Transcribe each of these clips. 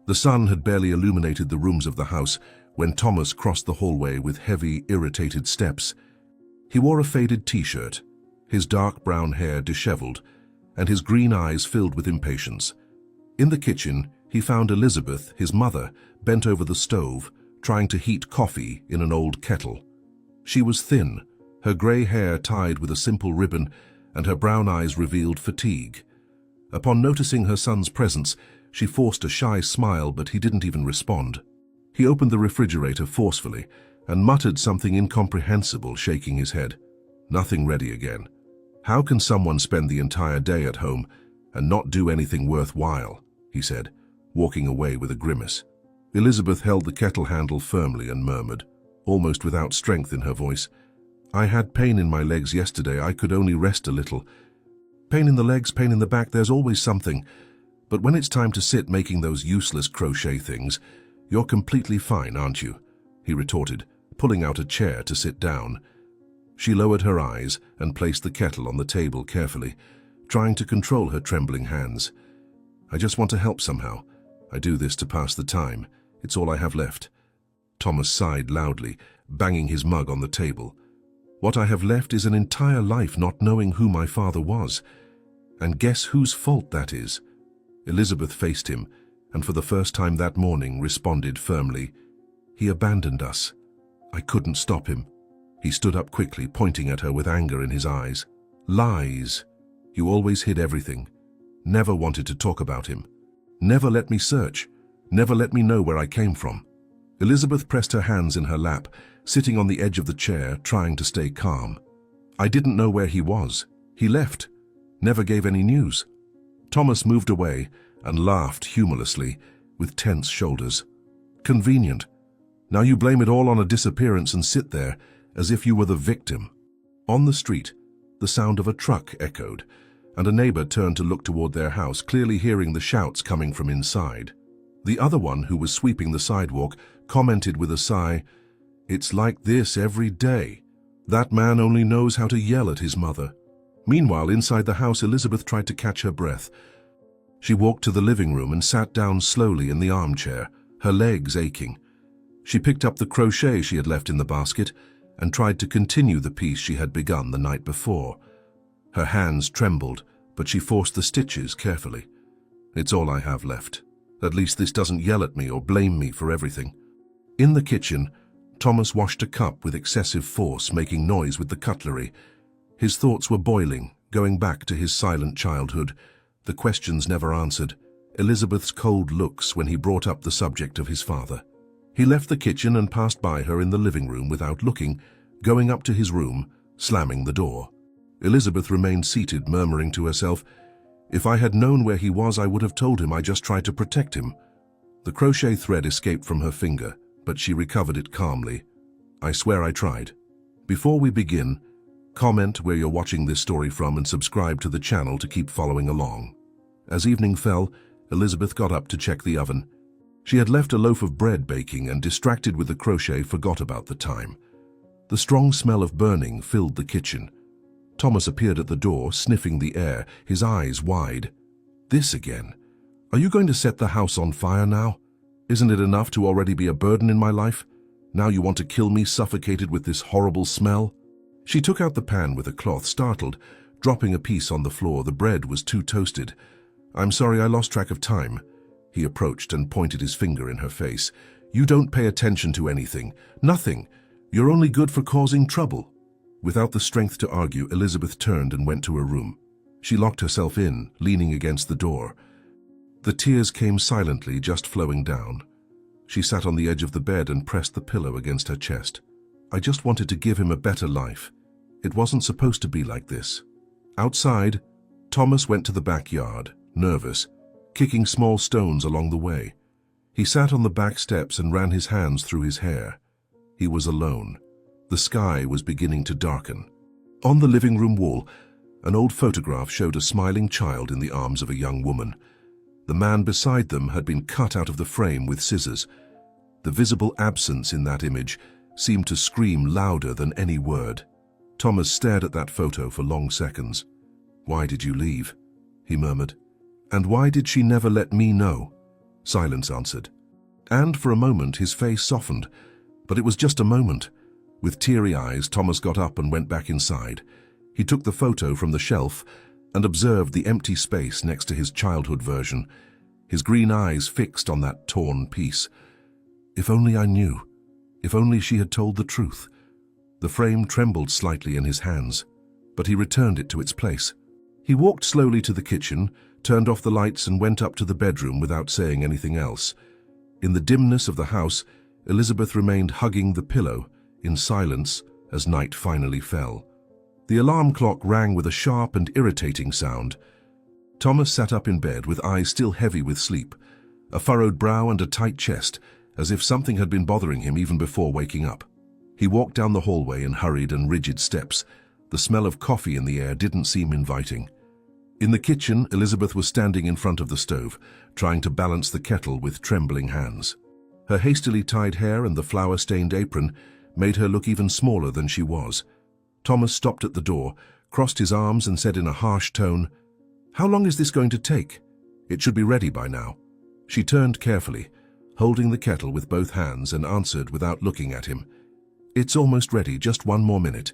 The sun had barely illuminated the rooms of the house when Thomas crossed the hallway with heavy, irritated steps. He wore a faded t-shirt, his dark brown hair disheveled, and his green eyes filled with impatience. In the kitchen, he found Elizabeth, his mother, bent over the stove, trying to heat coffee in an old kettle. She was thin, her grey hair tied with a simple ribbon, and her brown eyes revealed fatigue. Upon noticing her son's presence, she forced a shy smile, but he didn't even respond. He opened the refrigerator forcefully and muttered something incomprehensible, shaking his head. Nothing ready again. How can someone spend the entire day at home and not do anything worthwhile? He said, walking away with a grimace. Elizabeth held the kettle handle firmly and murmured, almost without strength in her voice, "I had pain in my legs yesterday. I could only rest a little. Pain in the legs, pain in the back, there's always something. But when it's time to sit making those useless crochet things, you're completely fine, aren't you?" he retorted, pulling out a chair to sit down. She lowered her eyes and placed the kettle on the table carefully, trying to control her trembling hands. "I just want to help somehow. I do this to pass the time. It's all I have left." Thomas sighed loudly, banging his mug on the table. "What I have left is an entire life not knowing who my father was. And guess whose fault that is?" Elizabeth faced him, and for the first time that morning responded firmly, "He abandoned us. I couldn't stop him." He stood up quickly, pointing at her with anger in his eyes. "Lies. You always hid everything. Never wanted to talk about him. Never let me search. Never let me know where I came from." Elizabeth pressed her hands in her lap, sitting on the edge of the chair, trying to stay calm. "I didn't know where he was. He left. Never gave any news." Thomas moved away and laughed humorlessly, with tense shoulders. "Convenient. Now you blame it all on a disappearance and sit there as if you were the victim." On the street, the sound of a truck echoed, and a neighbor turned to look toward their house, clearly hearing the shouts coming from inside. The other one, who was sweeping the sidewalk, commented with a sigh, "It's like this every day. That man only knows how to yell at his mother." Meanwhile, inside the house, Elizabeth tried to catch her breath. She walked to the living room and sat down slowly in the armchair, her legs aching. She picked up the crochet she had left in the basket and tried to continue the piece she had begun the night before. Her hands trembled, but she forced the stitches carefully. "It's all I have left. At least this doesn't yell at me or blame me for everything." In the kitchen, Thomas washed a cup with excessive force, making noise with the cutlery. His thoughts were boiling, going back to his silent childhood, the questions never answered, Elizabeth's cold looks when he brought up the subject of his father. He left the kitchen and passed by her in the living room without looking, going up to his room, slamming the door. Elizabeth remained seated, murmuring to herself, "If I had known where he was, I would have told him. I just tried to protect him." The crochet thread escaped from her finger, but she recovered it calmly. "I swear I tried." Before we begin, comment where you're watching this story from and subscribe to the channel to keep following along. As evening fell, Elizabeth got up to check the oven. She had left a loaf of bread baking and, distracted with the crochet, forgot about the time. The strong smell of burning filled the kitchen. Thomas appeared at the door, sniffing the air, his eyes wide. "This again? Are you going to set the house on fire now? Isn't it enough to already be a burden in my life? Now you want to kill me suffocated with this horrible smell?" She took out the pan with a cloth, startled, dropping a piece on the floor. The bread was too toasted. "I'm sorry, I lost track of time." He approached and pointed his finger in her face. "You don't pay attention to anything. Nothing. You're only good for causing trouble." Without the strength to argue, Elizabeth turned and went to her room. She locked herself in, leaning against the door. The tears came silently, just flowing down. She sat on the edge of the bed and pressed the pillow against her chest. "I just wanted to give him a better life. It wasn't supposed to be like this." Outside, Thomas went to the backyard, nervous, kicking small stones along the way. He sat on the back steps and ran his hands through his hair. He was alone. The sky was beginning to darken. On the living room wall, an old photograph showed a smiling child in the arms of a young woman. The man beside them had been cut out of the frame with scissors. The visible absence in that image seemed to scream louder than any word. Thomas stared at that photo for long seconds. "Why did you leave?" he murmured. "And why did she never let me know?" Silence answered. And for a moment his face softened, but it was just a moment. With teary eyes, Thomas got up and went back inside. He took the photo from the shelf and observed the empty space next to his childhood version, his green eyes fixed on that torn piece. If only I knew. If only she had told the truth. The frame trembled slightly in his hands, but he returned it to its place. He walked slowly to the kitchen, turned off the lights and went up to the bedroom without saying anything else. In the dimness of the house, Elizabeth remained hugging the pillow, in silence, as night finally fell. The alarm clock rang with a sharp and irritating sound. Thomas sat up in bed with eyes still heavy with sleep, a furrowed brow and a tight chest, as if something had been bothering him even before waking up. He walked down the hallway in hurried and rigid steps. The smell of coffee in the air didn't seem inviting. In the kitchen, Elizabeth was standing in front of the stove, trying to balance the kettle with trembling hands. Her hastily tied hair and the flour-stained apron made her look even smaller than she was. Thomas stopped at the door, crossed his arms and said in a harsh tone, "How long is this going to take? It should be ready by now." She turned carefully, holding the kettle with both hands, and answered without looking at him, "It's almost ready, just one more minute."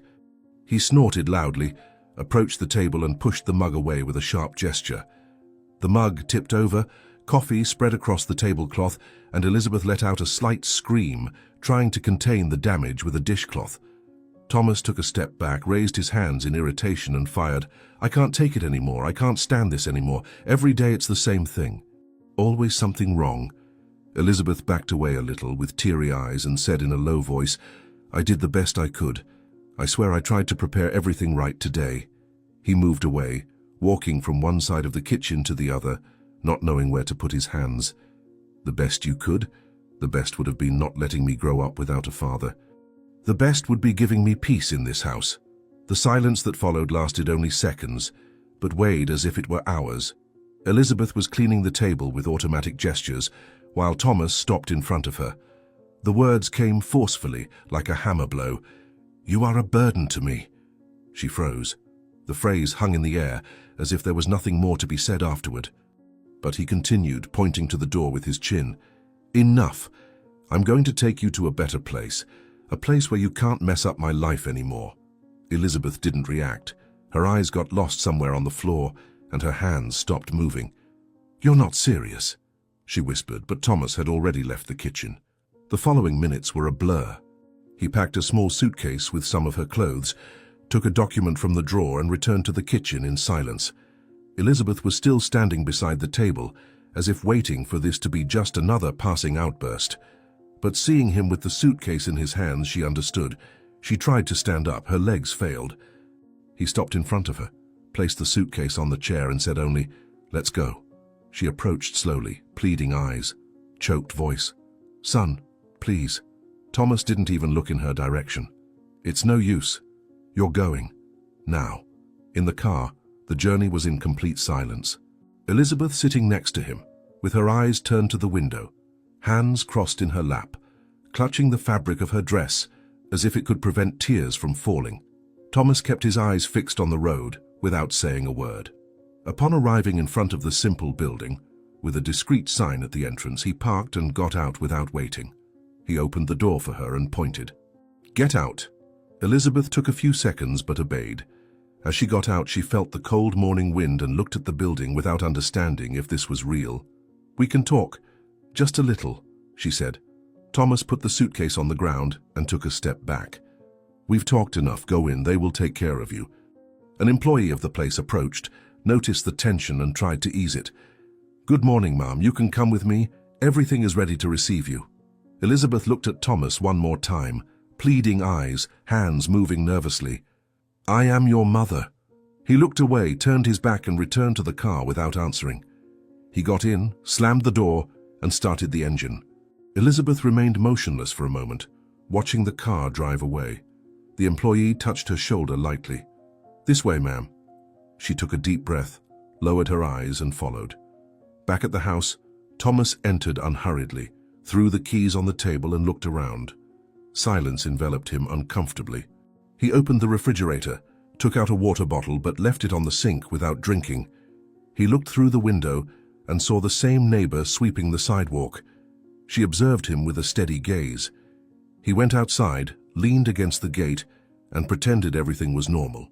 He snorted loudly, approached the table and pushed the mug away with a sharp gesture. The mug tipped over, coffee spread across the tablecloth, and Elizabeth let out a slight scream, trying to contain the damage with a dishcloth. Thomas took a step back, raised his hands in irritation and fired, "I can't take it anymore. I can't stand this anymore. Every day it's the same thing. Always something wrong." Elizabeth backed away a little with teary eyes and said in a low voice, "I did the best I could. I swear I tried to prepare everything right today." He moved away, walking from one side of the kitchen to the other, not knowing where to put his hands. "The best you could? The best would have been not letting me grow up without a father. The best would be giving me peace in this house." The silence that followed lasted only seconds, but weighed as if it were hours. Elizabeth was cleaning the table with automatic gestures, while Thomas stopped in front of her. The words came forcefully, like a hammer blow. "You are a burden to me." She froze. The phrase hung in the air, as if there was nothing more to be said afterward. But he continued, pointing to the door with his chin. "Enough. I'm going to take you to a better place. A place where you can't mess up my life anymore." Elizabeth didn't react. Her eyes got lost somewhere on the floor, and her hands stopped moving. "You're not serious," she whispered, but Thomas had already left the kitchen. The following minutes were a blur. He packed a small suitcase with some of her clothes, took a document from the drawer and returned to the kitchen in silence. Elizabeth was still standing beside the table, as if waiting for this to be just another passing outburst. But seeing him with the suitcase in his hands, she understood. She tried to stand up, her legs failed. He stopped in front of her, placed the suitcase on the chair and said only, "Let's go." She approached slowly, pleading eyes, choked voice. "Son, please." Thomas didn't even look in her direction. "It's no use. You're going. Now." In the car, the journey was in complete silence. Elizabeth sitting next to him, with her eyes turned to the window, hands crossed in her lap, clutching the fabric of her dress as if it could prevent tears from falling. Thomas kept his eyes fixed on the road without saying a word. Upon arriving in front of the simple building, with a discreet sign at the entrance, he parked and got out without waiting. He opened the door for her and pointed. "Get out." Elizabeth took a few seconds but obeyed. As she got out, she felt the cold morning wind and looked at the building without understanding if this was real. "We can talk. Just a little," she said. Thomas put the suitcase on the ground and took a step back. "We've talked enough. Go in. They will take care of you." An employee of the place approached, noticed the tension and tried to ease it. "Good morning, ma'am. You can come with me. Everything is ready to receive you." Elizabeth looked at Thomas one more time, pleading eyes, hands moving nervously. "I am your mother." He looked away, turned his back and returned to the car without answering. He got in, slammed the door, and started the engine. Elizabeth remained motionless for a moment, watching the car drive away. The employee touched her shoulder lightly. "This way, ma'am." She took a deep breath, lowered her eyes and followed. Back at the house, Thomas entered unhurriedly, threw the keys on the table and looked around. Silence enveloped him uncomfortably. He opened the refrigerator, took out a water bottle but left it on the sink without drinking. He looked through the window and saw the same neighbor sweeping the sidewalk. She observed him with a steady gaze. He went outside, leaned against the gate, and pretended everything was normal.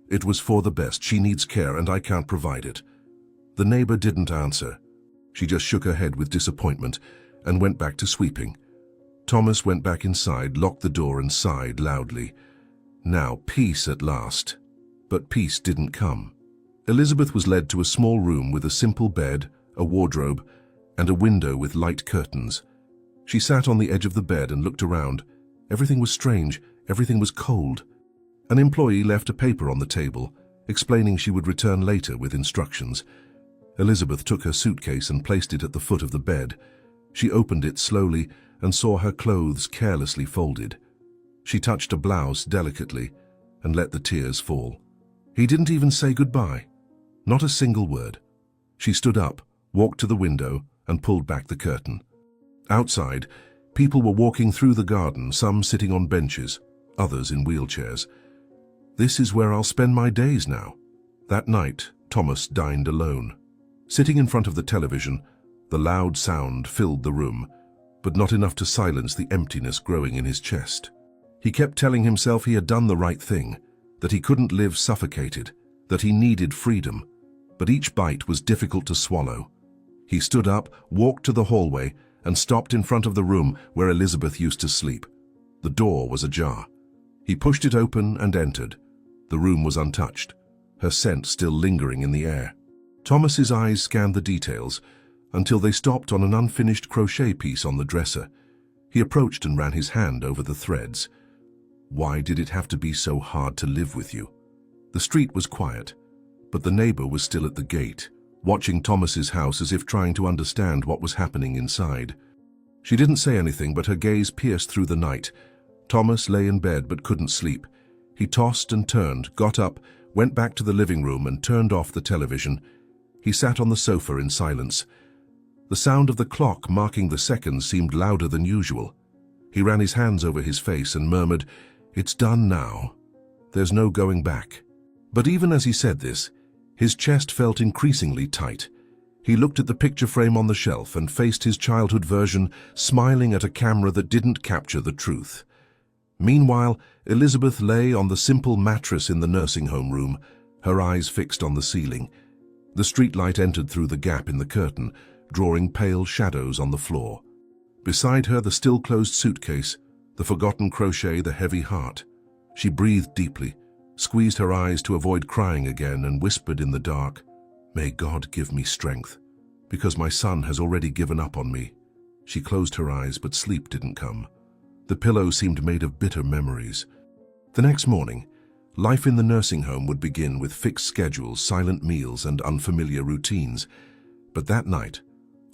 It was for the best. She needs care and I can't provide it. The neighbor didn't answer. She just shook her head with disappointment and went back to sweeping. Thomas went back inside, locked the door and sighed loudly. Now peace at last. But peace didn't come. Elizabeth was led to a small room with a simple bed, a wardrobe, and a window with light curtains. She sat on the edge of the bed and looked around. Everything was strange. Everything was cold. An employee left a paper on the table, explaining she would return later with instructions. Elizabeth took her suitcase and placed it at the foot of the bed. She opened it slowly and saw her clothes carelessly folded. She touched a blouse delicately and let the tears fall. He didn't even say goodbye. Not a single word. She stood up, walked to the window, and pulled back the curtain. Outside, people were walking through the garden, some sitting on benches, others in wheelchairs. This is where I'll spend my days now. That night, Thomas dined alone. Sitting in front of the television, the loud sound filled the room, but not enough to silence the emptiness growing in his chest. He kept telling himself he had done the right thing, that he couldn't live suffocated, that he needed freedom, but each bite was difficult to swallow. He stood up, walked to the hallway, and stopped in front of the room where Elizabeth used to sleep. The door was ajar. He pushed it open and entered. The room was untouched, her scent still lingering in the air. Thomas's eyes scanned the details until they stopped on an unfinished crochet piece on the dresser. He approached and ran his hand over the threads. Why did it have to be so hard to live with you? The street was quiet, but the neighbor was still at the gate, watching Thomas's house as if trying to understand what was happening inside. She didn't say anything, but her gaze pierced through the night. Thomas lay in bed but couldn't sleep. He tossed and turned, got up, went back to the living room and turned off the television. He sat on the sofa in silence. The sound of the clock marking the seconds seemed louder than usual. He ran his hands over his face and murmured, "It's done now. There's no going back." But even as he said this, his chest felt increasingly tight. He looked at the picture frame on the shelf and faced his childhood version, smiling at a camera that didn't capture the truth. Meanwhile, Elizabeth lay on the simple mattress in the nursing home room, her eyes fixed on the ceiling. The streetlight entered through the gap in the curtain, drawing pale shadows on the floor. Beside her, the still-closed suitcase, the forgotten crochet, the heavy heart. She breathed deeply, squeezed her eyes to avoid crying again, and whispered in the dark, "May God give me strength, because my son has already given up on me." She closed her eyes, but sleep didn't come. The pillow seemed made of bitter memories. The next morning, life in the nursing home would begin with fixed schedules, silent meals, and unfamiliar routines. But that night,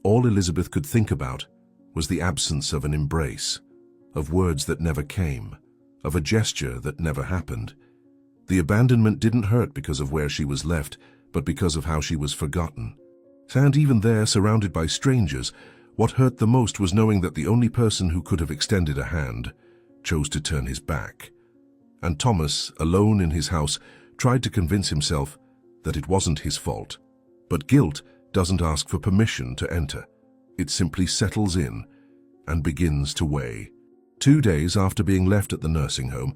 all Elizabeth could think about was the absence of an embrace, of words that never came, of a gesture that never happened. The abandonment didn't hurt because of where she was left, but because of how she was forgotten. And even there, surrounded by strangers, what hurt the most was knowing that the only person who could have extended a hand chose to turn his back. And Thomas, alone in his house, tried to convince himself that it wasn't his fault. But guilt doesn't ask for permission to enter. It simply settles in and begins to weigh. 2 days after being left at the nursing home,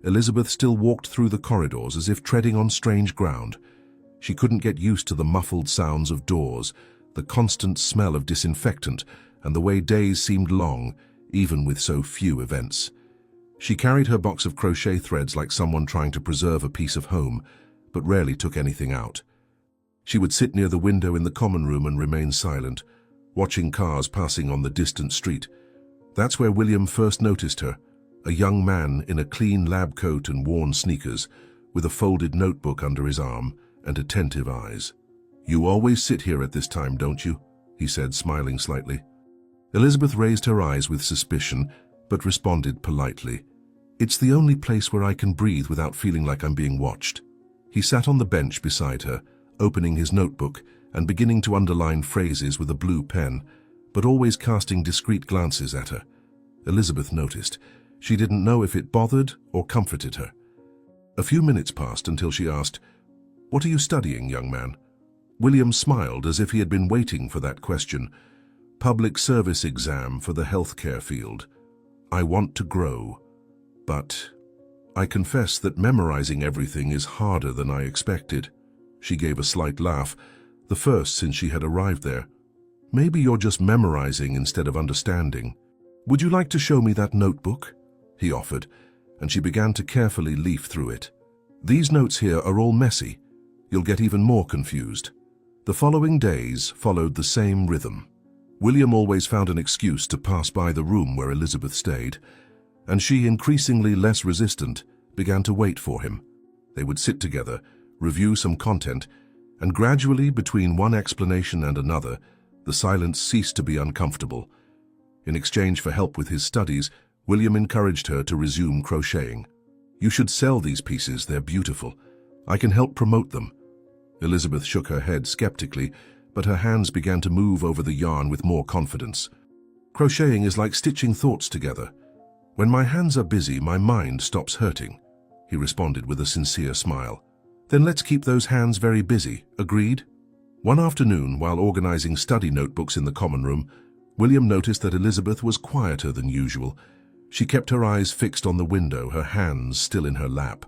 Elizabeth still walked through the corridors as if treading on strange ground. She couldn't get used to the muffled sounds of doors, the constant smell of disinfectant, and the way days seemed long, even with so few events. She carried her box of crochet threads like someone trying to preserve a piece of home, but rarely took anything out. She would sit near the window in the common room and remain silent, watching cars passing on the distant street. That's where William first noticed her, a young man in a clean lab coat and worn sneakers, with a folded notebook under his arm and attentive eyes. "You always sit here at this time, don't you?" he said, smiling slightly. Elizabeth raised her eyes with suspicion, but responded politely, "It's the only place where I can breathe without feeling like I'm being watched." He sat on the bench beside her, opening his notebook and beginning to underline phrases with a blue pen, but always casting discreet glances at her. Elizabeth noticed. She didn't know if it bothered or comforted her. A few minutes passed until she asked, "What are you studying, young man?" William smiled as if he had been waiting for that question. Public service exam for the healthcare field. I want to grow, but I confess that memorizing everything is harder than I expected. She gave a slight laugh, the first since she had arrived there. Maybe you're just memorizing instead of understanding. Would you like to show me that notebook? He offered, and she began to carefully leaf through it. These notes here are all messy. You'll get even more confused. The following days followed the same rhythm. William always found an excuse to pass by the room where Elizabeth stayed, and she, increasingly less resistant, began to wait for him. They would sit together, review some content, and gradually, between one explanation and another, the silence ceased to be uncomfortable. In exchange for help with his studies, William encouraged her to resume crocheting. You should sell these pieces, they're beautiful. I can help promote them. Elizabeth shook her head skeptically, but her hands began to move over the yarn with more confidence. Crocheting is like stitching thoughts together. When my hands are busy, my mind stops hurting, he responded with a sincere smile. Then let's keep those hands very busy, agreed? One afternoon, while organizing study notebooks in the common room, William noticed that Elizabeth was quieter than usual. She kept her eyes fixed on the window, her hands still in her lap.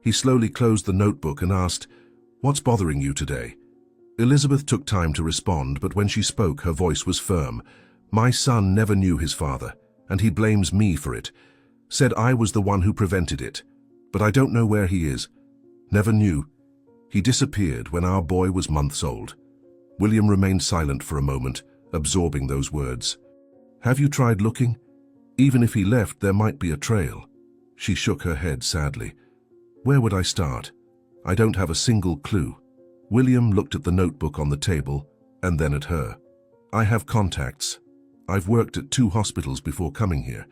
He slowly closed the notebook and asked, "What's bothering you today?" Elizabeth took time to respond, but when she spoke, her voice was firm. "My son never knew his father, and he blames me for it. Said I was the one who prevented it. But I don't know where he is. Never knew. He disappeared when our boy was months old." William remained silent for a moment, absorbing those words. "Have you tried looking? Even if he left, there might be a trail." She shook her head sadly. "Where would I start? I don't have a single clue." William looked at the notebook on the table and then at her. "I have contacts. I've worked at 2 hospitals before coming here.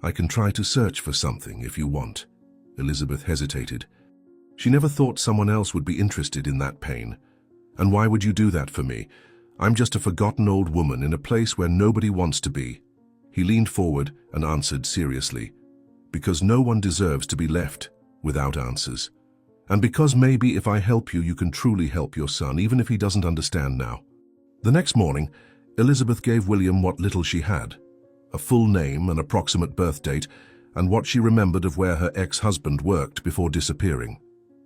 I can try to search for something if you want." Elizabeth hesitated. She never thought someone else would be interested in that pain. "And why would you do that for me? I'm just a forgotten old woman in a place where nobody wants to be." He leaned forward and answered seriously. "Because no one deserves to be left without answers. And because maybe if I help you, you can truly help your son, even if he doesn't understand now." The next morning, Elizabeth gave William what little she had: a full name, an approximate birth date, and what she remembered of where her ex-husband worked before disappearing.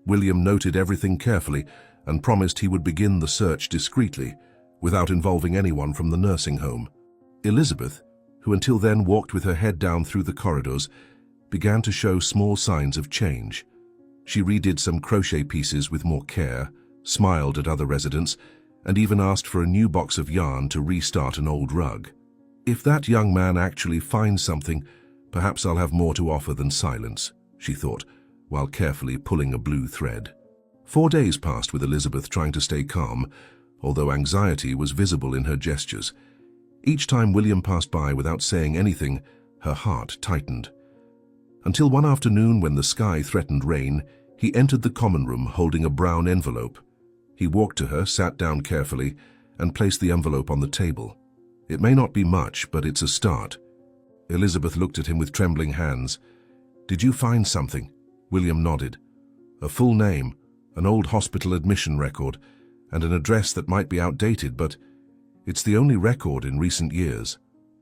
William noted everything carefully and promised he would begin the search discreetly, without involving anyone from the nursing home. Elizabeth, who until then walked with her head down through the corridors, began to show small signs of change. She redid some crochet pieces with more care, smiled at other residents, and even asked for a new box of yarn to restart an old rug. If that young man actually finds something, perhaps I'll have more to offer than silence, she thought, while carefully pulling a blue thread. 4 days passed with Elizabeth trying to stay calm, although anxiety was visible in her gestures. Each time William passed by without saying anything, her heart tightened. Until one afternoon, when the sky threatened rain, he entered the common room holding a brown envelope. He walked to her, sat down carefully, and placed the envelope on the table. "It may not be much, but it's a start." Elizabeth looked at him with trembling hands. "Did you find something?" William nodded. "A full name, an old hospital admission record, and an address that might be outdated, but it's the only record in recent years."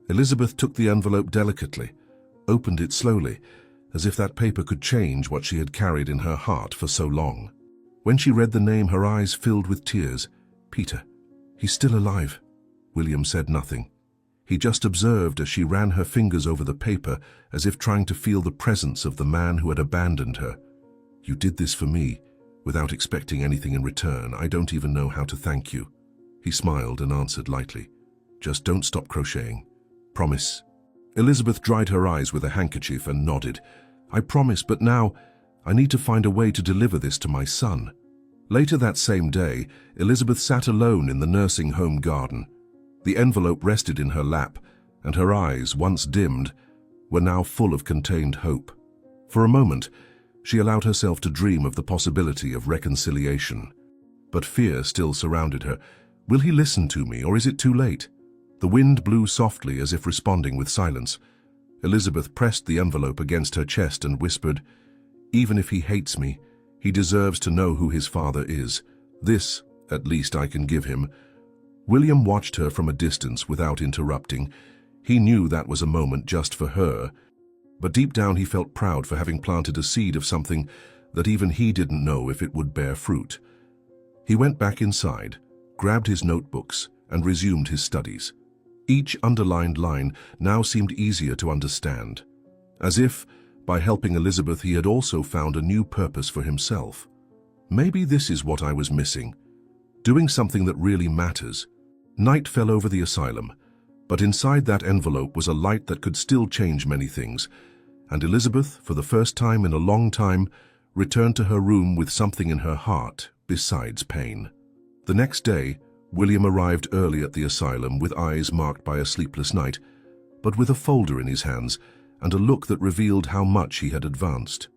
Elizabeth took the envelope delicately, opened it slowly, as if that paper could change what she had carried in her heart for so long. When she read the name, her eyes filled with tears. "Peter, he's still alive." William said nothing. He just observed as she ran her fingers over the paper, as if trying to feel the presence of the man who had abandoned her. "You did this for me, without expecting anything in return. I don't even know how to thank you." He smiled and answered lightly, "Just don't stop crocheting. Promise?" Elizabeth dried her eyes with a handkerchief and nodded. "I promise, but now I need to find a way to deliver this to my son." Later that same day, Elizabeth sat alone in the nursing home garden. The envelope rested in her lap, and her eyes, once dimmed, were now full of contained hope. For a moment, she allowed herself to dream of the possibility of reconciliation. But fear still surrounded her. Will he listen to me, or is it too late? The wind blew softly, as if responding with silence. Elizabeth pressed the envelope against her chest and whispered, "Even if he hates me, he deserves to know who his father is. This, at least I can give him." William watched her from a distance without interrupting. He knew that was a moment just for her, but deep down he felt proud for having planted a seed of something that even he didn't know if it would bear fruit. He went back inside, grabbed his notebooks, and resumed his studies. Each underlined line now seemed easier to understand, as if, by helping Elizabeth, he had also found a new purpose for himself. Maybe this is what I was missing, doing something that really matters. Night fell over the asylum, but inside that envelope was a light that could still change many things, and Elizabeth, for the first time in a long time, returned to her room with something in her heart besides pain. The next day, William arrived early at the asylum with eyes marked by a sleepless night, but with a folder in his hands and a look that revealed how much he had advanced.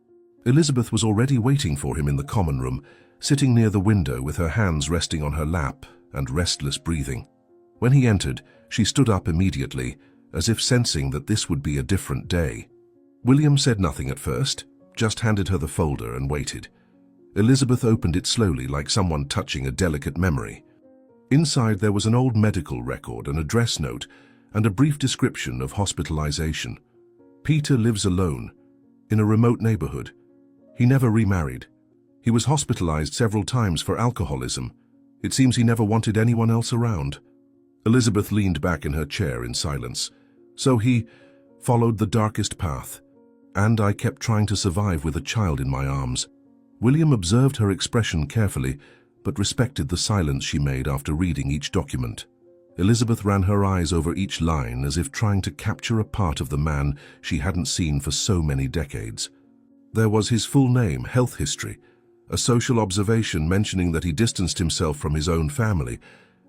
Elizabeth was already waiting for him in the common room, sitting near the window with her hands resting on her lap and restless breathing. When he entered, she stood up immediately, as if sensing that this would be a different day. William said nothing at first, just handed her the folder and waited. Elizabeth opened it slowly, like someone touching a delicate memory. Inside there was an old medical record, an address note, and a brief description of hospitalization. Peter lives alone, in a remote neighborhood. He never remarried. He was hospitalized several times for alcoholism. It seems he never wanted anyone else around. Elizabeth leaned back in her chair in silence. So he followed the darkest path, and I kept trying to survive with a child in my arms. William observed her expression carefully, but respected the silence she made after reading each document. Elizabeth ran her eyes over each line as if trying to capture a part of the man she hadn't seen for so many decades. There was his full name, health history, a social observation mentioning that he distanced himself from his own family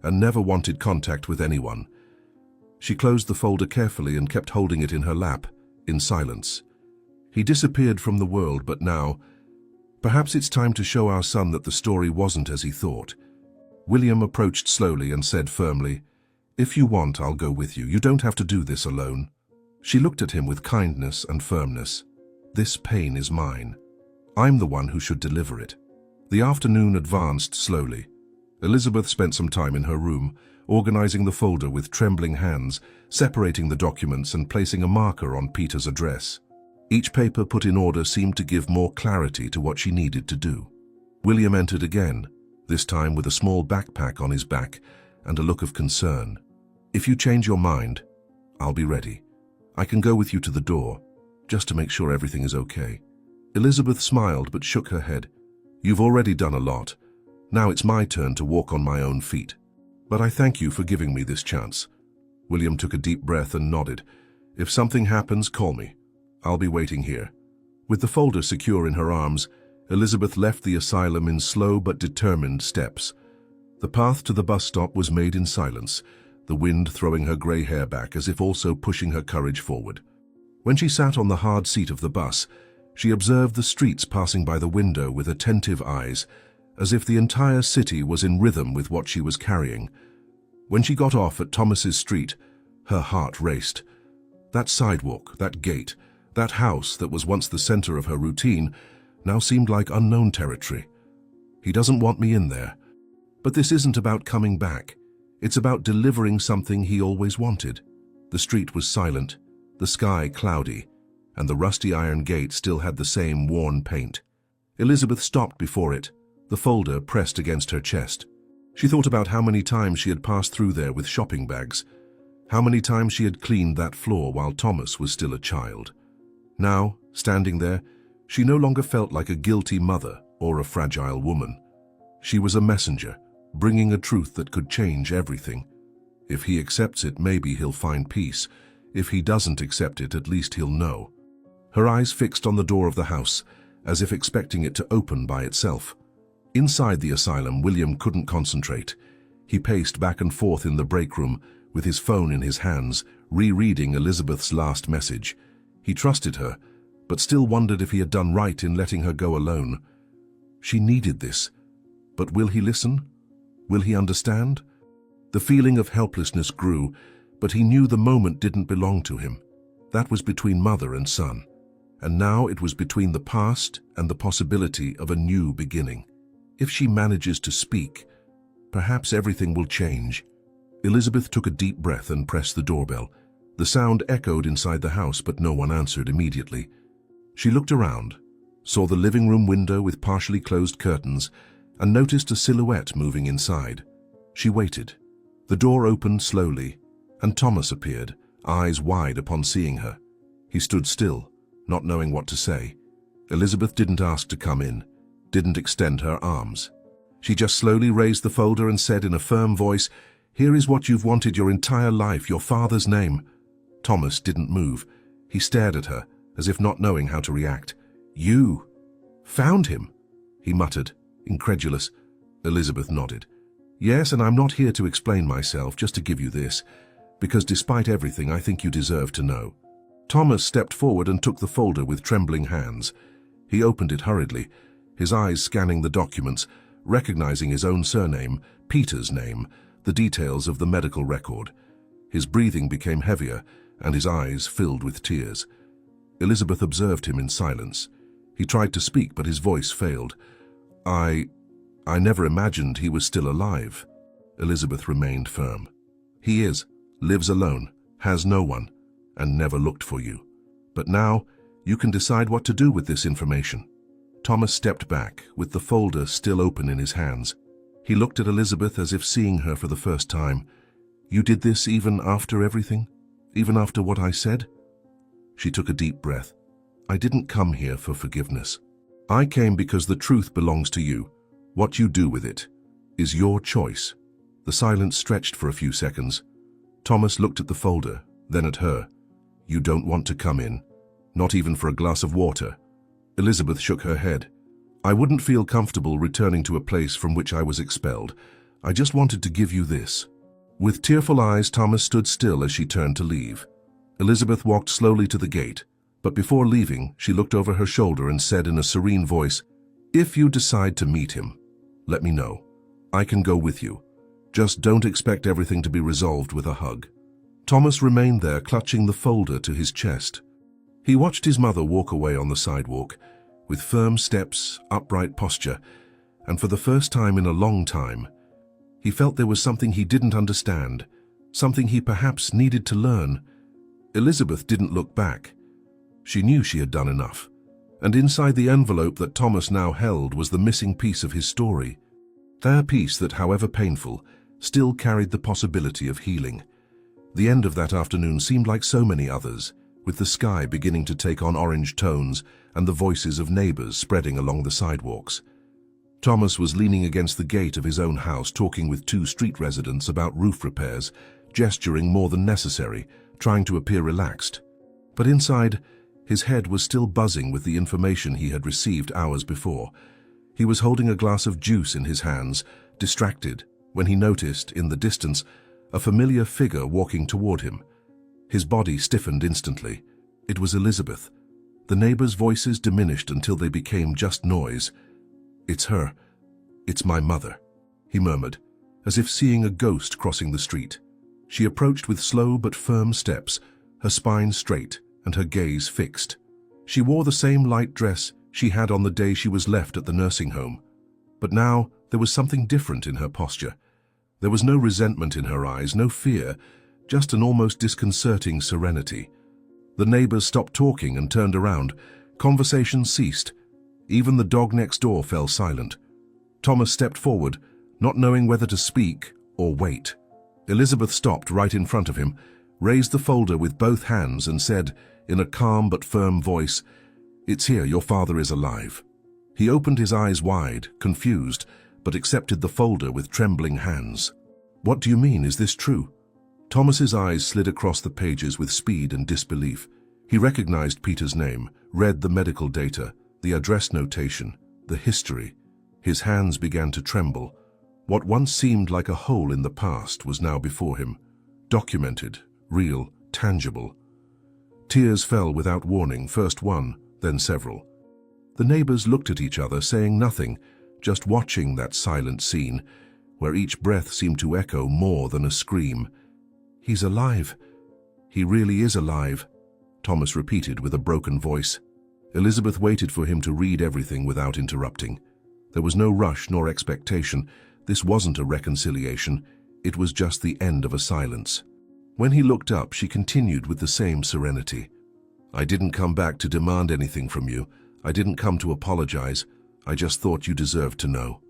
and never wanted contact with anyone. She closed the folder carefully and kept holding it in her lap, in silence. He disappeared from the world, but now, perhaps it's time to show our son that the story wasn't as he thought. William approached slowly and said firmly, "If you want, I'll go with you. You don't have to do this alone." She looked at him with kindness and firmness. "This pain is mine. I'm the one who should deliver it." The afternoon advanced slowly. Elizabeth spent some time in her room, organizing the folder with trembling hands, separating the documents and placing a marker on Peter's address. Each paper put in order seemed to give more clarity to what she needed to do. William entered again, this time with a small backpack on his back and a look of concern. "If you change your mind, I'll be ready. I can go with you to the door, just to make sure everything is okay." Elizabeth smiled but shook her head. "You've already done a lot. Now it's my turn to walk on my own feet. But I thank you for giving me this chance." William took a deep breath and nodded. "If something happens, call me. I'll be waiting here." With the folder secure in her arms, Elizabeth left the asylum in slow but determined steps. The path to the bus stop was made in silence, the wind throwing her grey hair back as if also pushing her courage forward. When she sat on the hard seat of the bus, she observed the streets passing by the window with attentive eyes, as if the entire city was in rhythm with what she was carrying. When she got off at Thomas's Street, her heart raced. That sidewalk, that gate, that house that was once the center of her routine now seemed like unknown territory. He doesn't want me in there. But this isn't about coming back. It's about delivering something he always wanted. The street was silent, the sky cloudy, and the rusty iron gate still had the same worn paint. Elizabeth stopped before it, the folder pressed against her chest. She thought about how many times she had passed through there with shopping bags, how many times she had cleaned that floor while Thomas was still a child. Now, standing there, she no longer felt like a guilty mother or a fragile woman. She was a messenger, bringing a truth that could change everything. If he accepts it, maybe he'll find peace. If he doesn't accept it, at least he'll know. Her eyes fixed on the door of the house, as if expecting it to open by itself. Inside the asylum, William couldn't concentrate. He paced back and forth in the break room, with his phone in his hands, rereading Elizabeth's last message. He trusted her, but still wondered if he had done right in letting her go alone. She needed this. But will he listen? Will he understand? The feeling of helplessness grew, but he knew the moment didn't belong to him. That was between mother and son. And now it was between the past and the possibility of a new beginning. If she manages to speak, Perhaps everything will change. Elizabeth took a deep breath and pressed the doorbell. The sound echoed inside the house, but no one answered immediately. She looked around, saw the living room window with partially closed curtains, and noticed a silhouette moving inside. She waited. The door opened slowly, and Thomas appeared, eyes wide upon seeing her. He stood still, not knowing what to say. Elizabeth didn't ask to come in, didn't extend her arms. She just slowly raised the folder and said in a firm voice, "Here is what you've wanted your entire life, your father's name." Thomas didn't move. He stared at her, as if not knowing how to react. "You found him?" he muttered, incredulous. Elizabeth nodded. "Yes, and I'm not here to explain myself, just to give you this, because despite everything, I think you deserve to know." Thomas stepped forward and took the folder with trembling hands. He opened it hurriedly, his eyes scanning the documents, recognizing his own surname, Peter's name, the details of the medical record. His breathing became heavier, and his eyes filled with tears. Elizabeth observed him in silence. He tried to speak, but his voice failed. I never imagined he was still alive." Elizabeth remained firm. "He is, lives alone, has no one, and never looked for you. But now, you can decide what to do with this information." Thomas stepped back, with the folder still open in his hands. He looked at Elizabeth as if seeing her for the first time. "You did this even after everything? Even after what I said?" She took a deep breath. "I didn't come here for forgiveness. I came because the truth belongs to you. What you do with it is your choice." The silence stretched for a few seconds. Thomas looked at the folder, then at her. "You don't want to come in? Not even for a glass of water?" Elizabeth shook her head. "I wouldn't feel comfortable returning to a place from which I was expelled. I just wanted to give you this." With tearful eyes, Thomas stood still as she turned to leave. Elizabeth walked slowly to the gate, but before leaving, she looked over her shoulder and said in a serene voice, "If you decide to meet him, let me know. I can go with you. Just don't expect everything to be resolved with a hug." Thomas remained there, clutching the folder to his chest. He watched his mother walk away on the sidewalk, with firm steps, upright posture, and for the first time in a long time, he felt there was something he didn't understand, something he perhaps needed to learn. Elizabeth didn't look back. She knew she had done enough, and inside the envelope that Thomas now held was the missing piece of his story. Their piece that, however painful, still carried the possibility of healing. The end of that afternoon seemed like so many others, with the sky beginning to take on orange tones and the voices of neighbors spreading along the sidewalks. Thomas was leaning against the gate of his own house, talking with two street residents about roof repairs, gesturing more than necessary, trying to appear relaxed. But inside, his head was still buzzing with the information he had received hours before. He was holding a glass of juice in his hands, distracted, when he noticed, in the distance, a familiar figure walking toward him. His body stiffened instantly. It was Elizabeth. The neighbors' voices diminished until they became just noise. "It's her. It's my mother," he murmured, as if seeing a ghost crossing the street. She approached with slow but firm steps, her spine straight and her gaze fixed. She wore the same light dress she had on the day she was left at the nursing home. But now there was something different in her posture. There was no resentment in her eyes, no fear, just an almost disconcerting serenity. The neighbors stopped talking and turned around. Conversation ceased. Even the dog next door fell silent. Thomas stepped forward, not knowing whether to speak or wait. Elizabeth stopped right in front of him, raised the folder with both hands and said, in a calm but firm voice, "It's here, your father is alive." He opened his eyes wide, confused, but accepted the folder with trembling hands. "What do you mean? Is this true?" Thomas's eyes slid across the pages with speed and disbelief. He recognized Peter's name, read the medical data, the address notation, the history. His hands began to tremble. What once seemed like a hole in the past was now before him, documented, real, tangible. Tears fell without warning, first one, then several. The neighbors looked at each other, saying nothing, just watching that silent scene, where each breath seemed to echo more than a scream. "He's alive. He really is alive," Thomas repeated with a broken voice. Elizabeth waited for him to read everything without interrupting. There was no rush nor expectation. This wasn't a reconciliation, it was just the end of a silence. When he looked up, she continued with the same serenity. "I didn't come back to demand anything from you. I didn't come to apologize. I just thought you deserved to know."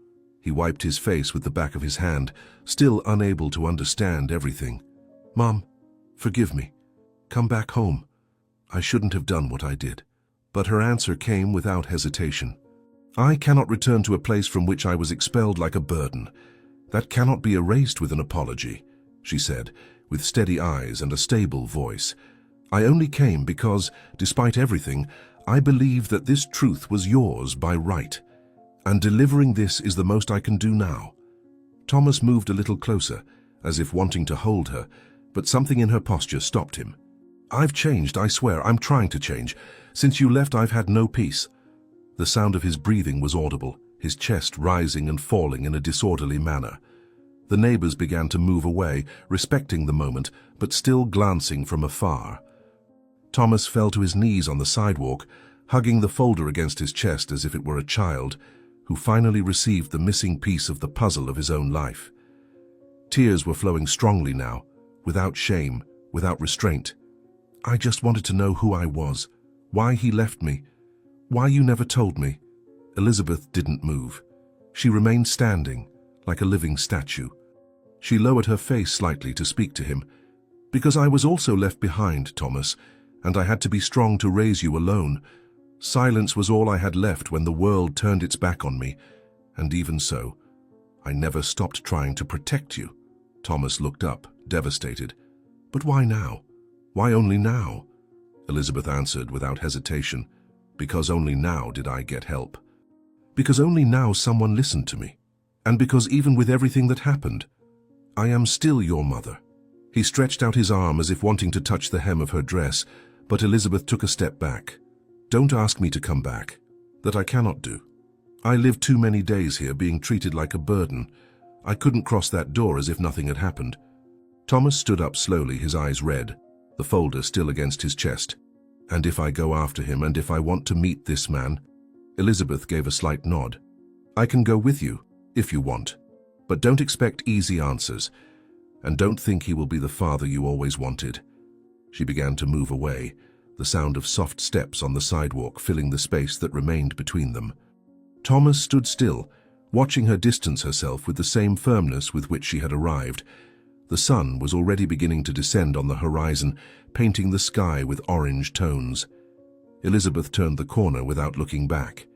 He wiped his face with the back of his hand, still unable to understand everything. "Mom, forgive me. Come back home. I shouldn't have done what I did." But her answer came without hesitation. "I cannot return to a place from which I was expelled like a burden. That cannot be erased with an apology," she said, with steady eyes and a stable voice. "I only came because, despite everything, I believe that this truth was yours by right. And delivering this is the most I can do now." Thomas moved a little closer, as if wanting to hold her, but something in her posture stopped him. "I've changed, I swear. I'm trying to change. Since you left, I've had no peace." The sound of his breathing was audible, his chest rising and falling in a disorderly manner. The neighbors began to move away, respecting the moment, but still glancing from afar. Thomas fell to his knees on the sidewalk, hugging the folder against his chest as if it were a child, who finally received the missing piece of the puzzle of his own life. Tears were flowing strongly now, without shame, without restraint. "I just wanted to know who I was, why he left me, why you never told me." Elizabeth didn't move. She remained standing, like a living statue. She lowered her face slightly to speak to him. "Because I was also left behind, Thomas, and I had to be strong to raise you alone. Silence was all I had left when the world turned its back on me, and even so, I never stopped trying to protect you." Thomas looked up, devastated. "But why now? Why only now?" Elizabeth answered without hesitation. "Because only now did I get help. Because only now someone listened to me. And because even with everything that happened, I am still your mother." He stretched out his arm as if wanting to touch the hem of her dress, but Elizabeth took a step back. "Don't ask me to come back. That I cannot do. I lived too many days here being treated like a burden. I couldn't cross that door as if nothing had happened." Thomas stood up slowly, his eyes red, the folder still against his chest. "And if I go after him, and if I want to meet this man?" Elizabeth gave a slight nod. "I can go with you, if you want. But don't expect easy answers, and don't think he will be the father you always wanted." She began to move away, the sound of soft steps on the sidewalk filling the space that remained between them. Thomas stood still, watching her distance herself with the same firmness with which she had arrived. The sun was already beginning to descend on the horizon, painting the sky with orange tones. Elizabeth turned the corner without looking back,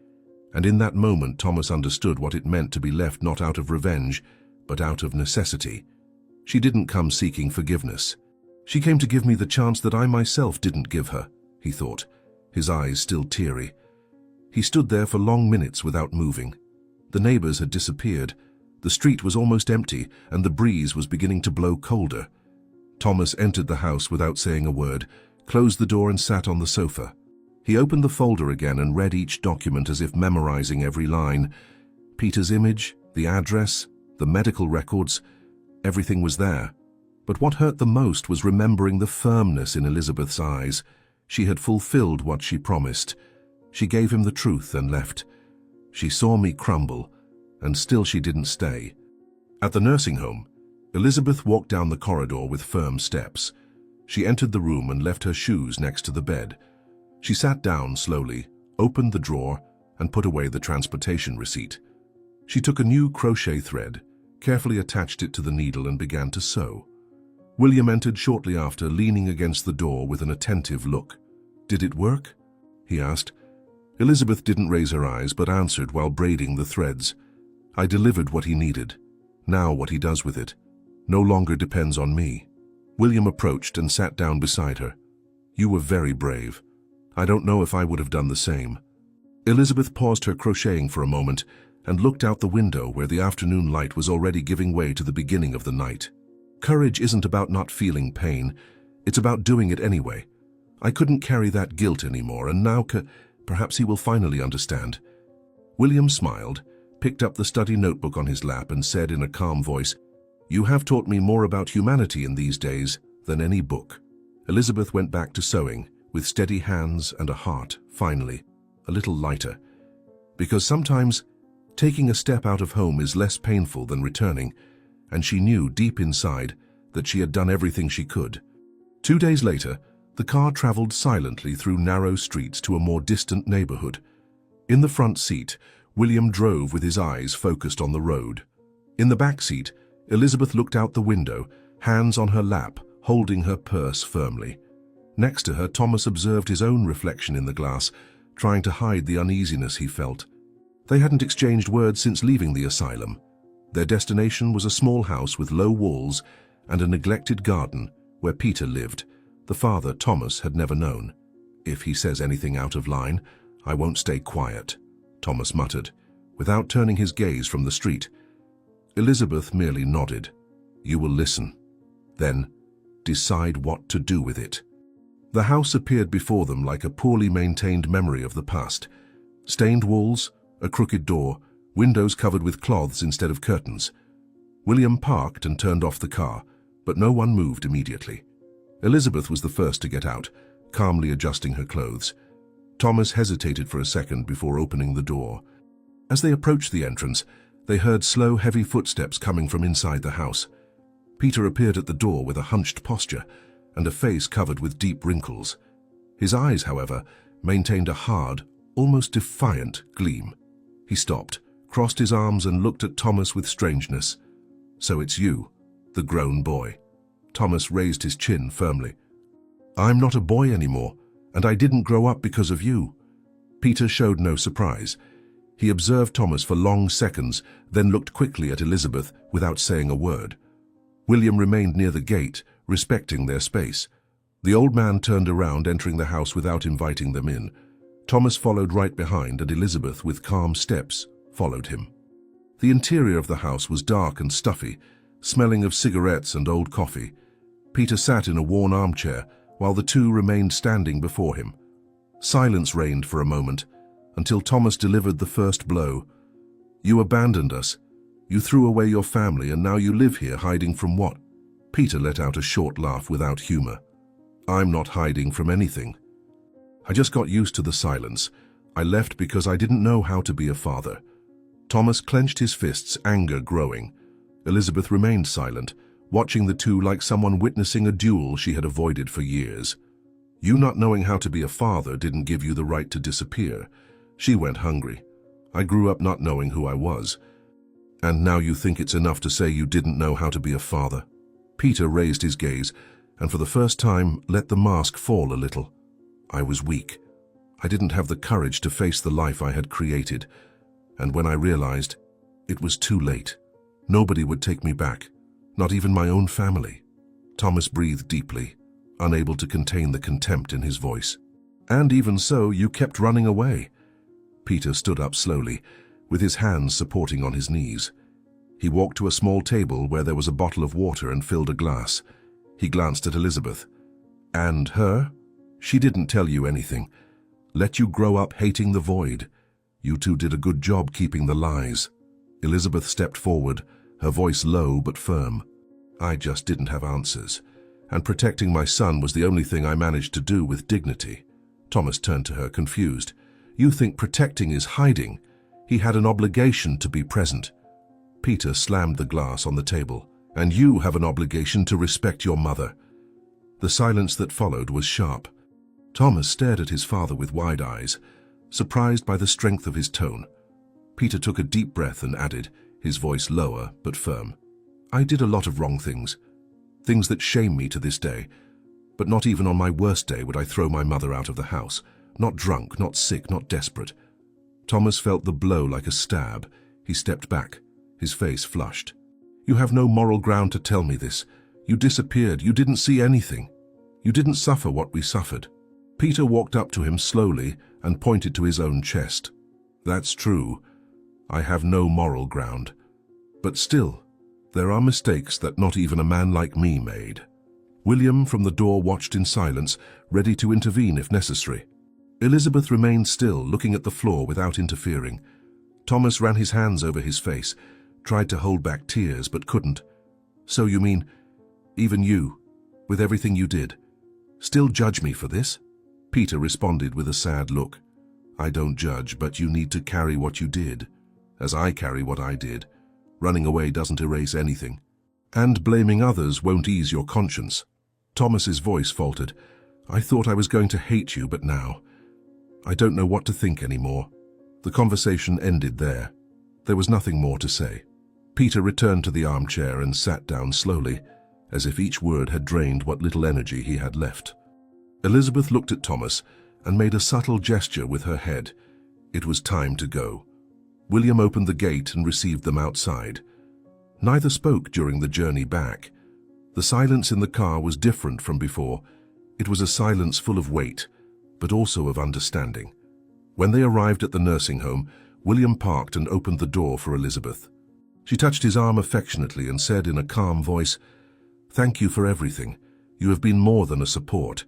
and in that moment Thomas understood what it meant to be left not out of revenge, but out of necessity. She didn't come seeking forgiveness. She came to give me the chance that I myself didn't give her, he thought, his eyes still teary. He stood there for long minutes without moving. The neighbors had disappeared. The street was almost empty, and the breeze was beginning to blow colder. Thomas entered the house without saying a word, closed the door and sat on the sofa. He opened the folder again and read each document as if memorizing every line. Peter's image, the address, the medical records, everything was there. But what hurt the most was remembering the firmness in Elizabeth's eyes. She had fulfilled what she promised. She gave him the truth and left. She saw me crumble, and still she didn't stay. At the nursing home, Elizabeth walked down the corridor with firm steps. She entered the room and left her shoes next to the bed. She sat down slowly, opened the drawer, and put away the transportation receipt. She took a new crochet thread, carefully attached it to the needle and began to sew. William entered shortly after, leaning against the door with an attentive look. "Did it work?" he asked. Elizabeth didn't raise her eyes but answered while braiding the threads. "I delivered what he needed. Now what he does with it no longer depends on me." William approached and sat down beside her. "You were very brave. I don't know if I would have done the same." Elizabeth paused her crocheting for a moment and looked out the window where the afternoon light was already giving way to the beginning of the night. Courage isn't about not feeling pain. It's about doing it anyway. I couldn't carry that guilt anymore, and now perhaps he will finally understand. William smiled, picked up the study notebook on his lap and said in a calm voice, "You have taught me more about humanity in these days than any book." Elizabeth went back to sewing, with steady hands and a heart, finally, a little lighter. Because sometimes Taking a step out of home is less painful than returning, and she knew deep inside that she had done everything she could. 2 days later, the car traveled silently through narrow streets to a more distant neighborhood. In the front seat, William drove with his eyes focused on the road. In the back seat, Elizabeth looked out the window, hands on her lap, holding her purse firmly. Next to her, Thomas observed his own reflection in the glass, trying to hide the uneasiness he felt. They hadn't exchanged words since leaving the asylum. Their destination was a small house with low walls and a neglected garden where Peter lived, the father Thomas had never known. "If he says anything out of line, I won't stay quiet," Thomas muttered, without turning his gaze from the street. Elizabeth merely nodded. "You will listen. Then, decide what to do with it." The house appeared before them like a poorly maintained memory of the past. Stained walls, a crooked door, windows covered with cloths instead of curtains. William parked and turned off the car, but no one moved immediately. Elizabeth was the first to get out, calmly adjusting her clothes. Thomas hesitated for a second before opening the door. As they approached the entrance, they heard slow, heavy footsteps coming from inside the house. Peter appeared at the door with a hunched posture and a face covered with deep wrinkles. His eyes, however, maintained a hard, almost defiant gleam. He stopped, crossed his arms and looked at Thomas with strangeness. "So it's you, the grown boy." Thomas raised his chin firmly. "I'm not a boy anymore, and I didn't grow up because of you." Peter showed no surprise. He observed Thomas for long seconds, then looked quickly at Elizabeth without saying a word. William remained near the gate, respecting their space. The old man turned around, entering the house without inviting them in. Thomas followed right behind, and Elizabeth, with calm steps, followed him. The interior of the house was dark and stuffy, smelling of cigarettes and old coffee. Peter sat in a worn armchair, while the two remained standing before him. Silence reigned for a moment, until Thomas delivered the first blow. "You abandoned us. You threw away your family, and now you live here hiding from what?" Peter let out a short laugh without humor. "I'm not hiding from anything. I just got used to the silence. I left because I didn't know how to be a father." Thomas clenched his fists, anger growing. Elizabeth remained silent, watching the two like someone witnessing a duel she had avoided for years. "You not knowing how to be a father didn't give you the right to disappear." She went hungry. "I grew up not knowing who I was. And now you think it's enough to say you didn't know how to be a father?" Peter raised his gaze, and for the first time let the mask fall a little. "I was weak. I didn't have the courage to face the life I had created. And when I realized, it was too late. Nobody would take me back, not even my own family." Thomas breathed deeply, unable to contain the contempt in his voice. "And even so, you kept running away." Peter stood up slowly, with his hands supporting on his knees. He walked to a small table where there was a bottle of water and filled a glass. He glanced at Elizabeth. "And her? She didn't tell you anything. Let you grow up hating the void. You two did a good job keeping the lies." Elizabeth stepped forward, her voice low but firm. "I just didn't have answers, and protecting my son was the only thing I managed to do with dignity." Thomas turned to her, confused. "You think protecting is hiding? He had an obligation to be present." Peter slammed the glass on the table. "And you have an obligation to respect your mother." The silence that followed was sharp. Thomas stared at his father with wide eyes, surprised by the strength of his tone. Peter took a deep breath and added, his voice lower but firm, "I did a lot of wrong things that shame me to this day, but not even on my worst day would I throw my mother out of the house. Not drunk, not sick, not desperate." Thomas felt the blow like a stab. He stepped back, his face flushed. "You have no moral ground to tell me this. You disappeared. You didn't see anything. You didn't suffer what we suffered." Peter walked up to him slowly and pointed to his own chest. "That's true. I have no moral ground. But still, there are mistakes that not even a man like me made." William from the door watched in silence, ready to intervene if necessary. Elizabeth remained still, looking at the floor without interfering. Thomas ran his hands over his face, tried to hold back tears but couldn't. "So you mean, even you, with everything you did, still judge me for this?" Peter responded with a sad look. "I don't judge, but you need to carry what you did. as I carry what I did. Running away doesn't erase anything. And blaming others won't ease your conscience. Thomas's voice faltered. I thought I was going to hate you, but now I don't know what to think anymore. The conversation ended there. There was nothing more to say. Peter returned to the armchair and sat down slowly, as if each word had drained what little energy he had left. Elizabeth looked at Thomas and made a subtle gesture with her head. It was time to go. William opened the gate and received them outside. Neither spoke during the journey back. The silence in the car was different from before. It was a silence full of weight, but also of understanding. When they arrived at the nursing home, William parked and opened the door for Elizabeth. She touched his arm affectionately and said in a calm voice, "Thank you for everything. You have been more than a support.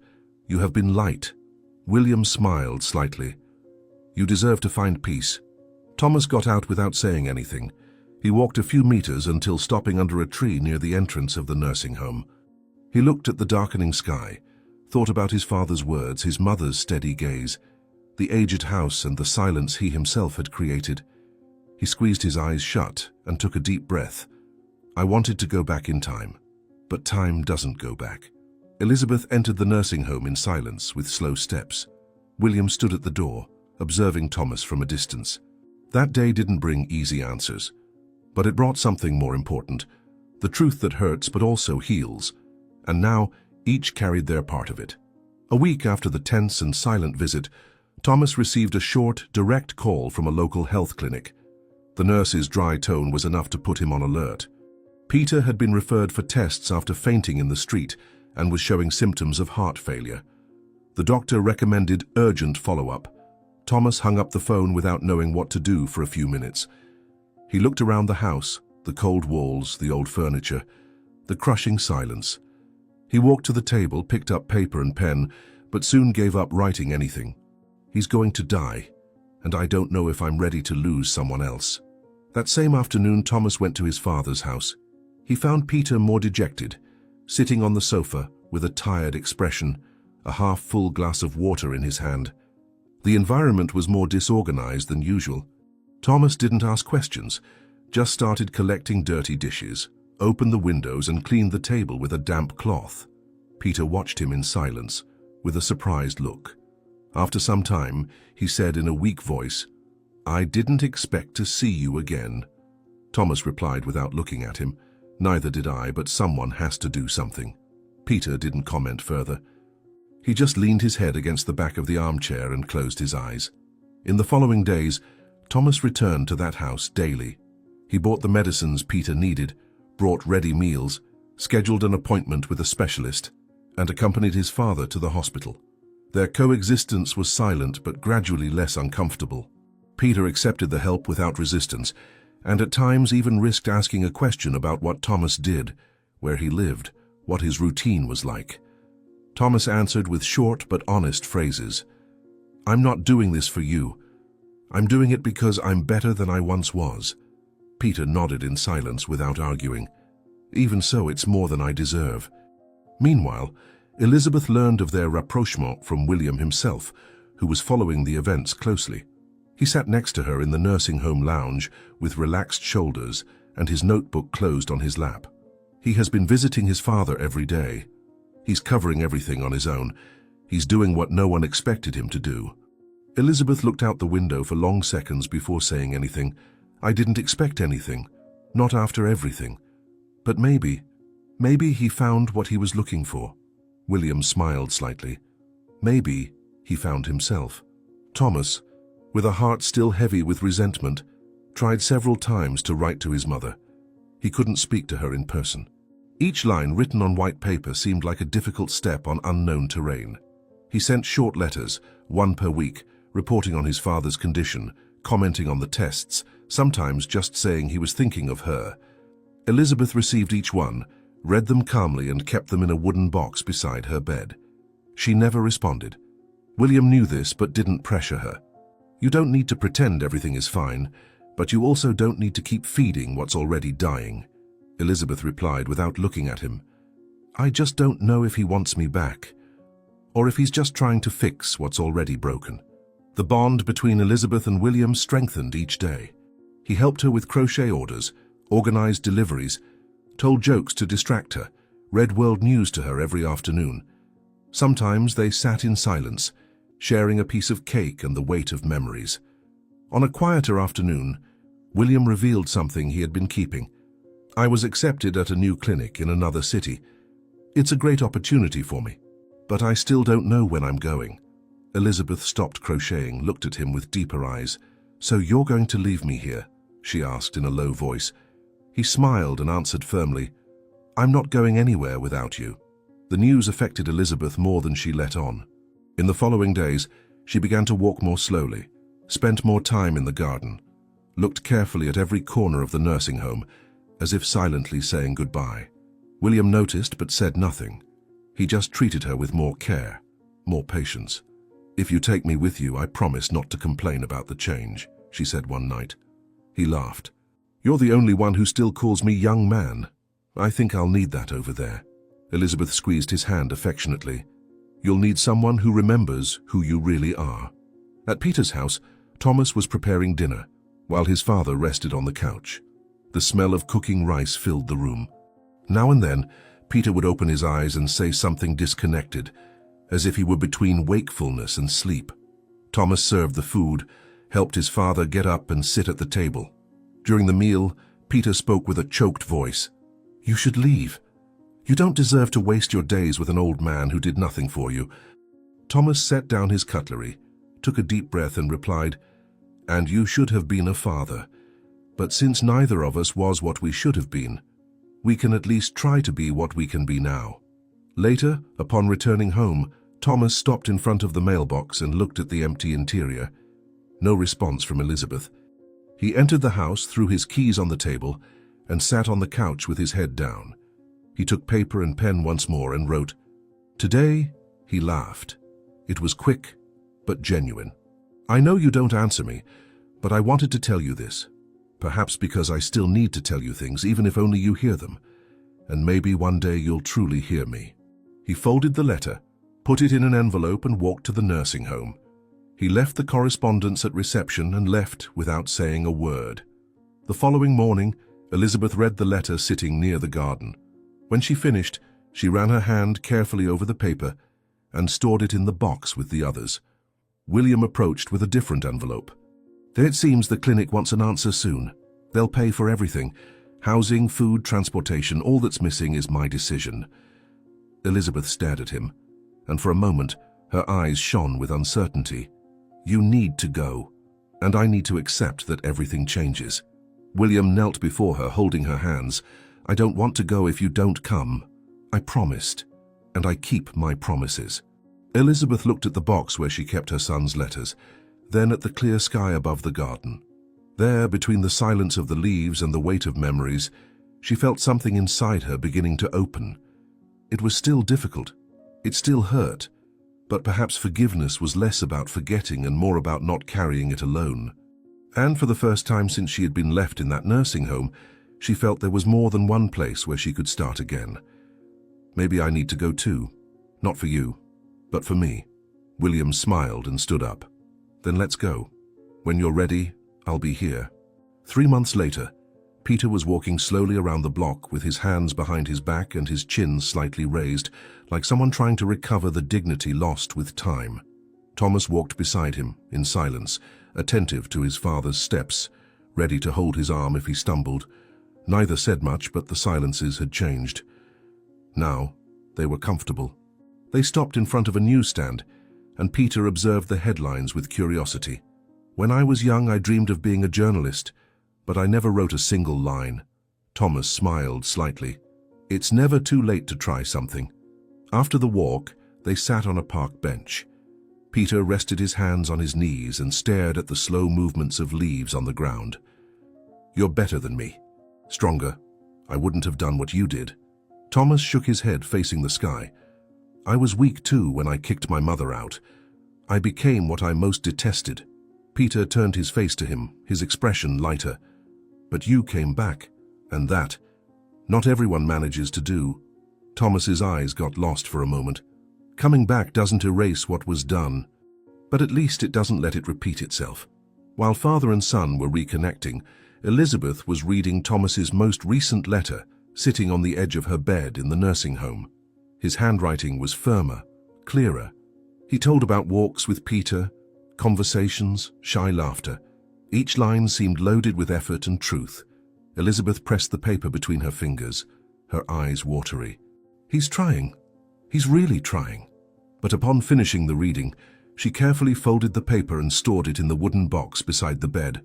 You have been light." William smiled slightly. "You deserve to find peace." Thomas got out without saying anything. He walked a few meters until stopping under a tree near the entrance of the nursing home. He looked at the darkening sky, thought about his father's words, his mother's steady gaze, the aged house and the silence he himself had created. He squeezed his eyes shut and took a deep breath. I wanted to go back in time, but time doesn't go back. Elizabeth entered the nursing home in silence with slow steps. William stood at the door, observing Thomas from a distance. That day didn't bring easy answers, but it brought something more important, the truth that hurts but also heals, and now each carried their part of it. A week after the tense and silent visit, Thomas received a short, direct call from a local health clinic. The nurse's dry tone was enough to put him on alert. Peter had been referred for tests after fainting in the street and was showing symptoms of heart failure. The doctor recommended urgent follow-up. Thomas hung up the phone without knowing what to do for a few minutes. He looked around the house, the cold walls, the old furniture, the crushing silence. He walked to the table, picked up paper and pen, but soon gave up writing anything. He's going to die, and I don't know if I'm ready to lose someone else. That same afternoon, Thomas went to his father's house. He found Peter more dejected, sitting on the sofa with a tired expression, a half-full glass of water in his hand. The environment was more disorganized than usual. Thomas didn't ask questions, just started collecting dirty dishes, opened the windows and cleaned the table with a damp cloth. Peter watched him in silence, with a surprised look. After some time, he said in a weak voice, "I didn't expect to see you again." Thomas replied without looking at him, "Neither did I, but someone has to do something." Peter didn't comment further. He just leaned his head against the back of the armchair and closed his eyes. In the following days, Thomas returned to that house daily. He bought the medicines Peter needed, brought ready meals, scheduled an appointment with a specialist, and accompanied his father to the hospital. Their coexistence was silent but gradually less uncomfortable. Peter accepted the help without resistance, and at times even risked asking a question about what Thomas did, where he lived, what his routine was like. Thomas answered with short but honest phrases. "I'm not doing this for you. I'm doing it because I'm better than I once was." Peter nodded in silence without arguing. "Even so, it's more than I deserve." Meanwhile, Elizabeth learned of their rapprochement from William himself, who was following the events closely. He sat next to her in the nursing home lounge with relaxed shoulders and his notebook closed on his lap. He has been visiting his father every day. He's covering everything on his own. He's doing what no one expected him to do. Elizabeth looked out the window for long seconds before saying anything. "I didn't expect anything, not after everything. But maybe he found what he was looking for." William smiled slightly. Maybe he found himself. Thomas, with a heart still heavy with resentment, tried several times to write to his mother. He couldn't speak to her in person. Each line written on white paper seemed like a difficult step on unknown terrain. He sent short letters, one per week, reporting on his father's condition, commenting on the tests, sometimes just saying he was thinking of her. Elizabeth received each one, read them calmly and kept them in a wooden box beside her bed. She never responded. William knew this but didn't pressure her. "You don't need to pretend everything is fine, but you also don't need to keep feeding what's already dying," Elizabeth replied without looking at him. "I just don't know if he wants me back, or if he's just trying to fix what's already broken." The bond between Elizabeth and William strengthened each day. He helped her with crochet orders, organized deliveries, told jokes to distract her, read world news to her every afternoon. Sometimes they sat in silence, sharing a piece of cake and the weight of memories. On a quieter afternoon, William revealed something he had been keeping. "I was accepted at a new clinic in another city. It's a great opportunity for me, but I still don't know when I'm going." Elizabeth stopped crocheting, looked at him with deeper eyes. "So you're going to leave me here?" she asked in a low voice. He smiled and answered firmly, "I'm not going anywhere without you." The news affected Elizabeth more than she let on. In the following days, she began to walk more slowly, spent more time in the garden, looked carefully at every corner of the nursing home, as if silently saying goodbye. William noticed but said nothing. He just treated her with more care, more patience. "If you take me with you, I promise not to complain about the change," she said one night. He laughed. "You're the only one who still calls me young man. I think I'll need that over there." Elizabeth squeezed his hand affectionately. "You'll need someone who remembers who you really are." At Peter's house, Thomas was preparing dinner, while his father rested on the couch. The smell of cooking rice filled the room. Now and then, Peter would open his eyes and say something disconnected, as if he were between wakefulness and sleep. Thomas served the food, helped his father get up and sit at the table. During the meal, Peter spoke with a choked voice. "You should leave. You don't deserve to waste your days with an old man who did nothing for you." Thomas set down his cutlery, took a deep breath and replied, "And you should have been a father. But since neither of us was what we should have been, we can at least try to be what we can be now." Later, upon returning home, Thomas stopped in front of the mailbox and looked at the empty interior. No response from Elizabeth. He entered the house, threw his keys on the table, and sat on the couch with his head down. He took paper and pen once more and wrote, "Today," he laughed. It was quick, but genuine. "I know you don't answer me, but I wanted to tell you this. Perhaps because I still need to tell you things, even if only you hear them. And maybe one day you'll truly hear me." He folded the letter, put it in an envelope and walked to the nursing home. He left the correspondence at reception and left without saying a word. The following morning, Elizabeth read the letter sitting near the garden. When she finished, she ran her hand carefully over the paper and stored it in the box with the others. William approached with a different envelope. "It seems the clinic wants an answer soon. They'll pay for everything. Housing, food, transportation. All that's missing is my decision." Elizabeth stared at him, and for a moment, her eyes shone with uncertainty. "You need to go, and I need to accept that everything changes." William knelt before her, holding her hands. "I don't want to go if you don't come. I promised, and I keep my promises." Elizabeth looked at the box where she kept her son's letters, then at the clear sky above the garden. There, between the silence of the leaves and the weight of memories, she felt something inside her beginning to open. It was still difficult. It still hurt. But perhaps forgiveness was less about forgetting and more about not carrying it alone. And for the first time since she had been left in that nursing home, she felt there was more than one place where she could start again. "Maybe I need to go too. Not for you, but for me." William smiled and stood up. "Then let's go. When you're ready, I'll be here." 3 months later, Peter was walking slowly around the block with his hands behind his back and his chin slightly raised, like someone trying to recover the dignity lost with time. Thomas walked beside him, in silence, attentive to his father's steps, ready to hold his arm if he stumbled. Neither said much, but the silences had changed. Now, they were comfortable. They stopped in front of a newsstand, and Peter observed the headlines with curiosity. "When I was young, I dreamed of being a journalist, but I never wrote a single line." Thomas smiled slightly. "It's never too late to try something." After the walk, they sat on a park bench. Peter rested his hands on his knees and stared at the slow movements of leaves on the ground. "You're better than me. Stronger. I wouldn't have done what you did." Thomas shook his head, facing the sky. "I was weak too when I kicked my mother out. I became what I most detested." Peter turned his face to him, his expression lighter. "But you came back, and that, not everyone manages to do." Thomas's eyes got lost for a moment. "Coming back doesn't erase what was done, but at least it doesn't let it repeat itself." While father and son were reconnecting, Elizabeth was reading Thomas's most recent letter, sitting on the edge of her bed in the nursing home. His handwriting was firmer, clearer. He told about walks with Peter, conversations, shy laughter. Each line seemed loaded with effort and truth. Elizabeth pressed the paper between her fingers, her eyes watery. He's trying. He's really trying. But upon finishing the reading, she carefully folded the paper and stored it in the wooden box beside the bed.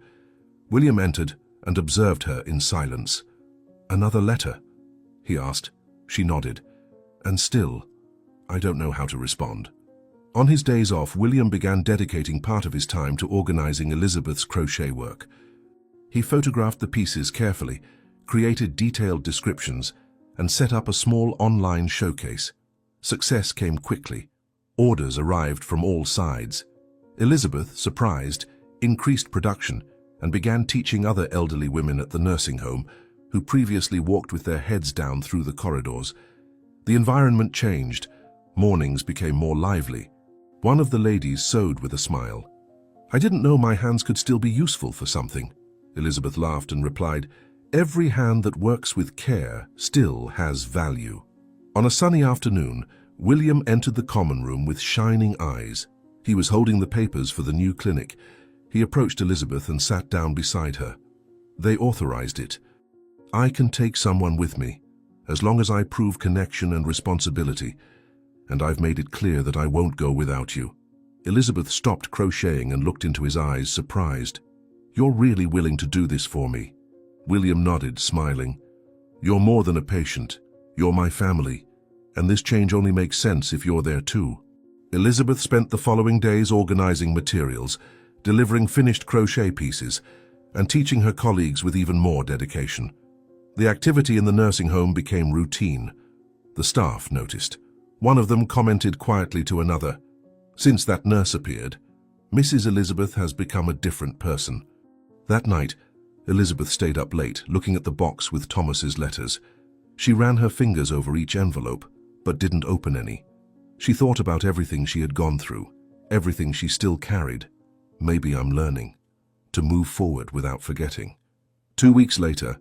William entered and observed her in silence. "Another letter?" he asked. She nodded. "And still, I don't know how to respond." On his days off, William began dedicating part of his time to organizing Elizabeth's crochet work. He photographed the pieces carefully, created detailed descriptions, and set up a small online showcase. Success came quickly. Orders arrived from all sides. Elizabeth, surprised, increased production and began teaching other elderly women at the nursing home who previously walked with their heads down through the corridors. The environment changed. Mornings became more lively. One of the ladies sewed with a smile. "I didn't know my hands could still be useful for something." Elizabeth laughed and replied, "Every hand that works with care still has value." On a sunny afternoon, William entered the common room with shining eyes. He was holding the papers for the new clinic. He approached Elizabeth and sat down beside her. They authorized it. "I can take someone with me, as long as I prove connection and responsibility, and I've made it clear that I won't go without you." Elizabeth stopped crocheting and looked into his eyes, surprised. "You're really willing to do this for me?" William nodded, smiling. "You're more than a patient. You're my family, and this change only makes sense if you're there too." Elizabeth spent the following days organizing materials, delivering finished crochet pieces, and teaching her colleagues with even more dedication. The activity in the nursing home became routine. The staff noticed. One of them commented quietly to another, "Since that nurse appeared, Mrs. Elizabeth has become a different person." That night, Elizabeth stayed up late, looking at the box with Thomas's letters. She ran her fingers over each envelope, but didn't open any. She thought about everything she had gone through, everything she still carried. Maybe I'm learning to move forward without forgetting. 2 weeks later,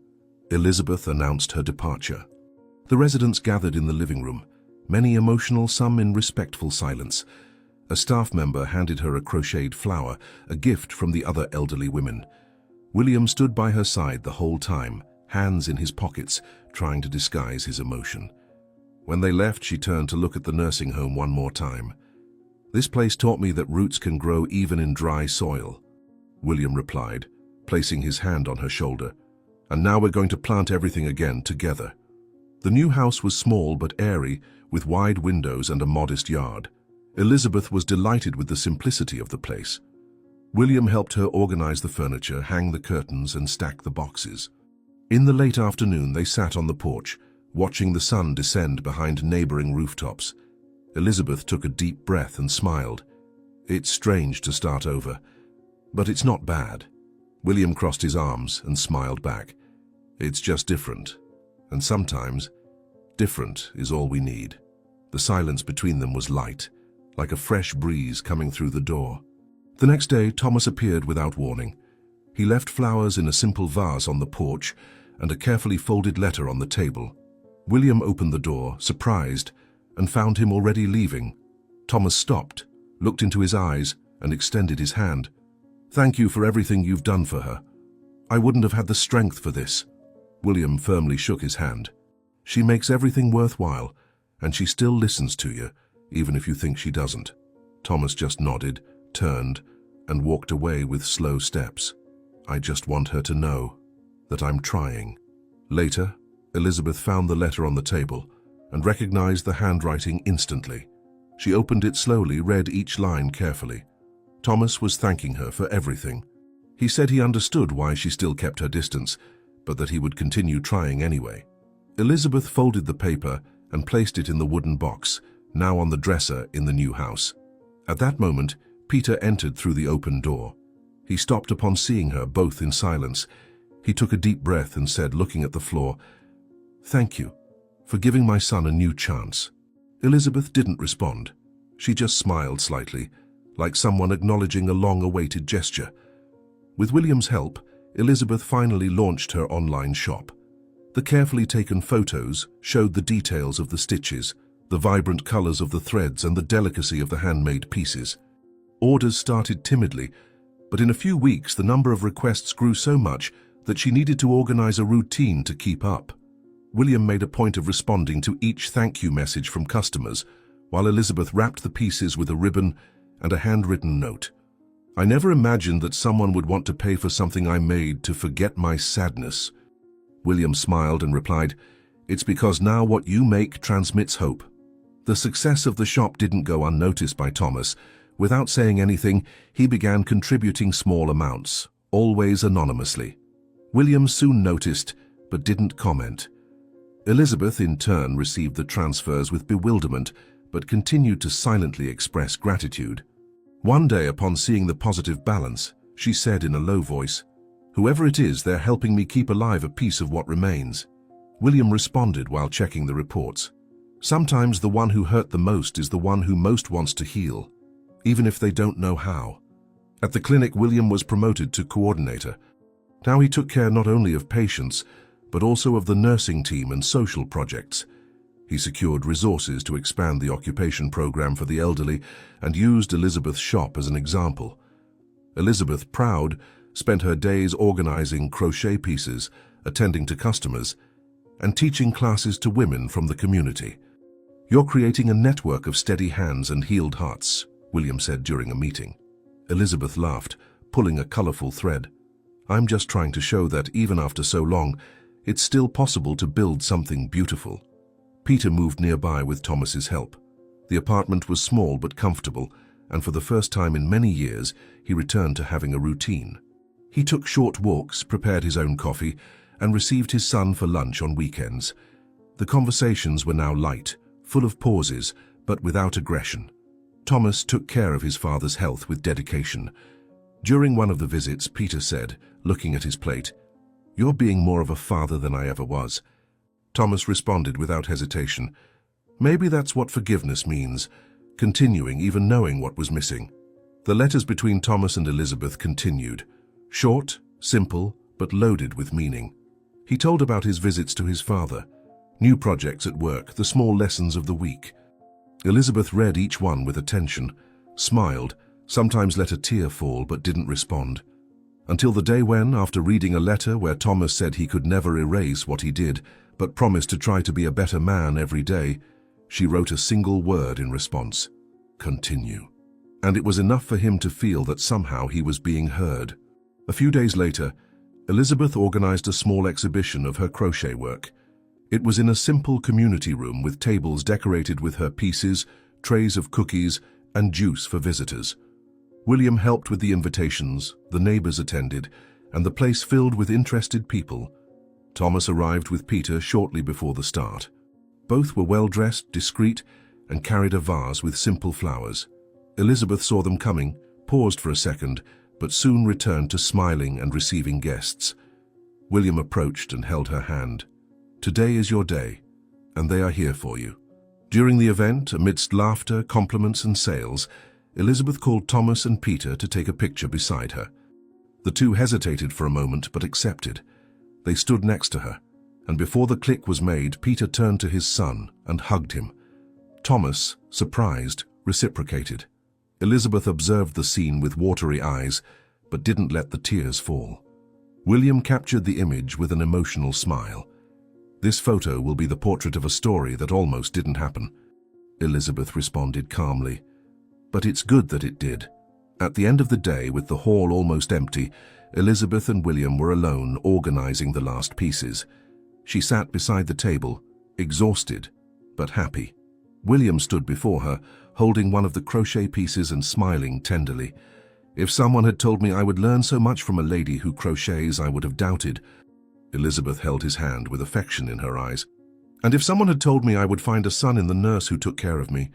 Elizabeth announced her departure. The residents gathered in the living room, many emotional, some in respectful silence. A staff member handed her a crocheted flower, a gift from the other elderly women. William stood by her side the whole time, hands in his pockets, trying to disguise his emotion. When they left, she turned to look at the nursing home one more time. "This place taught me that roots can grow even in dry soil," William replied, placing his hand on her shoulder. "And now we're going to plant everything again together." The new house was small but airy, with wide windows and a modest yard. Elizabeth was delighted with the simplicity of the place. William helped her organize the furniture, hang the curtains, and stack the boxes. In the late afternoon, they sat on the porch, watching the sun descend behind neighboring rooftops. Elizabeth took a deep breath and smiled. "It's strange to start over, but it's not bad." William crossed his arms and smiled back. "It's just different, and sometimes different is all we need." The silence between them was light, like a fresh breeze coming through the door. The next day, Thomas appeared without warning. He left flowers in a simple vase on the porch and a carefully folded letter on the table. William opened the door, surprised, and found him already leaving. Thomas stopped, looked into his eyes, and extended his hand. "Thank you for everything you've done for her. I wouldn't have had the strength for this." William firmly shook his hand. "She makes everything worthwhile, and she still listens to you, even if you think she doesn't." Thomas just nodded, turned, and walked away with slow steps. "I just want her to know that I'm trying." Later, Elizabeth found the letter on the table and recognized the handwriting instantly. She opened it slowly, read each line carefully. Thomas was thanking her for everything. He said he understood why she still kept her distance, but that he would continue trying anyway. Elizabeth folded the paper and placed it in the wooden box, now on the dresser in the new house. At that moment, Peter entered through the open door. He stopped upon seeing her, both in silence. He took a deep breath and said, looking at the floor, "Thank you for giving my son a new chance." Elizabeth didn't respond. She just smiled slightly, like someone acknowledging a long-awaited gesture. With William's help, Elizabeth finally launched her online shop. The carefully taken photos showed the details of the stitches, the vibrant colors of the threads, and the delicacy of the handmade pieces. Orders started timidly, but in a few weeks the number of requests grew so much that she needed to organize a routine to keep up. William made a point of responding to each thank you message from customers, while Elizabeth wrapped the pieces with a ribbon and a handwritten note. "I never imagined that someone would want to pay for something I made to forget my sadness." William smiled and replied, "It's because now what you make transmits hope." The success of the shop didn't go unnoticed by Thomas. Without saying anything, he began contributing small amounts, always anonymously. William soon noticed, but didn't comment. Elizabeth, in turn, received the transfers with bewilderment, but continued to silently express gratitude. One day, upon seeing the positive balance, she said in a low voice, "Whoever it is, they're helping me keep alive a piece of what remains." William responded while checking the reports. "Sometimes the one who hurt the most is the one who most wants to heal, even if they don't know how." At the clinic, William was promoted to coordinator. Now he took care not only of patients, but also of the nursing team and social projects. He secured resources to expand the occupation program for the elderly and used Elizabeth's shop as an example. Elizabeth, proud, spent her days organizing crochet pieces, attending to customers, and teaching classes to women from the community. "You're creating a network of steady hands and healed hearts," William said during a meeting. Elizabeth laughed, pulling a colorful thread. "I'm just trying to show that, even after so long, it's still possible to build something beautiful." Peter moved nearby with Thomas's help. The apartment was small but comfortable, and for the first time in many years, he returned to having a routine. He took short walks, prepared his own coffee, and received his son for lunch on weekends. The conversations were now light, full of pauses, but without aggression. Thomas took care of his father's health with dedication. During one of the visits, Peter said, looking at his plate, "You're being more of a father than I ever was." Thomas responded without hesitation, "Maybe that's what forgiveness means, continuing even knowing what was missing." The letters between Thomas and Elizabeth continued, short, simple, but loaded with meaning. He told about his visits to his father, new projects at work, the small lessons of the week. Elizabeth read each one with attention, smiled, sometimes let a tear fall but didn't respond. Until the day when, after reading a letter where Thomas said he could never erase what he did, but promised to try to be a better man every day, she wrote a single word in response: "Continue." And it was enough for him to feel that somehow he was being heard. A few days later, Elizabeth organized a small exhibition of her crochet work. It was in a simple community room with tables decorated with her pieces, trays of cookies, and juice for visitors. William helped with the invitations, the neighbors attended, and the place filled with interested people. Thomas arrived with Peter shortly before the start. Both were well-dressed, discreet, and carried a vase with simple flowers. Elizabeth saw them coming, paused for a second, but soon returned to smiling and receiving guests. William approached and held her hand. "Today is your day, and they are here for you." During the event, amidst laughter, compliments, and sales, Elizabeth called Thomas and Peter to take a picture beside her. The two hesitated for a moment, but accepted. They stood next to her, and before the click was made, Peter turned to his son and hugged him. Thomas, surprised, reciprocated. Elizabeth observed the scene with watery eyes, but didn't let the tears fall. William captured the image with an emotional smile. "This photo will be the portrait of a story that almost didn't happen," Elizabeth responded calmly. "But it's good that it did." At the end of the day, with the hall almost empty, Elizabeth and William were alone organizing the last pieces. She sat beside the table, exhausted, but happy. William stood before her, holding one of the crochet pieces and smiling tenderly. "If someone had told me I would learn so much from a lady who crochets, I would have doubted." Elizabeth held his hand with affection in her eyes. "And if someone had told me I would find a son in the nurse who took care of me,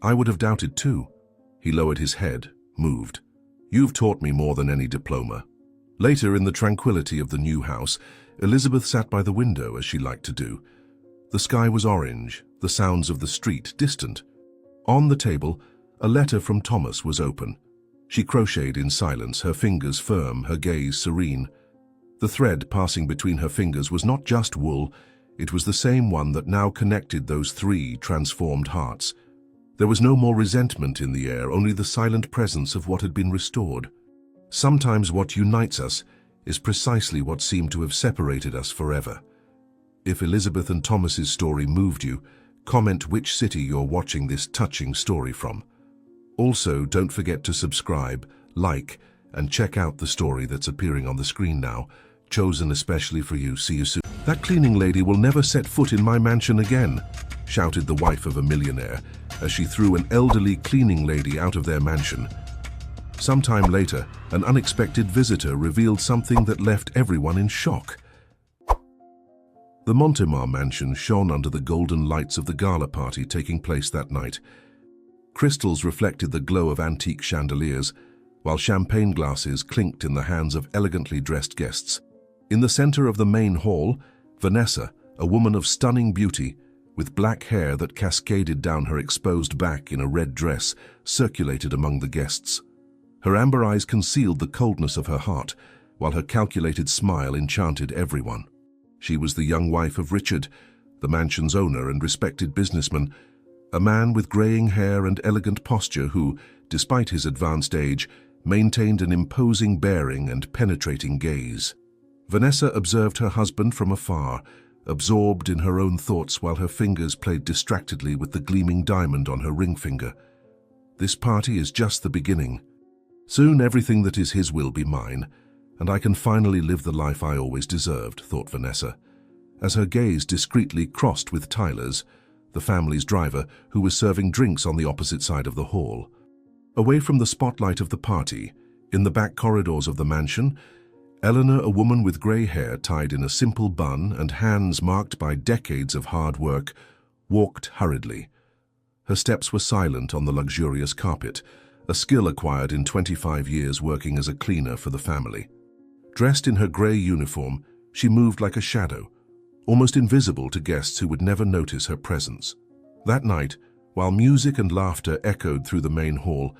I would have doubted too." He lowered his head, moved. "You've taught me more than any diploma." Later, in the tranquility of the new house, Elizabeth sat by the window as she liked to do. The sky was orange, the sounds of the street distant. On the table, a letter from Thomas was open. She crocheted in silence, her fingers firm, her gaze serene. The thread passing between her fingers was not just wool, it was the same one that now connected those three transformed hearts. There was no more resentment in the air, only the silent presence of what had been restored. Sometimes what unites us is precisely what seemed to have separated us forever. If Elizabeth and Thomas's story moved you, comment which city you're watching this touching story from. Also, don't forget to subscribe, like, and check out the story that's appearing on the screen now, chosen especially for you. See you soon. "That cleaning lady will never set foot in my mansion again," shouted the wife of a millionaire as she threw an elderly cleaning lady out of their mansion. Sometime later, an unexpected visitor revealed something that left everyone in shock. The Montemar mansion shone under the golden lights of the gala party taking place that night. Crystals reflected the glow of antique chandeliers, while champagne glasses clinked in the hands of elegantly dressed guests. In the center of the main hall, Vanessa, a woman of stunning beauty, with black hair that cascaded down her exposed back in a red dress, circulated among the guests. Her amber eyes concealed the coldness of her heart, while her calculated smile enchanted everyone. She was the young wife of Richard, the mansion's owner and respected businessman, a man with graying hair and elegant posture who, despite his advanced age, maintained an imposing bearing and penetrating gaze. Vanessa observed her husband from afar, absorbed in her own thoughts while her fingers played distractedly with the gleaming diamond on her ring finger. "This party is just the beginning. Soon everything that is his will be mine, and I can finally live the life I always deserved," thought Vanessa, as her gaze discreetly crossed with Tyler's, the family's driver, who was serving drinks on the opposite side of the hall. Away from the spotlight of the party, in the back corridors of the mansion, Eleanor, a woman with grey hair tied in a simple bun and hands marked by decades of hard work, walked hurriedly. Her steps were silent on the luxurious carpet, a skill acquired in 25 years working as a cleaner for the family. Dressed in her grey uniform, she moved like a shadow, almost invisible to guests who would never notice her presence. That night, while music and laughter echoed through the main hall,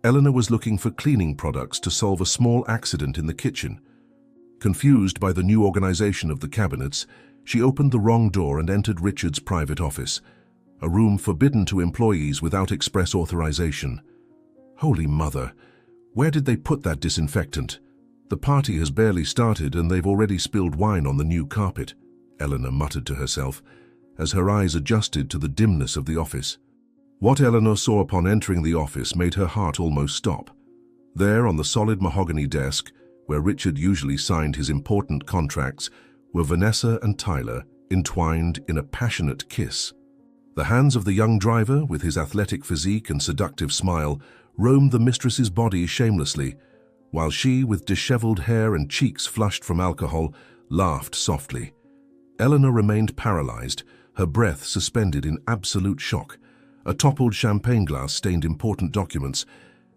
Eleanor was looking for cleaning products to solve a small accident in the kitchen. Confused by the new organization of the cabinets, she opened the wrong door and entered Richard's private office, a room forbidden to employees without express authorization. Holy Mother, where did they put that disinfectant? The party has barely started and they've already spilled wine on the new carpet, Eleanor muttered to herself, as her eyes adjusted to the dimness of the office. What Eleanor saw upon entering the office made her heart almost stop. There, on the solid mahogany desk, where Richard usually signed his important contracts, were Vanessa and Tyler, entwined in a passionate kiss. The hands of the young driver, with his athletic physique and seductive smile, roamed the mistress's body shamelessly, while she, with disheveled hair and cheeks flushed from alcohol, laughed softly. Eleanor remained paralyzed, her breath suspended in absolute shock. A toppled champagne glass stained important documents,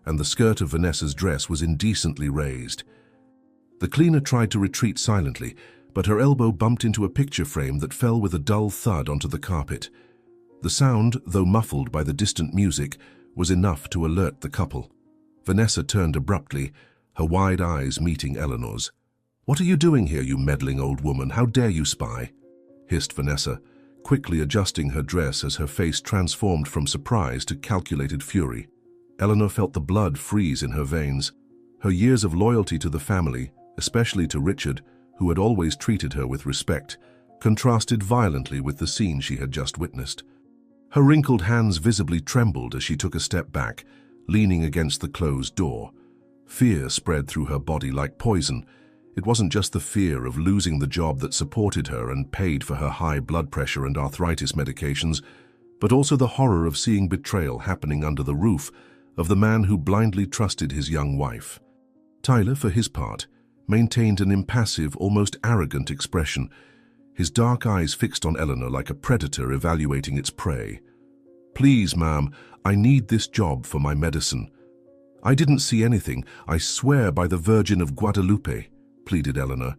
and the skirt of Vanessa's dress was indecently raised. The cleaner tried to retreat silently, but her elbow bumped into a picture frame that fell with a dull thud onto the carpet. The sound, though muffled by the distant music, was enough to alert the couple. Vanessa turned abruptly, her wide eyes meeting Eleanor's. "What are you doing here, you meddling old woman? How dare you spy?" hissed Vanessa, quickly adjusting her dress as her face transformed from surprise to calculated fury. Eleanor felt the blood freeze in her veins. Her years of loyalty to the family, especially to Richard, who had always treated her with respect, contrasted violently with the scene she had just witnessed. Her wrinkled hands visibly trembled as she took a step back, leaning against the closed door. Fear spread through her body like poison. It wasn't just the fear of losing the job that supported her and paid for her high blood pressure and arthritis medications, but also the horror of seeing betrayal happening under the roof of the man who blindly trusted his young wife. Tyler, for his part, maintained an impassive, almost arrogant expression, his dark eyes fixed on Eleanor like a predator evaluating its prey. "Please, ma'am, I need this job for my medicine." "I didn't see anything, I swear by the Virgin of Guadalupe," pleaded Eleanor,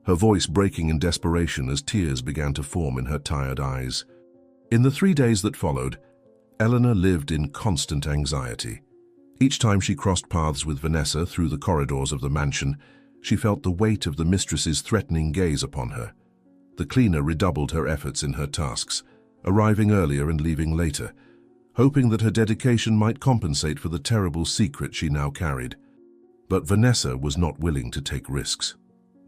her voice breaking in desperation as tears began to form in her tired eyes. In the 3 days that followed, Eleanor lived in constant anxiety. Each time she crossed paths with Vanessa through the corridors of the mansion, She felt the weight of the mistress's threatening gaze upon her. The cleaner redoubled her efforts in her tasks, arriving earlier and leaving later, hoping that her dedication might compensate for the terrible secret she now carried. But Vanessa was not willing to take risks.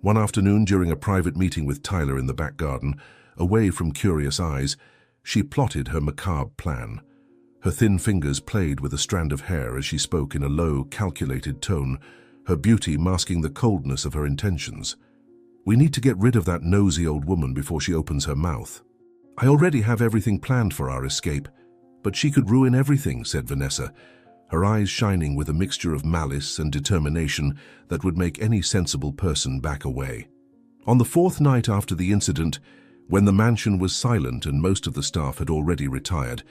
One afternoon, during a private meeting with Tyler in the back garden, away from curious eyes, she plotted her macabre plan. Her thin fingers played with a strand of hair as she spoke in a low, calculated tone, her beauty masking the coldness of her intentions. "We need to get rid of that nosy old woman before she opens her mouth. I already have everything planned for our escape, but she could ruin everything," said Vanessa, her eyes shining with a mixture of malice and determination that would make any sensible person back away. On the fourth night after the incident, when the mansion was silent and most of the staff had already retired,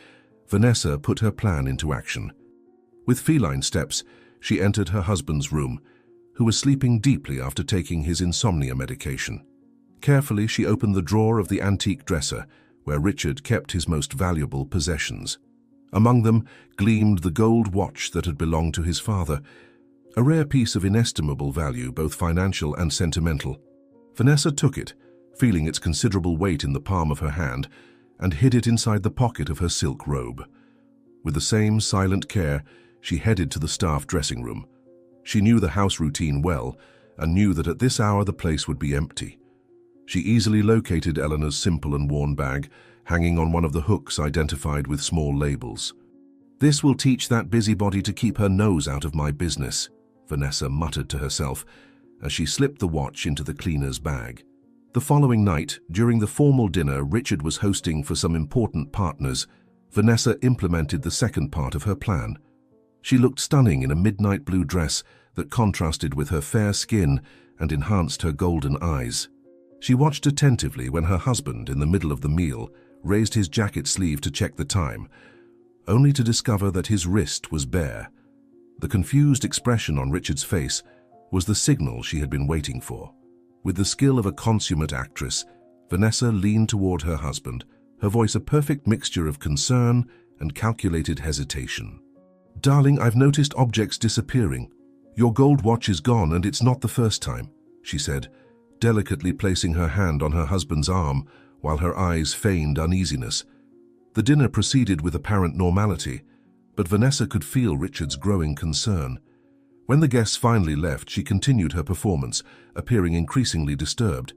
Vanessa put her plan into action. With feline steps, she entered her husband's room, who was sleeping deeply after taking his insomnia medication. Carefully, she opened the drawer of the antique dresser, where Richard kept his most valuable possessions. Among them gleamed the gold watch that had belonged to his father, a rare piece of inestimable value, both financial and sentimental. Vanessa took it, feeling its considerable weight in the palm of her hand, and hid it inside the pocket of her silk robe. With the same silent care, she headed to the staff dressing room. She knew the house routine well, and knew that at this hour the place would be empty. She easily located Eleanor's simple and worn bag, hanging on one of the hooks identified with small labels. "This will teach that busybody to keep her nose out of my business," Vanessa muttered to herself as she slipped the watch into the cleaner's bag. The following night, during the formal dinner Richard was hosting for some important partners, Vanessa implemented the second part of her plan. She looked stunning in a midnight blue dress that contrasted with her fair skin and enhanced her golden eyes. She watched attentively when her husband, in the middle of the meal, raised his jacket sleeve to check the time, only to discover that his wrist was bare. The confused expression on Richard's face was the signal she had been waiting for. With the skill of a consummate actress, Vanessa leaned toward her husband, her voice a perfect mixture of concern and calculated hesitation. "Darling, I've noticed objects disappearing. Your gold watch is gone, and it's not the first time," she said, delicately placing her hand on her husband's arm while her eyes feigned uneasiness. The dinner proceeded with apparent normality, but Vanessa could feel Richard's growing concern. When the guests finally left, she continued her performance, appearing increasingly disturbed.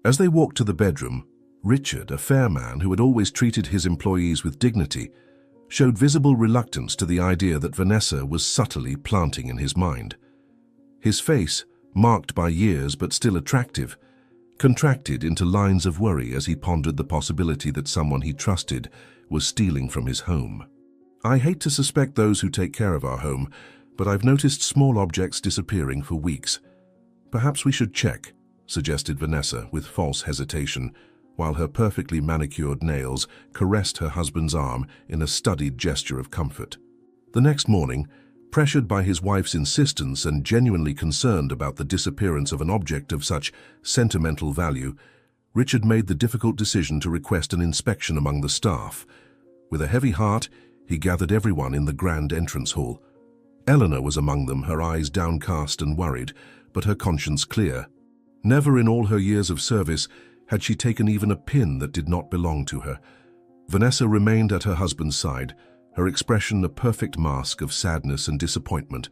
As they walked to the bedroom, Richard, a fair man who had always treated his employees with dignity, showed visible reluctance to the idea that Vanessa was subtly planting in his mind. His face, marked by years but still attractive, contracted into lines of worry as he pondered the possibility that someone he trusted was stealing from his home. "I hate to suspect those who take care of our home, but I've noticed small objects disappearing for weeks. Perhaps we should check," suggested Vanessa with false hesitation, while her perfectly manicured nails caressed her husband's arm in a studied gesture of comfort. The next morning, pressured by his wife's insistence and genuinely concerned about the disappearance of an object of such sentimental value, Richard made the difficult decision to request an inspection among the staff. With a heavy heart, he gathered everyone in the grand entrance hall. Eleanor was among them, her eyes downcast and worried, but her conscience clear. Never in all her years of service had she taken even a pin that did not belong to her. Vanessa remained at her husband's side, her expression a perfect mask of sadness and disappointment,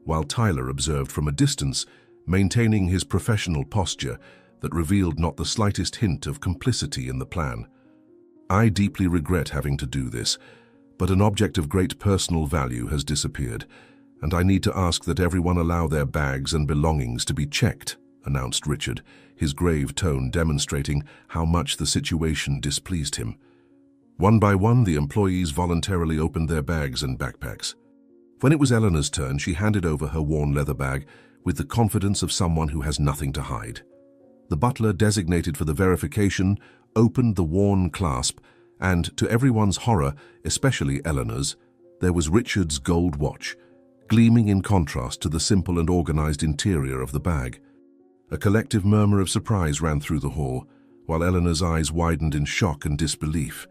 while Tyler observed from a distance, maintaining his professional posture that revealed not the slightest hint of complicity in the plan. "I deeply regret having to do this, but an object of great personal value has disappeared, and I need to ask that everyone allow their bags and belongings to be checked," announced Richard, his grave tone demonstrating how much the situation displeased him. One by one, the employees voluntarily opened their bags and backpacks. When it was Eleanor's turn, she handed over her worn leather bag with the confidence of someone who has nothing to hide. The butler designated for the verification opened the worn clasp, and to everyone's horror, especially Eleanor's, there was Richard's gold watch, gleaming in contrast to the simple and organized interior of the bag. A collective murmur of surprise ran through the hall, while Eleanor's eyes widened in shock and disbelief.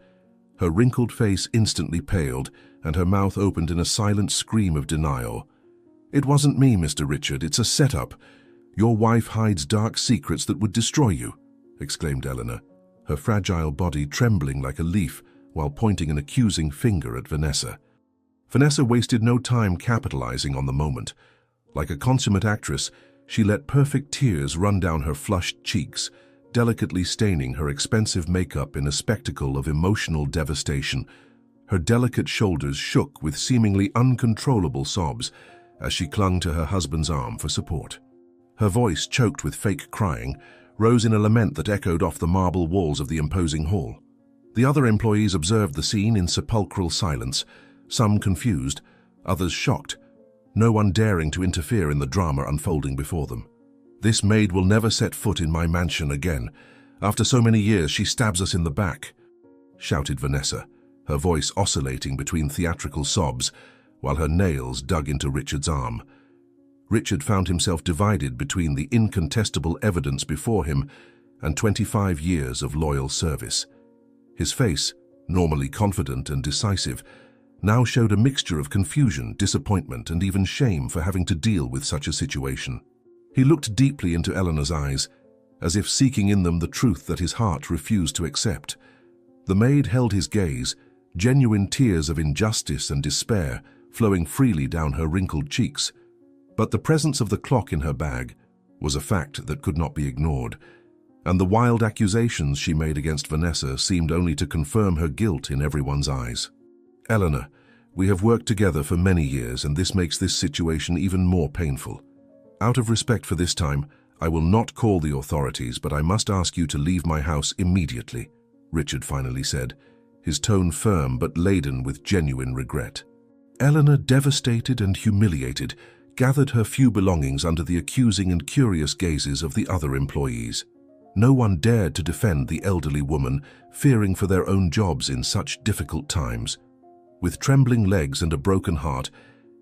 Her wrinkled face instantly paled, and her mouth opened in a silent scream of denial. "It wasn't me, Mr. Richard. It's a setup. "Your wife hides dark secrets that would destroy you," exclaimed Eleanor, her fragile body trembling like a leaf while pointing an accusing finger at Vanessa. Vanessa wasted no time capitalizing on the moment. Like a consummate actress, she let perfect tears run down her flushed cheeks, delicately staining her expensive makeup in a spectacle of emotional devastation. Her delicate shoulders shook with seemingly uncontrollable sobs as she clung to her husband's arm for support. Her voice, choked with fake crying, rose in a lament that echoed off the marble walls of the imposing hall. The other employees observed the scene in sepulchral silence, some confused, others shocked, no one daring to interfere in the drama unfolding before them. "This maid will never set foot in my mansion again. After so many years, she stabs us in the back," shouted Vanessa, her voice oscillating between theatrical sobs while her nails dug into Richard's arm. Richard found himself divided between the incontestable evidence before him and 25 years of loyal service. His face, normally confident and decisive, now showed a mixture of confusion, disappointment, and even shame for having to deal with such a situation. He looked deeply into Eleanor's eyes, as if seeking in them the truth that his heart refused to accept. The maid held his gaze, genuine tears of injustice and despair flowing freely down her wrinkled cheeks. But the presence of the clock in her bag was a fact that could not be ignored, and the wild accusations she made against Vanessa seemed only to confirm her guilt in everyone's eyes. "Eleanor, we have worked together for many years, and this makes this situation even more painful. Out of respect for this time, I will not call the authorities, but I must ask you to leave my house immediately," Richard finally said, his tone firm but laden with genuine regret. Eleanor, devastated and humiliated, gathered her few belongings under the accusing and curious gazes of the other employees. No one dared to defend the elderly woman, fearing for their own jobs in such difficult times. With trembling legs and a broken heart,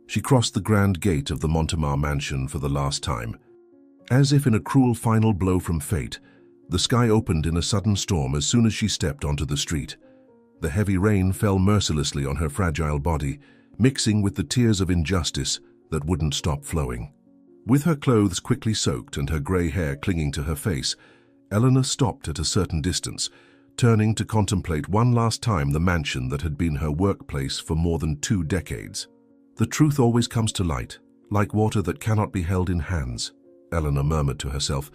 she crossed the grand gate of the Montemar mansion for the last time. As if in a cruel final blow from fate, the sky opened in a sudden storm as soon as she stepped onto the street. The heavy rain fell mercilessly on her fragile body, mixing with the tears of injustice that wouldn't stop flowing. With her clothes quickly soaked and her grey hair clinging to her face, Eleanor stopped at a certain distance, turning to contemplate one last time the mansion that had been her workplace for more than 2 decades. "The truth always comes to light, like water that cannot be held in hands," Eleanor murmured to herself,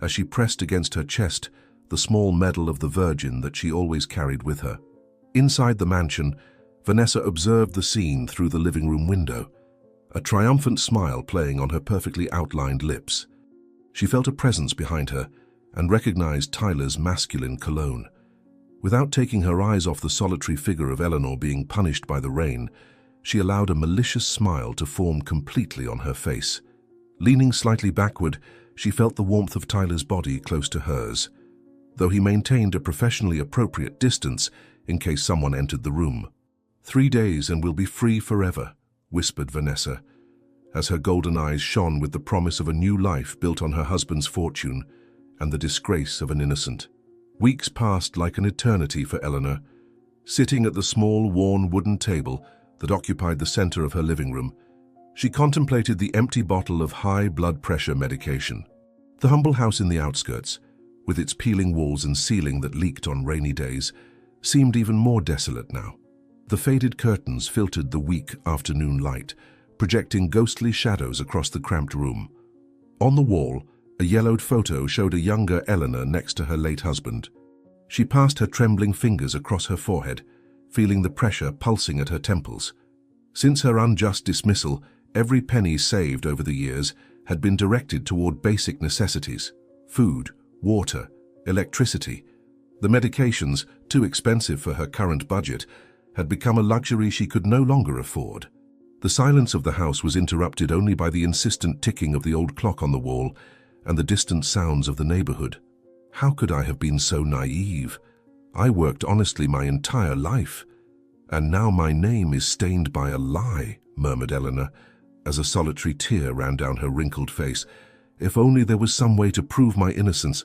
as she pressed against her chest the small medal of the Virgin that she always carried with her. Inside the mansion, Vanessa observed the scene through the living room window, a triumphant smile playing on her perfectly outlined lips. She felt a presence behind her and recognized Tyler's masculine cologne. Without taking her eyes off the solitary figure of Eleanor being punished by the rain, she allowed a malicious smile to form completely on her face. Leaning slightly backward, she felt the warmth of Tyler's body close to hers, though he maintained a professionally appropriate distance in case someone entered the room. 3 days and we'll be free forever," whispered Vanessa, as her golden eyes shone with the promise of a new life built on her husband's fortune and the disgrace of an innocent. Weeks passed like an eternity for Eleanor. Sitting at the small, worn wooden table that occupied the center of her living room, she contemplated the empty bottle of high blood pressure medication. The humble house in the outskirts, with its peeling walls and ceiling that leaked on rainy days, seemed even more desolate now. The faded curtains filtered the weak afternoon light, projecting ghostly shadows across the cramped room. On the wall, a yellowed photo showed a younger Eleanor next to her late husband. She passed her trembling fingers across her forehead, feeling the pressure pulsing at her temples. Since her unjust dismissal, every penny saved over the years had been directed toward basic necessities: food, water, electricity. The medications, too expensive for her current budget, had become a luxury she could no longer afford. The silence of the house was interrupted only by the insistent ticking of the old clock on the wall and the distant sounds of the neighborhood. How could I have been so naive? I worked honestly my entire life, and now my name is stained by a lie, murmured Eleanor, as a solitary tear ran down her wrinkled face. If only there was some way to prove my innocence.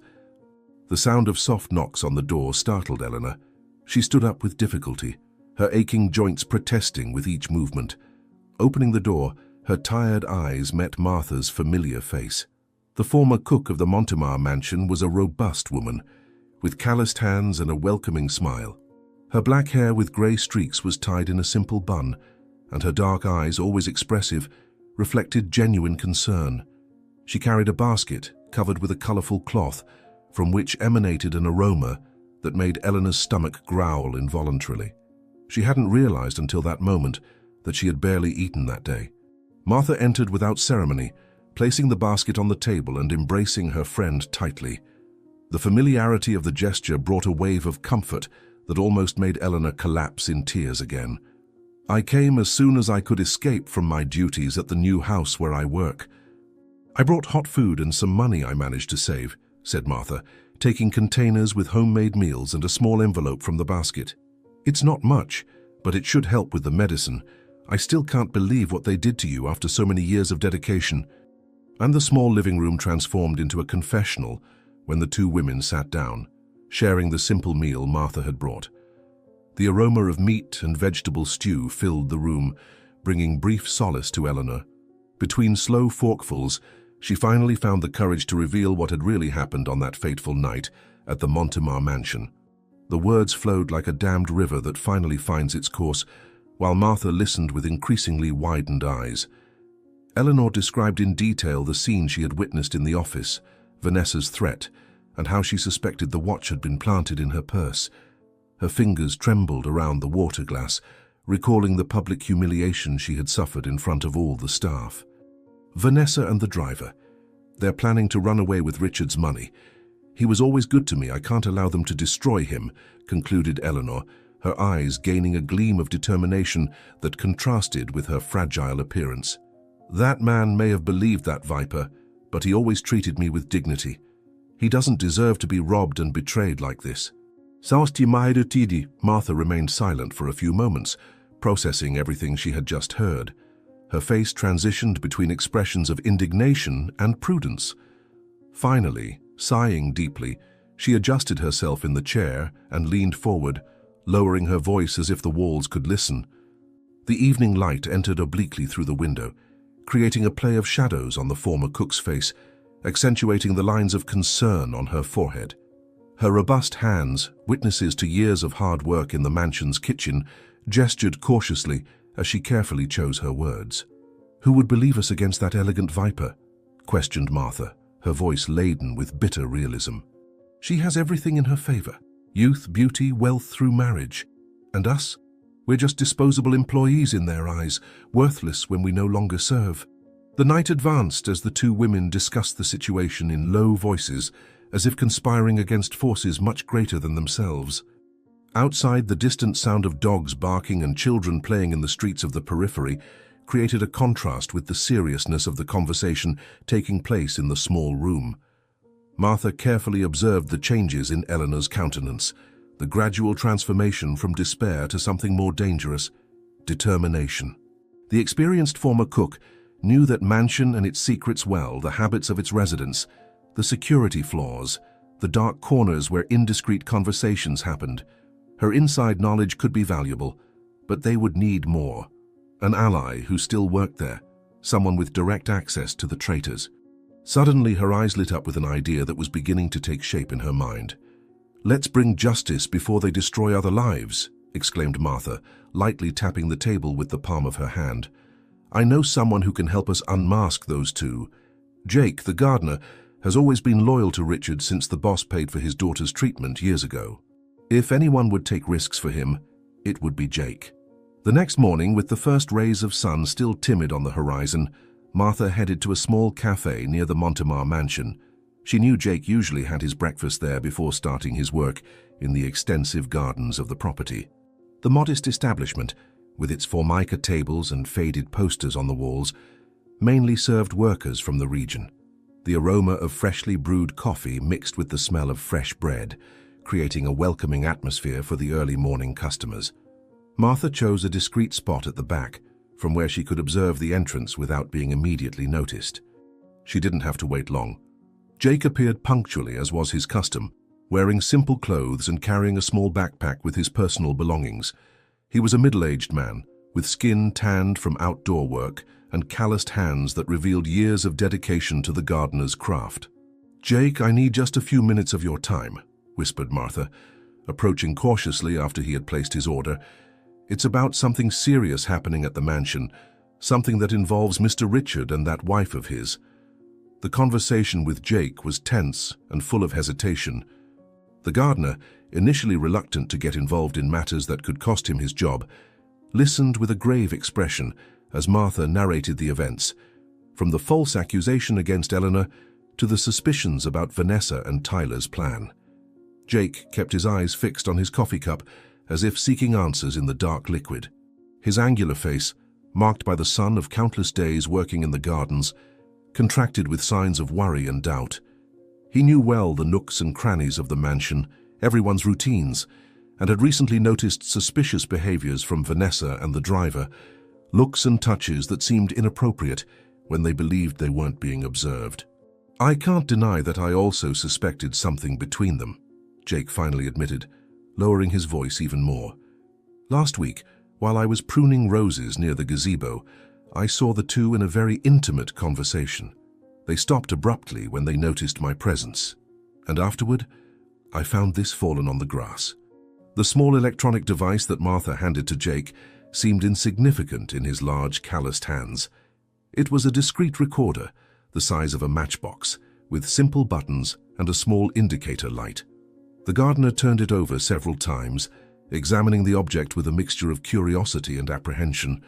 The sound of soft knocks on the door startled Eleanor. She stood up with difficulty, her aching joints protesting with each movement. Opening the door, her tired eyes met Martha's familiar face. The former cook of the Montemar mansion was a robust woman, with calloused hands and a welcoming smile. Her black hair with grey streaks was tied in a simple bun, and her dark eyes, always expressive, reflected genuine concern. She carried a basket covered with a colourful cloth, from which emanated an aroma that made Eleanor's stomach growl involuntarily. She hadn't realised until that moment that she had barely eaten that day. Martha entered without ceremony, placing the basket on the table and embracing her friend tightly. The familiarity of the gesture brought a wave of comfort that almost made Eleanor collapse in tears again. "I came as soon as I could escape from my duties at the new house where I work. I brought hot food and some money I managed to save," said Martha, taking containers with homemade meals and a small envelope from the basket. "It's not much, but it should help with the medicine. I still can't believe what they did to you after so many years of dedication." And the small living room transformed into a confessional when the two women sat down, sharing the simple meal Martha had brought. The aroma of meat and vegetable stew filled the room, bringing brief solace to Eleanor. Between slow forkfuls, she finally found the courage to reveal what had really happened on that fateful night at the Montemar mansion. The words flowed like a dammed river that finally finds its course, while Martha listened with increasingly widened eyes. Eleanor described in detail the scene she had witnessed in the office, Vanessa's threat, and how she suspected the watch had been planted in her purse. Her fingers trembled around the water glass, recalling the public humiliation she had suffered in front of all the staff. "Vanessa and the driver. They're planning to run away with Richard's money. He was always good to me. I can't allow them to destroy him," concluded Eleanor, her eyes gaining a gleam of determination that contrasted with her fragile appearance. "That man may have believed that viper, but he always treated me with dignity. He doesn't deserve to be robbed and betrayed like this." Martha remained silent for a few moments, processing everything she had just heard. Her face transitioned between expressions of indignation and prudence. Finally, sighing deeply, she adjusted herself in the chair and leaned forward, lowering her voice as if the walls could listen. The evening light entered obliquely through the window, creating a play of shadows on the former cook's face, accentuating the lines of concern on her forehead. Her robust hands, witnesses to years of hard work in the mansion's kitchen, gestured cautiously as she carefully chose her words. "Who would believe us against that elegant viper?" questioned Martha, her voice laden with bitter realism. "She has everything in her favor: youth, beauty, wealth through marriage. And us? We're just disposable employees in their eyes, worthless when we no longer serve." The night advanced as the two women discussed the situation in low voices, as if conspiring against forces much greater than themselves. Outside, the distant sound of dogs barking and children playing in the streets of the periphery created a contrast with the seriousness of the conversation taking place in the small room. Martha carefully observed the changes in Eleanor's countenance, the gradual transformation from despair to something more dangerous: determination. The experienced former cook knew that mansion and its secrets well, the habits of its residents, the security flaws, the dark corners where indiscreet conversations happened. Her inside knowledge could be valuable, but they would need more. An ally who still worked there, someone with direct access to the traitors. Suddenly, her eyes lit up with an idea that was beginning to take shape in her mind. "Let's bring justice before they destroy other lives," exclaimed Martha, lightly tapping the table with the palm of her hand. "I know someone who can help us unmask those two. Jake, the gardener, has always been loyal to Richard since the boss paid for his daughter's treatment years ago. If anyone would take risks for him, it would be Jake." The next morning, with the first rays of sun still timid on the horizon, Martha headed to a small cafe near the Montemar mansion. She knew Jake usually had his breakfast there before starting his work in the extensive gardens of the property. The modest establishment, with its formica tables and faded posters on the walls, mainly served workers from the region. The aroma of freshly brewed coffee mixed with the smell of fresh bread, creating a welcoming atmosphere for the early morning customers. Martha chose a discreet spot at the back, from where she could observe the entrance without being immediately noticed. She didn't have to wait long. Jake appeared punctually, as was his custom, wearing simple clothes and carrying a small backpack with his personal belongings. He was a middle-aged man, with skin tanned from outdoor work and calloused hands that revealed years of dedication to the gardener's craft. "Jake, I need just a few minutes of your time," whispered Martha, approaching cautiously after he had placed his order. "It's about something serious happening at the mansion, something that involves Mr. Richard and that wife of his." The conversation with Jake was tense and full of hesitation. The gardener, initially reluctant to get involved in matters that could cost him his job, listened with a grave expression as Martha narrated the events, from the false accusation against Eleanor to the suspicions about Vanessa and Tyler's plan. Jake kept his eyes fixed on his coffee cup, as if seeking answers in the dark liquid. His angular face, marked by the sun of countless days working in the gardens, contracted with signs of worry and doubt. He knew well the nooks and crannies of the mansion, everyone's routines, and had recently noticed suspicious behaviors from Vanessa and the driver, looks and touches that seemed inappropriate when they believed they weren't being observed. "I can't deny that I also suspected something between them," Jake finally admitted, lowering his voice even more. "Last week, while I was pruning roses near the gazebo, I saw the two in a very intimate conversation. They stopped abruptly when they noticed my presence, and afterward, I found this fallen on the grass." The small electronic device that Martha handed to Jake seemed insignificant in his large, calloused hands. It was a discreet recorder, the size of a matchbox, with simple buttons and a small indicator light. The gardener turned it over several times, examining the object with a mixture of curiosity and apprehension.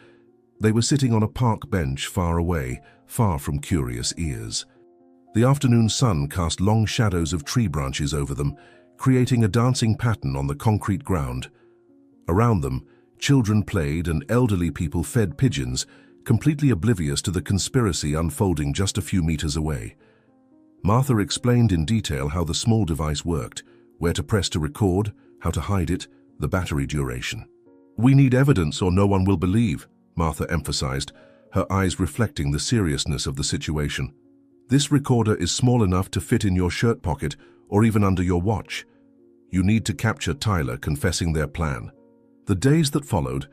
They were sitting on a park bench far away, far from curious ears. The afternoon sun cast long shadows of tree branches over them, creating a dancing pattern on the concrete ground. Around them, children played and elderly people fed pigeons, completely oblivious to the conspiracy unfolding just a few meters away. Martha explained in detail how the small device worked, where to press to record, how to hide it, the battery duration. "We need evidence or no one will believe," Martha emphasized, her eyes reflecting the seriousness of the situation. "This recorder is small enough to fit in your shirt pocket or even under your watch. You need to capture Tyler confessing their plan." The days that followed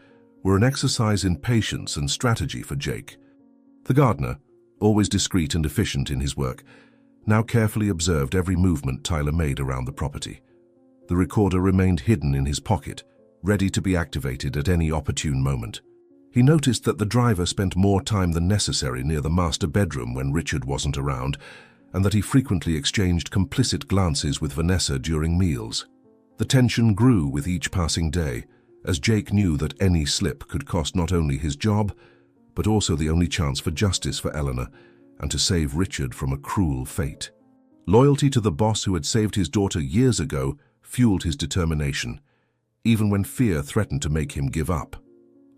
were an exercise in patience and strategy for Jake. The gardener, always discreet and efficient in his work, now carefully observed every movement Tyler made around the property. The recorder remained hidden in his pocket, ready to be activated at any opportune moment. He noticed that the driver spent more time than necessary near the master bedroom when Richard wasn't around, and that he frequently exchanged complicit glances with Vanessa during meals. The tension grew with each passing day, as Jake knew that any slip could cost not only his job, but also the only chance for justice for Eleanor and to save Richard from a cruel fate. Loyalty to the boss who had saved his daughter years ago fueled his determination, even when fear threatened to make him give up.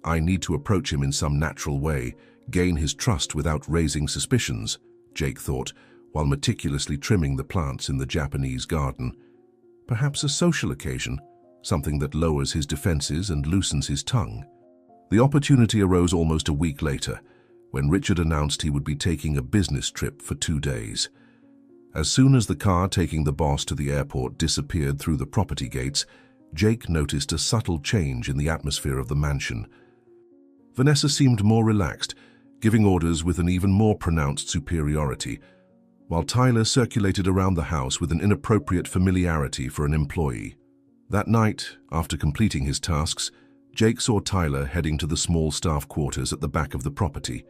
"I need to approach him in some natural way, gain his trust without raising suspicions," Jake thought, while meticulously trimming the plants in the Japanese garden. Perhaps a social occasion, something that lowers his defenses and loosens his tongue. The opportunity arose almost a week later, when Richard announced he would be taking a business trip for 2 days. As soon as the car taking the boss to the airport disappeared through the property gates, Jake noticed a subtle change in the atmosphere of the mansion. Vanessa seemed more relaxed, giving orders with an even more pronounced superiority, while Tyler circulated around the house with an inappropriate familiarity for an employee. That night, after completing his tasks, Jake saw Tyler heading to the small staff quarters at the back of the property.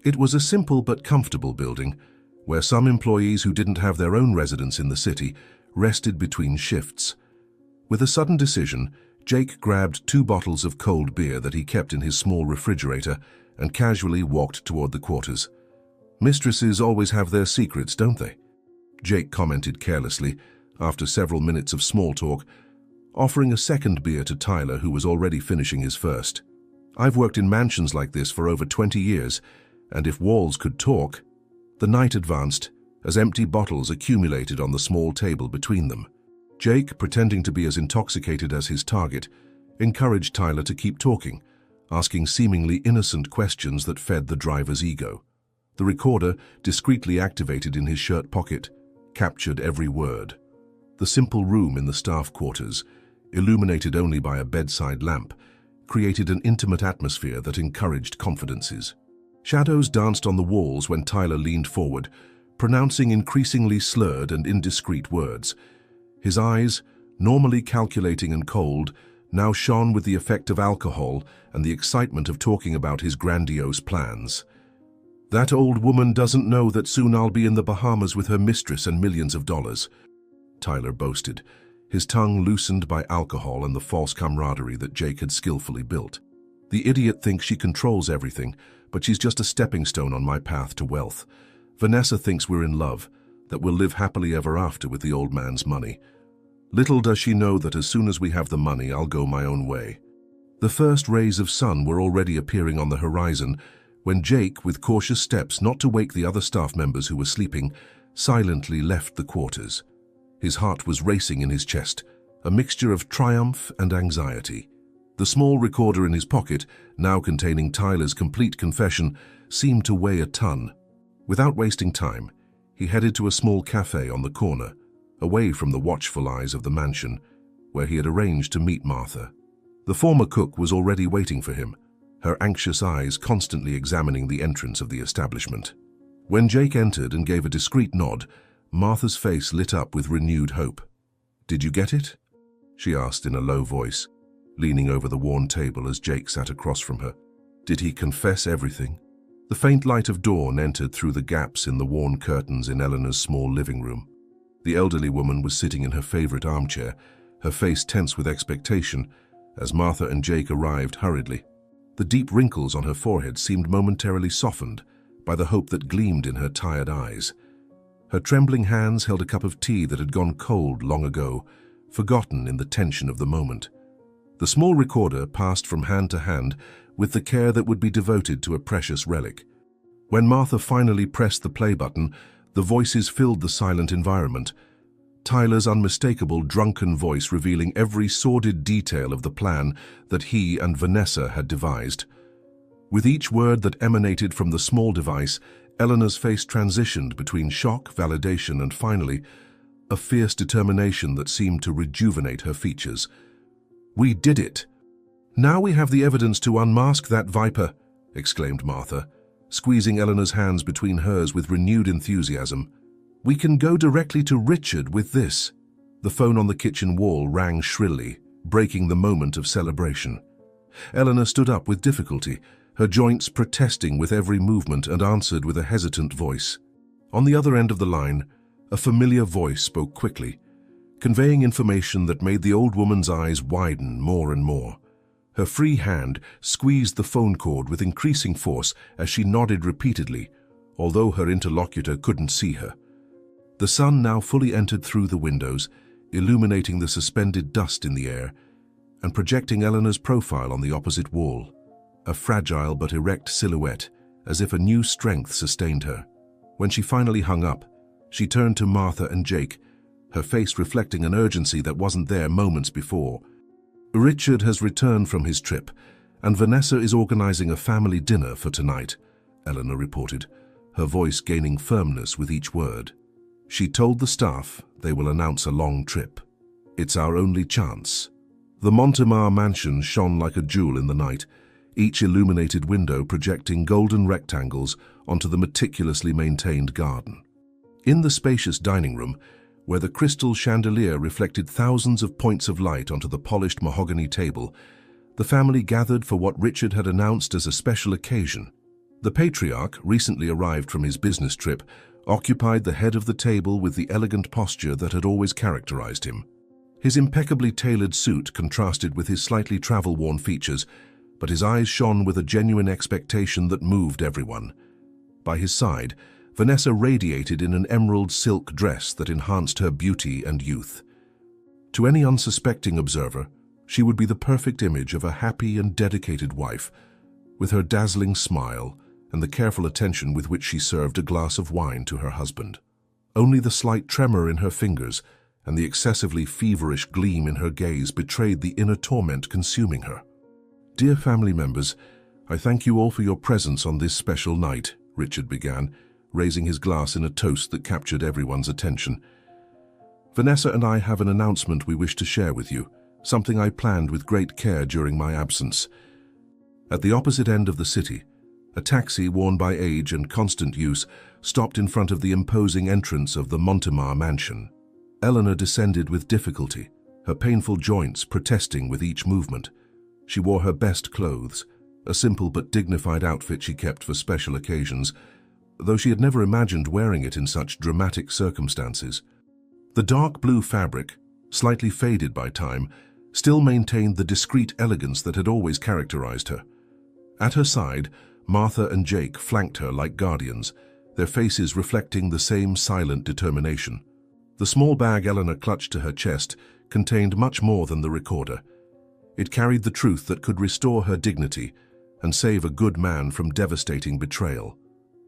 It was a simple but comfortable building, where some employees who didn't have their own residence in the city rested between shifts. With a sudden decision, Jake grabbed 2 bottles of cold beer that he kept in his small refrigerator and casually walked toward the quarters. "Mistresses always have their secrets, don't they?" Jake commented carelessly, after several minutes of small talk, offering a second beer to Tyler, who was already finishing his first. "I've worked in mansions like this for over 20 years, and if walls could talk..." The night advanced, as empty bottles accumulated on the small table between them. Jake, pretending to be as intoxicated as his target, encouraged Tyler to keep talking, asking seemingly innocent questions that fed the driver's ego. The recorder, discreetly activated in his shirt pocket, captured every word. The simple room in the staff quarters, illuminated only by a bedside lamp, created an intimate atmosphere that encouraged confidences. Shadows danced on the walls when Tyler leaned forward, pronouncing increasingly slurred and indiscreet words. His eyes, normally calculating and cold, now shone with the effect of alcohol and the excitement of talking about his grandiose plans. "That old woman doesn't know that soon I'll be in the Bahamas with her mistress and millions of dollars," Tyler boasted, his tongue loosened by alcohol and the false camaraderie that Jake had skillfully built. "The idiot thinks she controls everything, but she's just a stepping stone on my path to wealth. Vanessa thinks we're in love, that we'll live happily ever after with the old man's money. Little does she know that as soon as we have the money, I'll go my own way." The first rays of sun were already appearing on the horizon when Jake, with cautious steps not to wake the other staff members who were sleeping, silently left the quarters. His heart was racing in his chest, a mixture of triumph and anxiety. The small recorder in his pocket, now containing Tyler's complete confession, seemed to weigh a ton. Without wasting time, he headed to a small cafe on the corner, away from the watchful eyes of the mansion, where he had arranged to meet Martha. The former cook was already waiting for him, her anxious eyes constantly examining the entrance of the establishment. When Jake entered and gave a discreet nod, Martha's face lit up with renewed hope. "Did you get it?" she asked in a low voice, leaning over the worn table as Jake sat across from her. "Did he confess everything?" The faint light of dawn entered through the gaps in the worn curtains in Eleanor's small living room. The elderly woman was sitting in her favorite armchair, her face tense with expectation, as Martha and Jake arrived hurriedly. The deep wrinkles on her forehead seemed momentarily softened by the hope that gleamed in her tired eyes. Her trembling hands held a cup of tea that had gone cold long ago, forgotten in the tension of the moment. The small recorder passed from hand to hand with the care that would be devoted to a precious relic. When Martha finally pressed the play button, the voices filled the silent environment. Tyler's unmistakable drunken voice revealing every sordid detail of the plan that he and Vanessa had devised. With each word that emanated from the small device, Eleanor's face transitioned between shock, validation, and finally, a fierce determination that seemed to rejuvenate her features. "We did it! Now we have the evidence to unmask that viper," exclaimed Martha, squeezing Eleanor's hands between hers with renewed enthusiasm. "We can go directly to Richard with this." The phone on the kitchen wall rang shrilly, breaking the moment of celebration. Eleanor stood up with difficulty, her joints protesting with every movement, and answered with a hesitant voice. On the other end of the line, a familiar voice spoke quickly, conveying information that made the old woman's eyes widen more and more. Her free hand squeezed the phone cord with increasing force as she nodded repeatedly, although her interlocutor couldn't see her. The sun now fully entered through the windows, illuminating the suspended dust in the air and projecting Eleanor's profile on the opposite wall, a fragile but erect silhouette, as if a new strength sustained her. When she finally hung up, she turned to Martha and Jake, her face reflecting an urgency that wasn't there moments before. "Richard has returned from his trip, and Vanessa is organizing a family dinner for tonight," Eleanor reported, her voice gaining firmness with each word. She told the staff they will announce a long trip. "It's our only chance." The Montemar mansion shone like a jewel in the night, each illuminated window projecting golden rectangles onto the meticulously maintained garden. In the spacious dining room, where the crystal chandelier reflected thousands of points of light onto the polished mahogany table, the family gathered for what Richard had announced as a special occasion. The patriarch, recently arrived from his business trip, occupied the head of the table with the elegant posture that had always characterized him. His impeccably tailored suit contrasted with his slightly travel-worn features, but his eyes shone with a genuine expectation that moved everyone. By his side, Vanessa radiated in an emerald silk dress that enhanced her beauty and youth. To any unsuspecting observer, she would be the perfect image of a happy and dedicated wife, with her dazzling smile and the careful attention with which she served a glass of wine to her husband. Only the slight tremor in her fingers and the excessively feverish gleam in her gaze betrayed the inner torment consuming her. "Dear family members, I thank you all for your presence on this special night," Richard began, raising his glass in a toast that captured everyone's attention. "Vanessa and I have an announcement we wish to share with you, something I planned with great care during my absence." At the opposite end of the city, A taxi, worn by age and constant use, stopped in front of the imposing entrance of the Montemar mansion. Eleanor descended with difficulty, her painful joints protesting with each movement. She wore her best clothes, a simple but dignified outfit she kept for special occasions, though she had never imagined wearing it in such dramatic circumstances. The dark blue fabric, slightly faded by time, still maintained the discreet elegance that had always characterized her. At her side, Martha and Jake flanked her like guardians, their faces reflecting the same silent determination. The small bag Eleanor clutched to her chest contained much more than the recorder. It carried the truth that could restore her dignity and save a good man from devastating betrayal.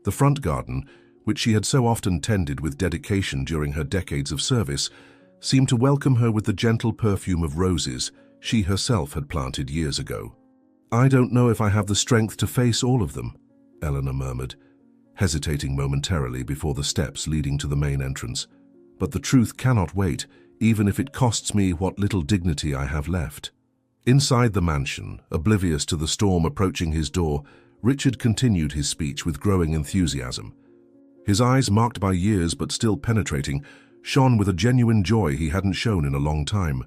The front garden, which she had so often tended with dedication during her decades of service, seemed to welcome her with the gentle perfume of roses she herself had planted years ago. "I don't know if I have the strength to face all of them," Eleanor murmured, hesitating momentarily before the steps leading to the main entrance. "But the truth cannot wait, even if it costs me what little dignity I have left." Inside the mansion, oblivious to the storm approaching his door, Richard continued his speech with growing enthusiasm. His eyes, marked by years but still penetrating, shone with a genuine joy he hadn't shown in a long time.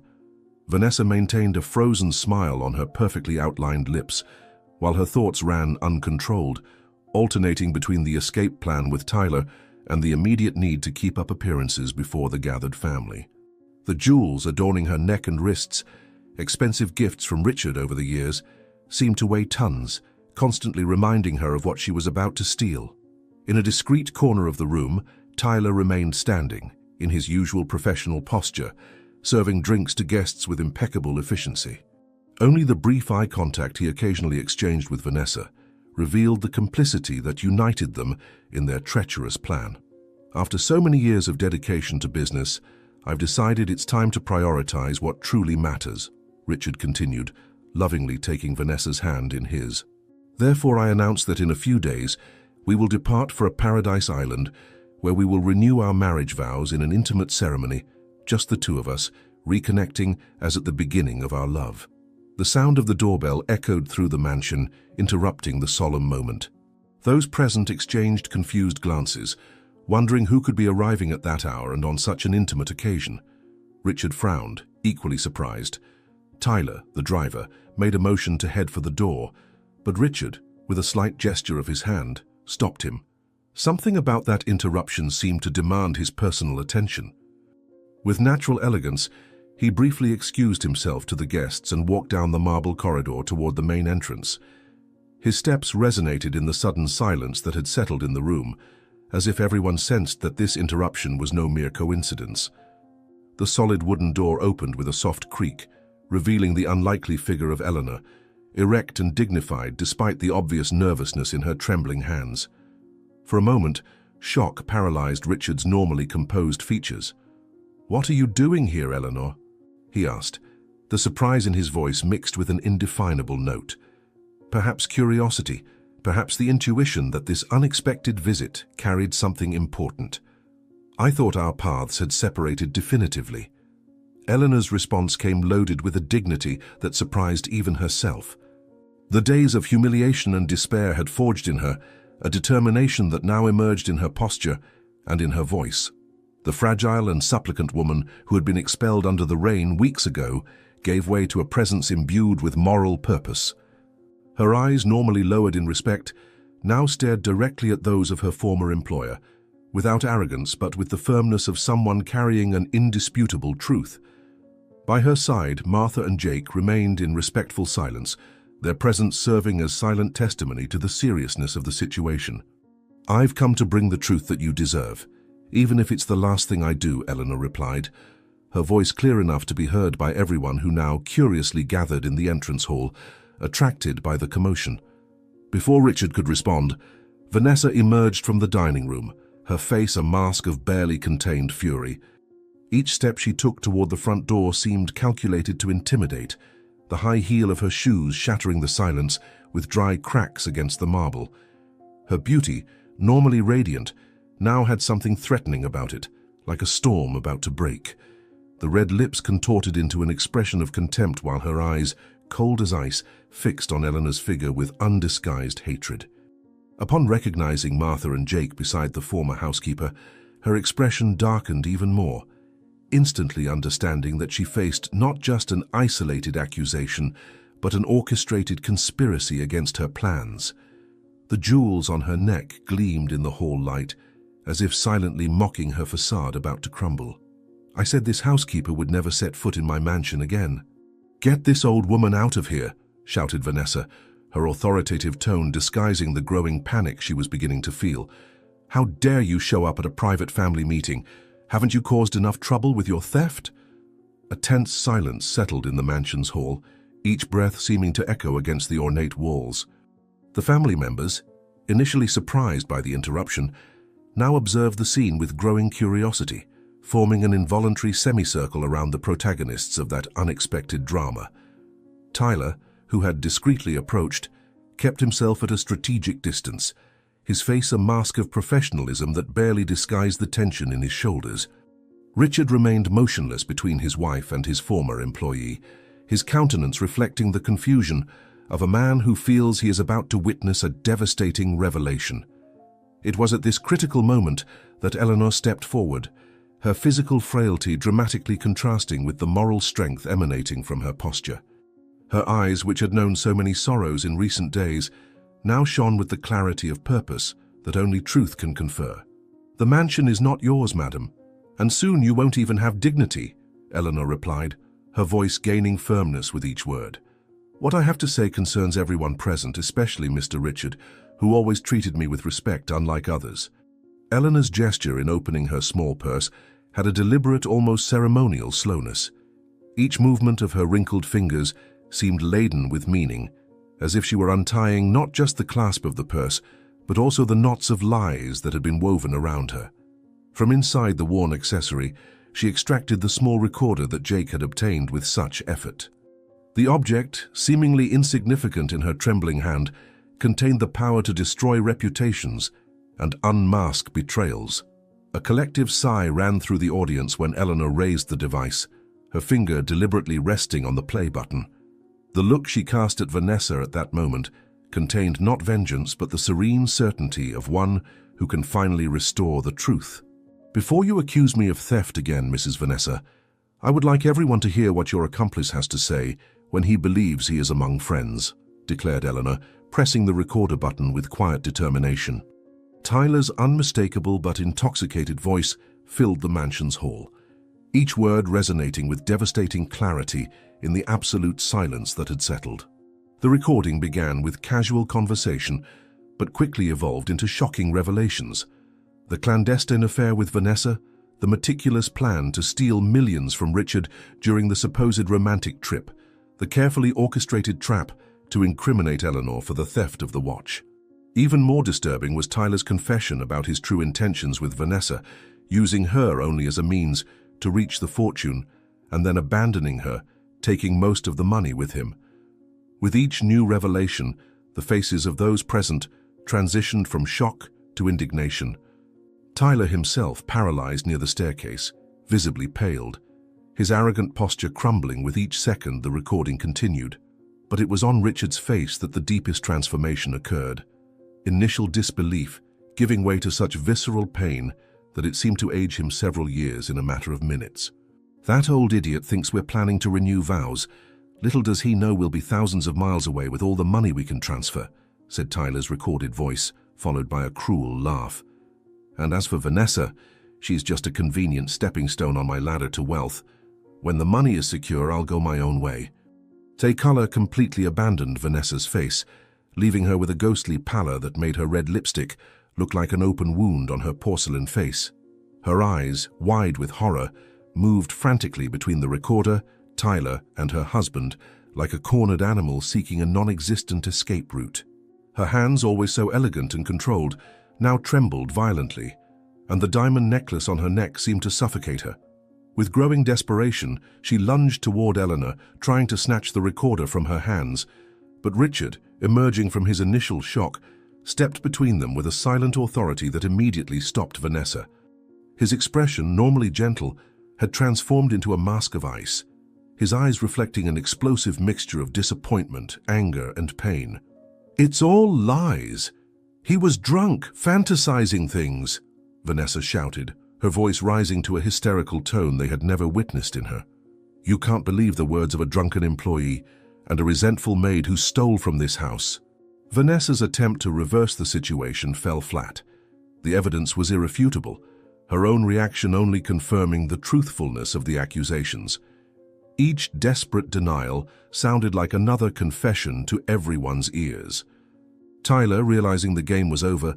Vanessa maintained a frozen smile on her perfectly outlined lips, while her thoughts ran uncontrolled, alternating between the escape plan with Tyler and the immediate need to keep up appearances before the gathered family. The jewels adorning her neck and wrists, expensive gifts from Richard over the years, seemed to weigh tons, constantly reminding her of what she was about to steal. In a discreet corner of the room, Tyler remained standing, in his usual professional posture, serving drinks to guests with impeccable efficiency. Only the brief eye contact he occasionally exchanged with Vanessa revealed the complicity that united them in their treacherous plan. "After so many years of dedication to business, I've decided it's time to prioritize what truly matters," Richard continued, lovingly taking Vanessa's hand in his. "Therefore, I announce that in a few days, we will depart for a paradise island where we will renew our marriage vows in an intimate ceremony, just the two of us, reconnecting as at the beginning of our love." The sound of the doorbell echoed through the mansion, interrupting the solemn moment. Those present exchanged confused glances, wondering who could be arriving at that hour and on such an intimate occasion. Richard frowned, equally surprised. Tyler, the driver, made a motion to head for the door, but Richard, with a slight gesture of his hand, stopped him. Something about that interruption seemed to demand his personal attention. With natural elegance, he briefly excused himself to the guests and walked down the marble corridor toward the main entrance. His steps resonated in the sudden silence that had settled in the room, as if everyone sensed that this interruption was no mere coincidence. The solid wooden door opened with a soft creak, revealing the unlikely figure of Eleanor, erect and dignified despite the obvious nervousness in her trembling hands. For a moment, shock paralyzed Richard's normally composed features. "What are you doing here, Eleanor?" he asked, the surprise in his voice mixed with an indefinable note. Perhaps curiosity, perhaps the intuition that this unexpected visit carried something important. "I thought our paths had separated definitively." Eleanor's response came loaded with a dignity that surprised even herself. The days of humiliation and despair had forged in her a determination that now emerged in her posture and in her voice. The fragile and supplicant woman who had been expelled under the rain weeks ago gave way to a presence imbued with moral purpose. Her eyes, normally lowered in respect, now stared directly at those of her former employer, without arrogance but with the firmness of someone carrying an indisputable truth. By her side, Martha and Jake remained in respectful silence, their presence serving as silent testimony to the seriousness of the situation. "I've come to bring the truth that you deserve, even if it's the last thing I do," Eleanor replied, her voice clear enough to be heard by everyone who now curiously gathered in the entrance hall, attracted by the commotion. Before Richard could respond, Vanessa emerged from the dining room, her face a mask of barely contained fury. Each step she took toward the front door seemed calculated to intimidate, the high heel of her shoes shattering the silence with dry cracks against the marble. Her beauty, normally radiant, now had something threatening about it, like a storm about to break. The red lips contorted into an expression of contempt while her eyes, cold as ice, fixed on Eleanor's figure with undisguised hatred. Upon recognizing Martha and Jake beside the former housekeeper, her expression darkened even more, instantly understanding that she faced not just an isolated accusation, but an orchestrated conspiracy against her plans. The jewels on her neck gleamed in the hall light, as if silently mocking her facade about to crumble. "I said this housekeeper would never set foot in my mansion again." "Get this old woman out of here," shouted Vanessa, her authoritative tone disguising the growing panic she was beginning to feel. "How dare you show up at a private family meeting? Haven't you caused enough trouble with your theft?" A tense silence settled in the mansion's hall, each breath seeming to echo against the ornate walls. The family members, initially surprised by the interruption, now observed the scene with growing curiosity, forming an involuntary semicircle around the protagonists of that unexpected drama. Tyler, who had discreetly approached, kept himself at a strategic distance, his face a mask of professionalism that barely disguised the tension in his shoulders. Richard remained motionless between his wife and his former employee, his countenance reflecting the confusion of a man who feels he is about to witness a devastating revelation. It was at this critical moment that Eleanor stepped forward, her physical frailty dramatically contrasting with the moral strength emanating from her posture. Her eyes, which had known so many sorrows in recent days, now shone with the clarity of purpose that only truth can confer. "The mansion is not yours, madam, and soon you won't even have dignity," Eleanor replied, her voice gaining firmness with each word. "What I have to say concerns everyone present, especially Mr. Richard, who always treated me with respect unlike others." Eleanor's gesture in opening her small purse had a deliberate, almost ceremonial slowness. Each movement of her wrinkled fingers seemed laden with meaning, as if she were untying not just the clasp of the purse, but also the knots of lies that had been woven around her. From inside the worn accessory, she extracted the small recorder that Jake had obtained with such effort. The object, seemingly insignificant in her trembling hand, contained the power to destroy reputations and unmask betrayals. A collective sigh ran through the audience when Eleanor raised the device, her finger deliberately resting on the play button. The look she cast at Vanessa at that moment contained not vengeance but the serene certainty of one who can finally restore the truth. "Before you accuse me of theft again, Mrs. Vanessa, I would like everyone to hear what your accomplice has to say when he believes he is among friends," declared Eleanor, pressing the recorder button with quiet determination. Tyler's unmistakable but intoxicated voice filled the mansion's hall, each word resonating with devastating clarity in the absolute silence that had settled. The recording began with casual conversation, but quickly evolved into shocking revelations. The clandestine affair with Vanessa, the meticulous plan to steal millions from Richard during the supposed romantic trip, the carefully orchestrated trap to incriminate Eleanor for the theft of the watch. Even more disturbing was Tyler's confession about his true intentions with Vanessa, using her only as a means to reach the fortune and then abandoning her, taking most of the money with him. With each new revelation, the faces of those present transitioned from shock to indignation. Tyler himself, paralyzed near the staircase, visibly paled, his arrogant posture crumbling with each second the recording continued. But it was on Richard's face that the deepest transformation occurred. Initial disbelief giving way to such visceral pain that it seemed to age him several years in a matter of minutes. "That old idiot thinks we're planning to renew vows. Little does he know we'll be thousands of miles away with all the money we can transfer," said Tyler's recorded voice, followed by a cruel laugh. "And as for Vanessa, she's just a convenient stepping stone on my ladder to wealth. When the money is secure, I'll go my own way." Color completely abandoned Vanessa's face, leaving her with a ghostly pallor that made her red lipstick look like an open wound on her porcelain face. Her eyes, wide with horror, moved frantically between the recorder, Tyler, and her husband, like a cornered animal seeking a non-existent escape route. Her hands, always so elegant and controlled, now trembled violently, and the diamond necklace on her neck seemed to suffocate her. With growing desperation, she lunged toward Eleanor, trying to snatch the recorder from her hands, but Richard, emerging from his initial shock, stepped between them with a silent authority that immediately stopped Vanessa. His expression, normally gentle, had transformed into a mask of ice, his eyes reflecting an explosive mixture of disappointment, anger, and pain. "It's all lies. "He was drunk, fantasizing things," Vanessa shouted, her voice rising to a hysterical tone they had never witnessed in her. "You can't believe the words of a drunken employee and a resentful maid who stole from this house." Vanessa's attempt to reverse the situation fell flat. The evidence was irrefutable, her own reaction only confirming the truthfulness of the accusations. Each desperate denial sounded like another confession to everyone's ears. Tyler, realizing the game was over,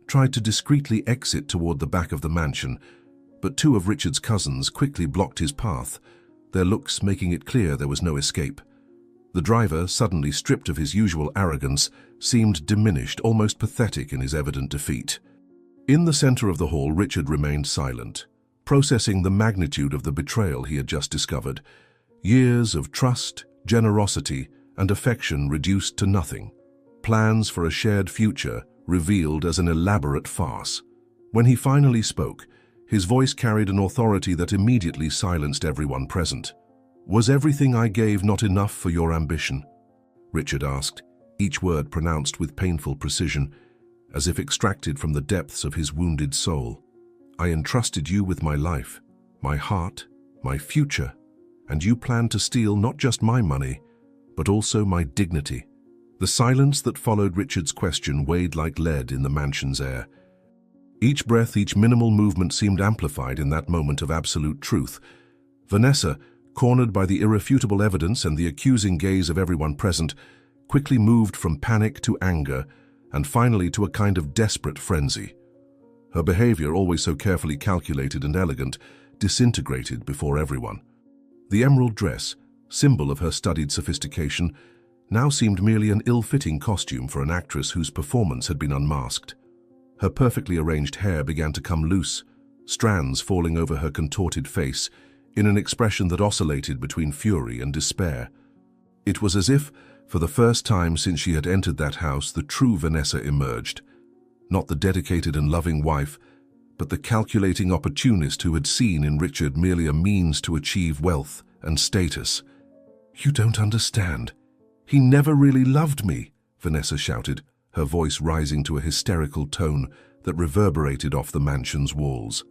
tried to discreetly exit toward the back of the mansion, but two of Richard's cousins quickly blocked his path, their looks making it clear there was no escape. The driver, suddenly stripped of his usual arrogance, seemed diminished, almost pathetic in his evident defeat. In the center of the hall, Richard remained silent, processing the magnitude of the betrayal he had just discovered. Years of trust, generosity, and affection reduced to nothing. Plans for a shared future revealed as an elaborate farce. When he finally spoke, his voice carried an authority that immediately silenced everyone present. "Was everything I gave not enough for your ambition?" Richard asked, each word pronounced with painful precision, as if extracted from the depths of his wounded soul. "I entrusted you with my life, my heart, my future, and you planned to steal not just my money, but also my dignity." The silence that followed Richard's question weighed like lead in the mansion's air. Each breath, each minimal movement seemed amplified in that moment of absolute truth. Vanessa, cornered by the irrefutable evidence and the accusing gaze of everyone present, quickly moved from panic to anger and finally to a kind of desperate frenzy. Her behavior, always so carefully calculated and elegant, disintegrated before everyone. The emerald dress, symbol of her studied sophistication, now seemed merely an ill-fitting costume for an actress whose performance had been unmasked. Her perfectly arranged hair began to come loose, strands falling over her contorted face, in an expression that oscillated between fury and despair. It was as if, for the first time since she had entered that house, the true Vanessa emerged. Not the dedicated and loving wife, but the calculating opportunist who had seen in Richard merely a means to achieve wealth and status. "You don't understand. He never really loved me," Vanessa shouted, her voice rising to a hysterical tone that reverberated off the mansion's walls.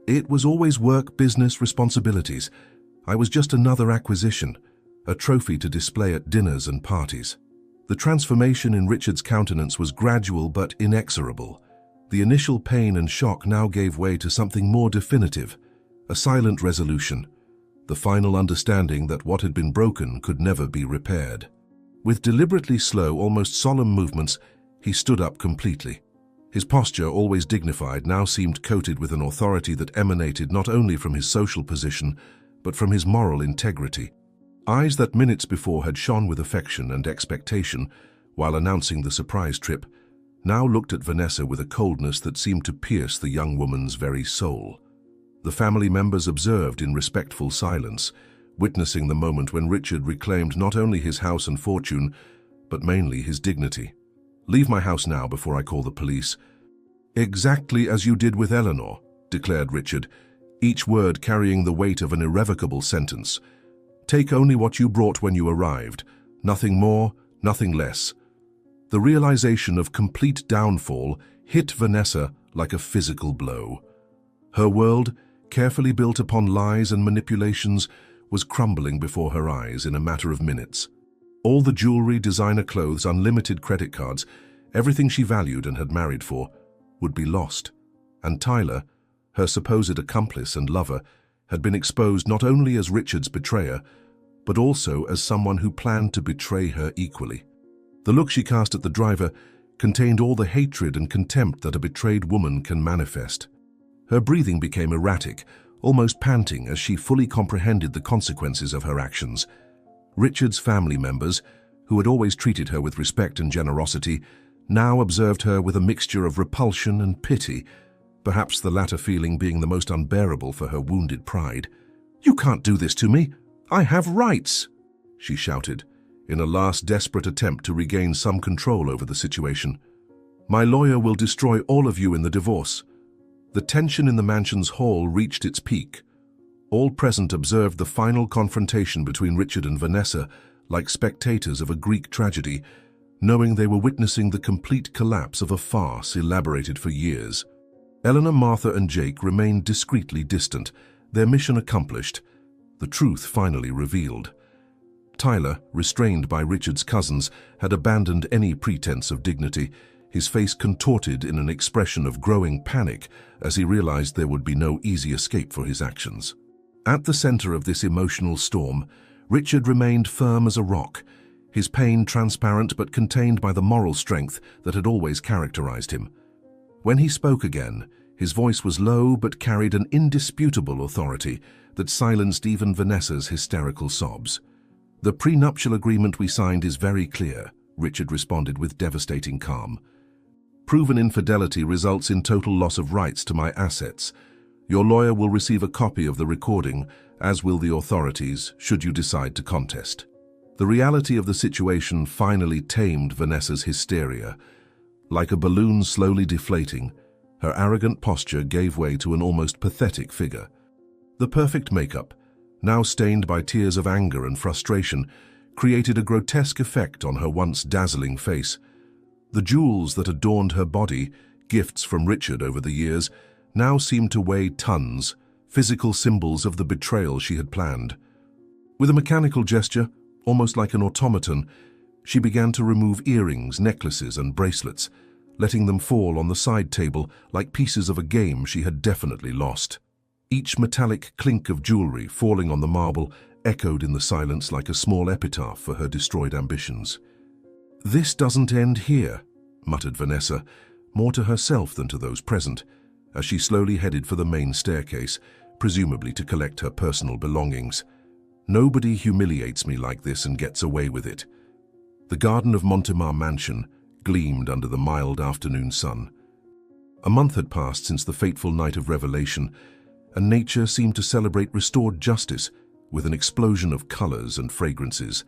"It was always work, business, responsibilities. I was just another acquisition, a trophy to display at dinners and parties." The transformation in Richard's countenance was gradual but inexorable. The initial pain and shock now gave way to something more definitive, a silent resolution, the final understanding that what had been broken could never be repaired. With deliberately slow, almost solemn movements, he stood up completely. His posture, always dignified, now seemed coated with an authority that emanated not only from his social position, but from his moral integrity. Eyes that minutes before had shone with affection and expectation while announcing the surprise trip, now looked at Vanessa with a coldness that seemed to pierce the young woman's very soul. The family members observed in respectful silence, witnessing the moment when Richard reclaimed not only his house and fortune, but mainly his dignity. "Leave my house now before I call the police." "Exactly as you did with Eleanor," declared Richard, each word carrying the weight of an irrevocable sentence. "Take only what you brought when you arrived, nothing more, nothing less." The realization of complete downfall hit Vanessa like a physical blow. Her world, carefully built upon lies and manipulations, was crumbling before her eyes in a matter of minutes. All the jewelry, designer clothes, unlimited credit cards, everything she valued and had married for, would be lost. And Tyler, her supposed accomplice and lover, had been exposed not only as Richard's betrayer, but also as someone who planned to betray her equally. The look she cast at the driver contained all the hatred and contempt that a betrayed woman can manifest. Her breathing became erratic, almost panting as she fully comprehended the consequences of her actions. Richard's family members, who had always treated her with respect and generosity, now observed her with a mixture of repulsion and pity, perhaps the latter feeling being the most unbearable for her wounded pride. "You can't do this to me! I have rights!" she shouted, in a last desperate attempt to regain some control over the situation. "My lawyer will destroy all of you in the divorce." The tension in the mansion's hall reached its peak. All present observed the final confrontation between Richard and Vanessa like spectators of a Greek tragedy, knowing they were witnessing the complete collapse of a farce elaborated for years. Eleanor, Martha, and Jake remained discreetly distant, their mission accomplished, the truth finally revealed. Tyler, restrained by Richard's cousins, had abandoned any pretense of dignity, his face contorted in an expression of growing panic as he realized there would be no easy escape for his actions. At the center of this emotional storm, Richard remained firm as a rock, his pain transparent but contained by the moral strength that had always characterized him. When he spoke again, his voice was low but carried an indisputable authority that silenced even Vanessa's hysterical sobs. "The prenuptial agreement we signed is very clear," Richard responded with devastating calm. "Proven infidelity results in total loss of rights to my assets. Your lawyer will receive a copy of the recording, as will the authorities, should you decide to contest." The reality of the situation finally tamed Vanessa's hysteria. Like a balloon slowly deflating, her arrogant posture gave way to an almost pathetic figure. The perfect makeup, now stained by tears of anger and frustration, created a grotesque effect on her once dazzling face. The jewels that adorned her body, gifts from Richard over the years, now seemed to weigh tons, physical symbols of the betrayal she had planned. With a mechanical gesture, almost like an automaton, she began to remove earrings, necklaces, and bracelets, letting them fall on the side table like pieces of a game she had definitely lost. Each metallic clink of jewelry falling on the marble echoed in the silence like a small epitaph for her destroyed ambitions. "This doesn't end here," muttered Vanessa, more to herself than to those present, as she slowly headed for the main staircase, presumably to collect her personal belongings. "Nobody humiliates me like this and gets away with it." The garden of Montemar Mansion gleamed under the mild afternoon sun. A month had passed since the fateful night of revelation, and nature seemed to celebrate restored justice with an explosion of colors and fragrances.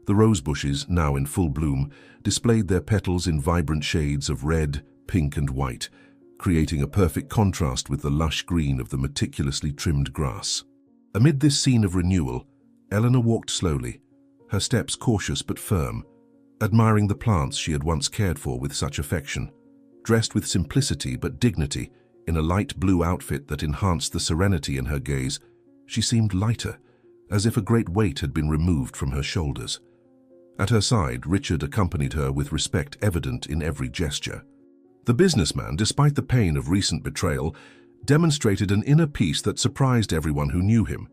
The rose bushes, now in full bloom, displayed their petals in vibrant shades of red, pink, and white, creating a perfect contrast with the lush green of the meticulously trimmed grass. Amid this scene of renewal, Eleanor walked slowly, her steps cautious but firm, admiring the plants she had once cared for with such affection. Dressed with simplicity but dignity, in a light blue outfit that enhanced the serenity in her gaze, she seemed lighter, as if a great weight had been removed from her shoulders. At her side, Richard accompanied her with respect evident in every gesture. The businessman, despite the pain of recent betrayal, demonstrated an inner peace that surprised everyone who knew him.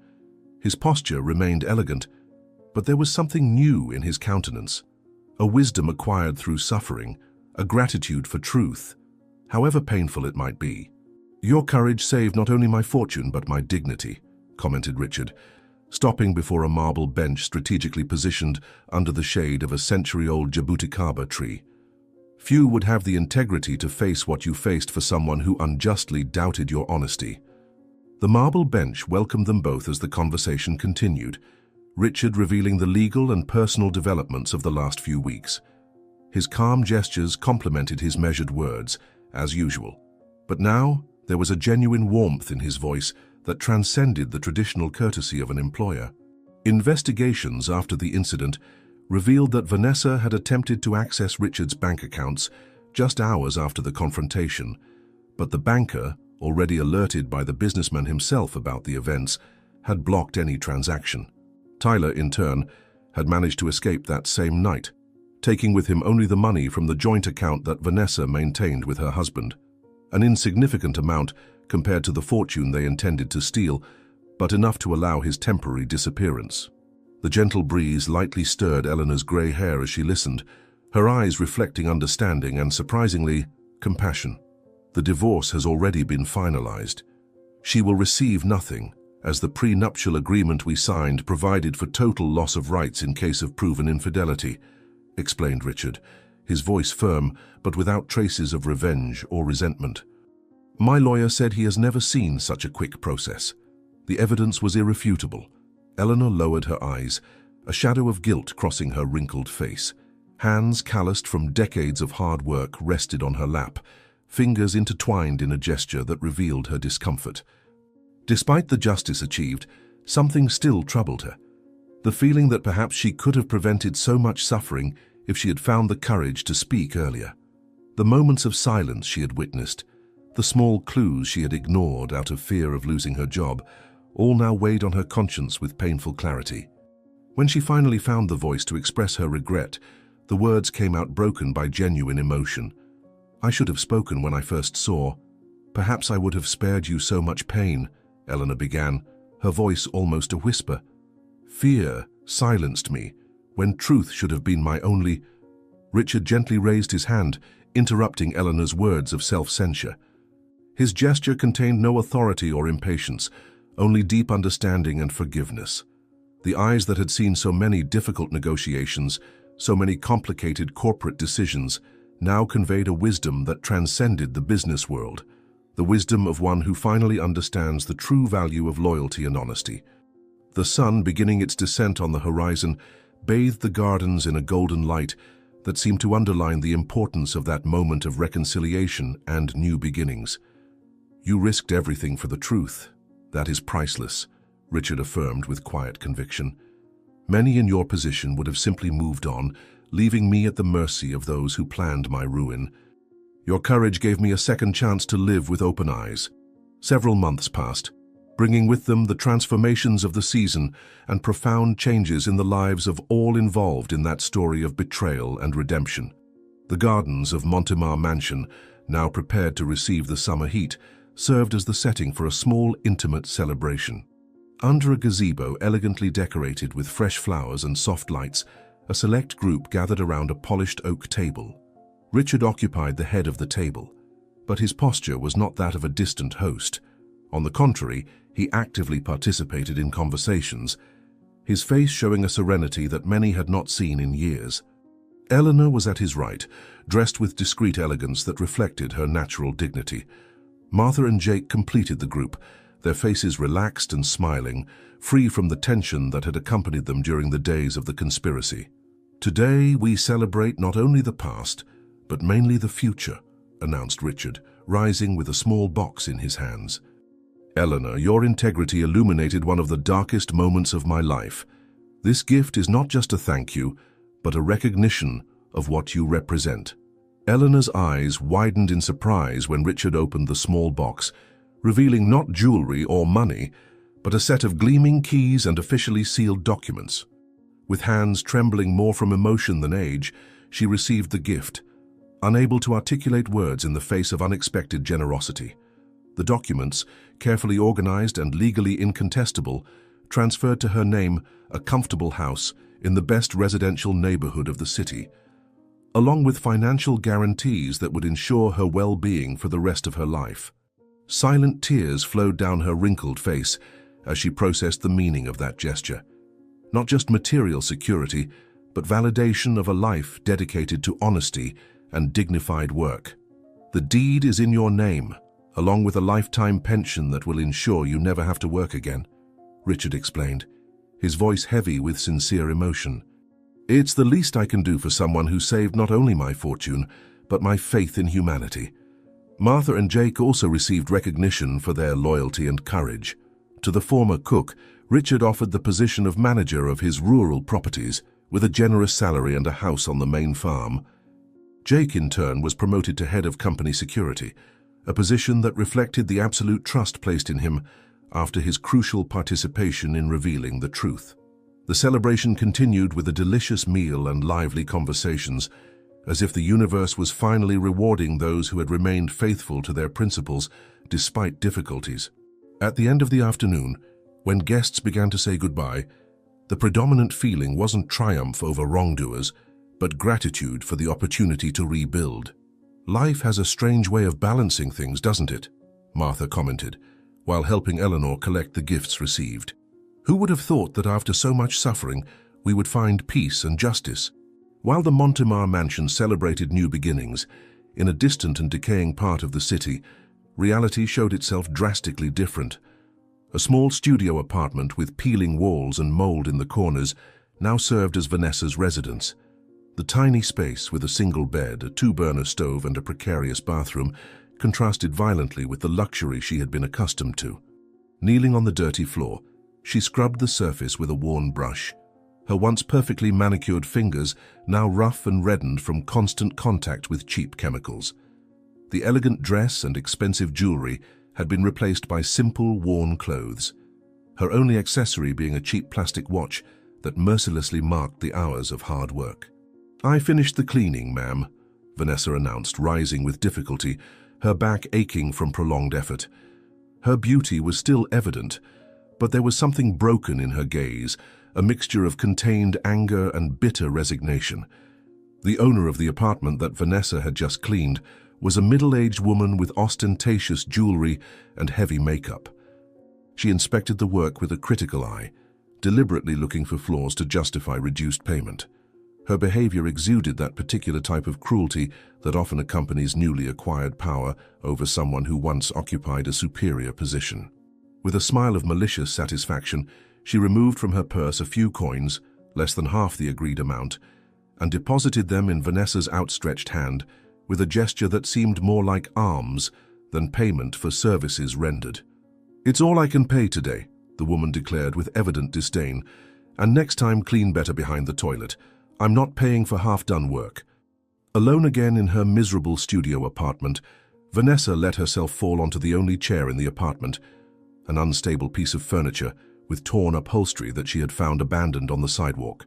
His posture remained elegant, but there was something new in his countenance, a wisdom acquired through suffering, a gratitude for truth, however painful it might be. "Your courage saved not only my fortune but my dignity," commented Richard, stopping before a marble bench strategically positioned under the shade of a century-old jabuticaba tree. "Few would have the integrity to face what you faced for someone who unjustly doubted your honesty." The marble bench welcomed them both as the conversation continued, Richard revealing the legal and personal developments of the last few weeks. His calm gestures complemented his measured words, as usual. But now, there was a genuine warmth in his voice that transcended the traditional courtesy of an employer. Investigations after the incident revealed that Vanessa had attempted to access Richard's bank accounts just hours after the confrontation, but the banker, already alerted by the businessman himself about the events, had blocked any transaction. Tyler, in turn, had managed to escape that same night, taking with him only the money from the joint account that Vanessa maintained with her husband. An insignificant amount compared to the fortune they intended to steal, but enough to allow his temporary disappearance. The gentle breeze lightly stirred Eleanor's grey hair as she listened, her eyes reflecting understanding and, surprisingly, compassion. "The divorce has already been finalized. She will receive nothing, as the prenuptial agreement we signed provided for total loss of rights in case of proven infidelity," explained Richard, his voice firm but without traces of revenge or resentment. "My lawyer said he has never seen such a quick process. The evidence was irrefutable." Eleanor lowered her eyes, a shadow of guilt crossing her wrinkled face. Hands calloused from decades of hard work rested on her lap, fingers intertwined in a gesture that revealed her discomfort. Despite the justice achieved, something still troubled her. The feeling that perhaps she could have prevented so much suffering if she had found the courage to speak earlier. The moments of silence she had witnessed, the small clues she had ignored out of fear of losing her job, all now weighed on her conscience with painful clarity. When she finally found the voice to express her regret, the words came out broken by genuine emotion. "I should have spoken when I first saw. Perhaps I would have spared you so much pain," Eleanor began, her voice almost a whisper. "Fear silenced me, when truth should have been my only—" Richard gently raised his hand, interrupting Eleanor's words of self-censure. His gesture contained no authority or impatience, only deep understanding and forgiveness. The eyes that had seen so many difficult negotiations, so many complicated corporate decisions, now conveyed a wisdom that transcended the business world, the wisdom of one who finally understands the true value of loyalty and honesty. The sun, beginning its descent on the horizon, bathed the gardens in a golden light that seemed to underline the importance of that moment of reconciliation and new beginnings. "You risked everything for the truth. That is priceless," Richard affirmed with quiet conviction. "Many in your position would have simply moved on, leaving me at the mercy of those who planned my ruin. Your courage gave me a second chance to live with open eyes." Several months passed, bringing with them the transformations of the season and profound changes in the lives of all involved in that story of betrayal and redemption. The gardens of Montemar Mansion, now prepared to receive the summer heat, served as the setting for a small, intimate celebration. Under a gazebo elegantly decorated with fresh flowers and soft lights, a select group gathered around a polished oak table. Richard occupied the head of the table, but his posture was not that of a distant host. On the contrary, he actively participated in conversations, his face showing a serenity that many had not seen in years. Eleanor was at his right, dressed with discreet elegance that reflected her natural dignity. Martha and Jake completed the group, their faces relaxed and smiling, free from the tension that had accompanied them during the days of the conspiracy. "Today we celebrate not only the past, but mainly the future," announced Richard, rising with a small box in his hands. "Eleanor, your integrity illuminated one of the darkest moments of my life. This gift is not just a thank you, but a recognition of what you represent." Eleanor's eyes widened in surprise when Richard opened the small box, revealing not jewelry or money, but a set of gleaming keys and officially sealed documents. With hands trembling more from emotion than age, she received the gift, unable to articulate words in the face of unexpected generosity. The documents, carefully organized and legally incontestable, transferred to her name a comfortable house in the best residential neighborhood of the city, along with financial guarantees that would ensure her well-being for the rest of her life. Silent tears flowed down her wrinkled face as she processed the meaning of that gesture. Not just material security, but validation of a life dedicated to honesty and dignified work. "The deed is in your name, along with a lifetime pension that will ensure you never have to work again," Richard explained, his voice heavy with sincere emotion. "It's the least I can do for someone who saved not only my fortune, but my faith in humanity." Martha and Jake also received recognition for their loyalty and courage. To the former cook, Richard offered the position of manager of his rural properties, with a generous salary and a house on the main farm. Jake, in turn, was promoted to head of company security, a position that reflected the absolute trust placed in him after his crucial participation in revealing the truth. The celebration continued with a delicious meal and lively conversations, as if the universe was finally rewarding those who had remained faithful to their principles despite difficulties. At the end of the afternoon, when guests began to say goodbye, the predominant feeling wasn't triumph over wrongdoers, but gratitude for the opportunity to rebuild. "Life has a strange way of balancing things, doesn't it?" Martha commented, while helping Eleanor collect the gifts received. "Who would have thought that after so much suffering, we would find peace and justice?" While the Montemar Mansion celebrated new beginnings, in a distant and decaying part of the city, reality showed itself drastically different. A small studio apartment with peeling walls and mold in the corners now served as Vanessa's residence. The tiny space, with a single bed, a two-burner stove and a precarious bathroom, contrasted violently with the luxury she had been accustomed to. Kneeling on the dirty floor, she scrubbed the surface with a worn brush, her once perfectly manicured fingers now rough and reddened from constant contact with cheap chemicals. The elegant dress and expensive jewelry had been replaced by simple, worn clothes, her only accessory being a cheap plastic watch that mercilessly marked the hours of hard work. "I finished the cleaning, ma'am," Vanessa announced, rising with difficulty, her back aching from prolonged effort. Her beauty was still evident, but there was something broken in her gaze, a mixture of contained anger and bitter resignation. The owner of the apartment that Vanessa had just cleaned was a middle-aged woman with ostentatious jewelry and heavy makeup. She inspected the work with a critical eye, deliberately looking for flaws to justify reduced payment. Her behavior exuded that particular type of cruelty that often accompanies newly acquired power over someone who once occupied a superior position. With a smile of malicious satisfaction, she removed from her purse a few coins, less than half the agreed amount, and deposited them in Vanessa's outstretched hand with a gesture that seemed more like alms than payment for services rendered. "It's all I can pay today," the woman declared with evident disdain, "and next time clean better behind the toilet. I'm not paying for half-done work." Alone again in her miserable studio apartment, Vanessa let herself fall onto the only chair in the apartment, an unstable piece of furniture with torn upholstery that she had found abandoned on the sidewalk.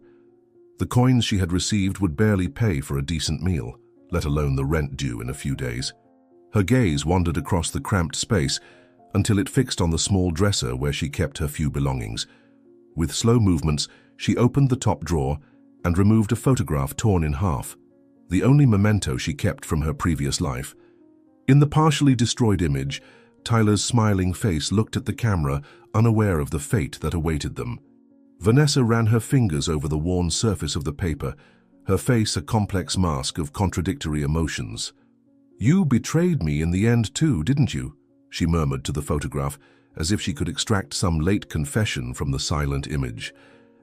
The coins she had received would barely pay for a decent meal, let alone the rent due in a few days. Her gaze wandered across the cramped space until it fixed on the small dresser where she kept her few belongings. With slow movements, she opened the top drawer and removed a photograph torn in half, the only memento she kept from her previous life. In the partially destroyed image, Tyler's smiling face looked at the camera, unaware of the fate that awaited them. Vanessa ran her fingers over the worn surface of the paper, her face a complex mask of contradictory emotions. "You betrayed me in the end too, didn't you?" she murmured to the photograph, as if she could extract some late confession from the silent image.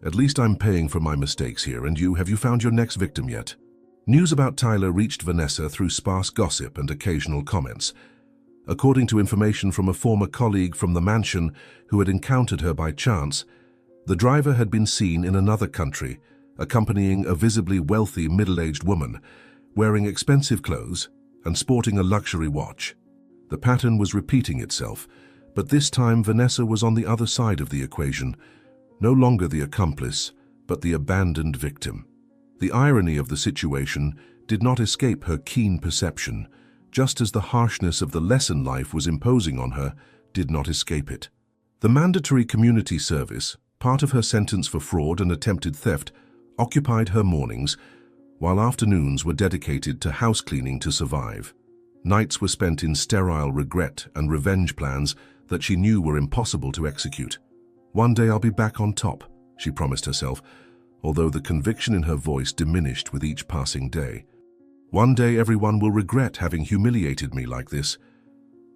"At least I'm paying for my mistakes here, and have you found your next victim yet?" News about Tyler reached Vanessa through sparse gossip and occasional comments. According to information from a former colleague from the mansion who had encountered her by chance, the driver had been seen in another country, accompanying a visibly wealthy middle-aged woman, wearing expensive clothes and sporting a luxury watch. The pattern was repeating itself, but this time Vanessa was on the other side of the equation, no longer the accomplice, but the abandoned victim. The irony of the situation did not escape her keen perception, just as the harshness of the lesson life was imposing on her did not escape it. The mandatory community service, part of her sentence for fraud and attempted theft, occupied her mornings, while afternoons were dedicated to house cleaning to survive. Nights were spent in sterile regret and revenge plans that she knew were impossible to execute. "One day I'll be back on top," she promised herself, although the conviction in her voice diminished with each passing day. "One day everyone will regret having humiliated me like this."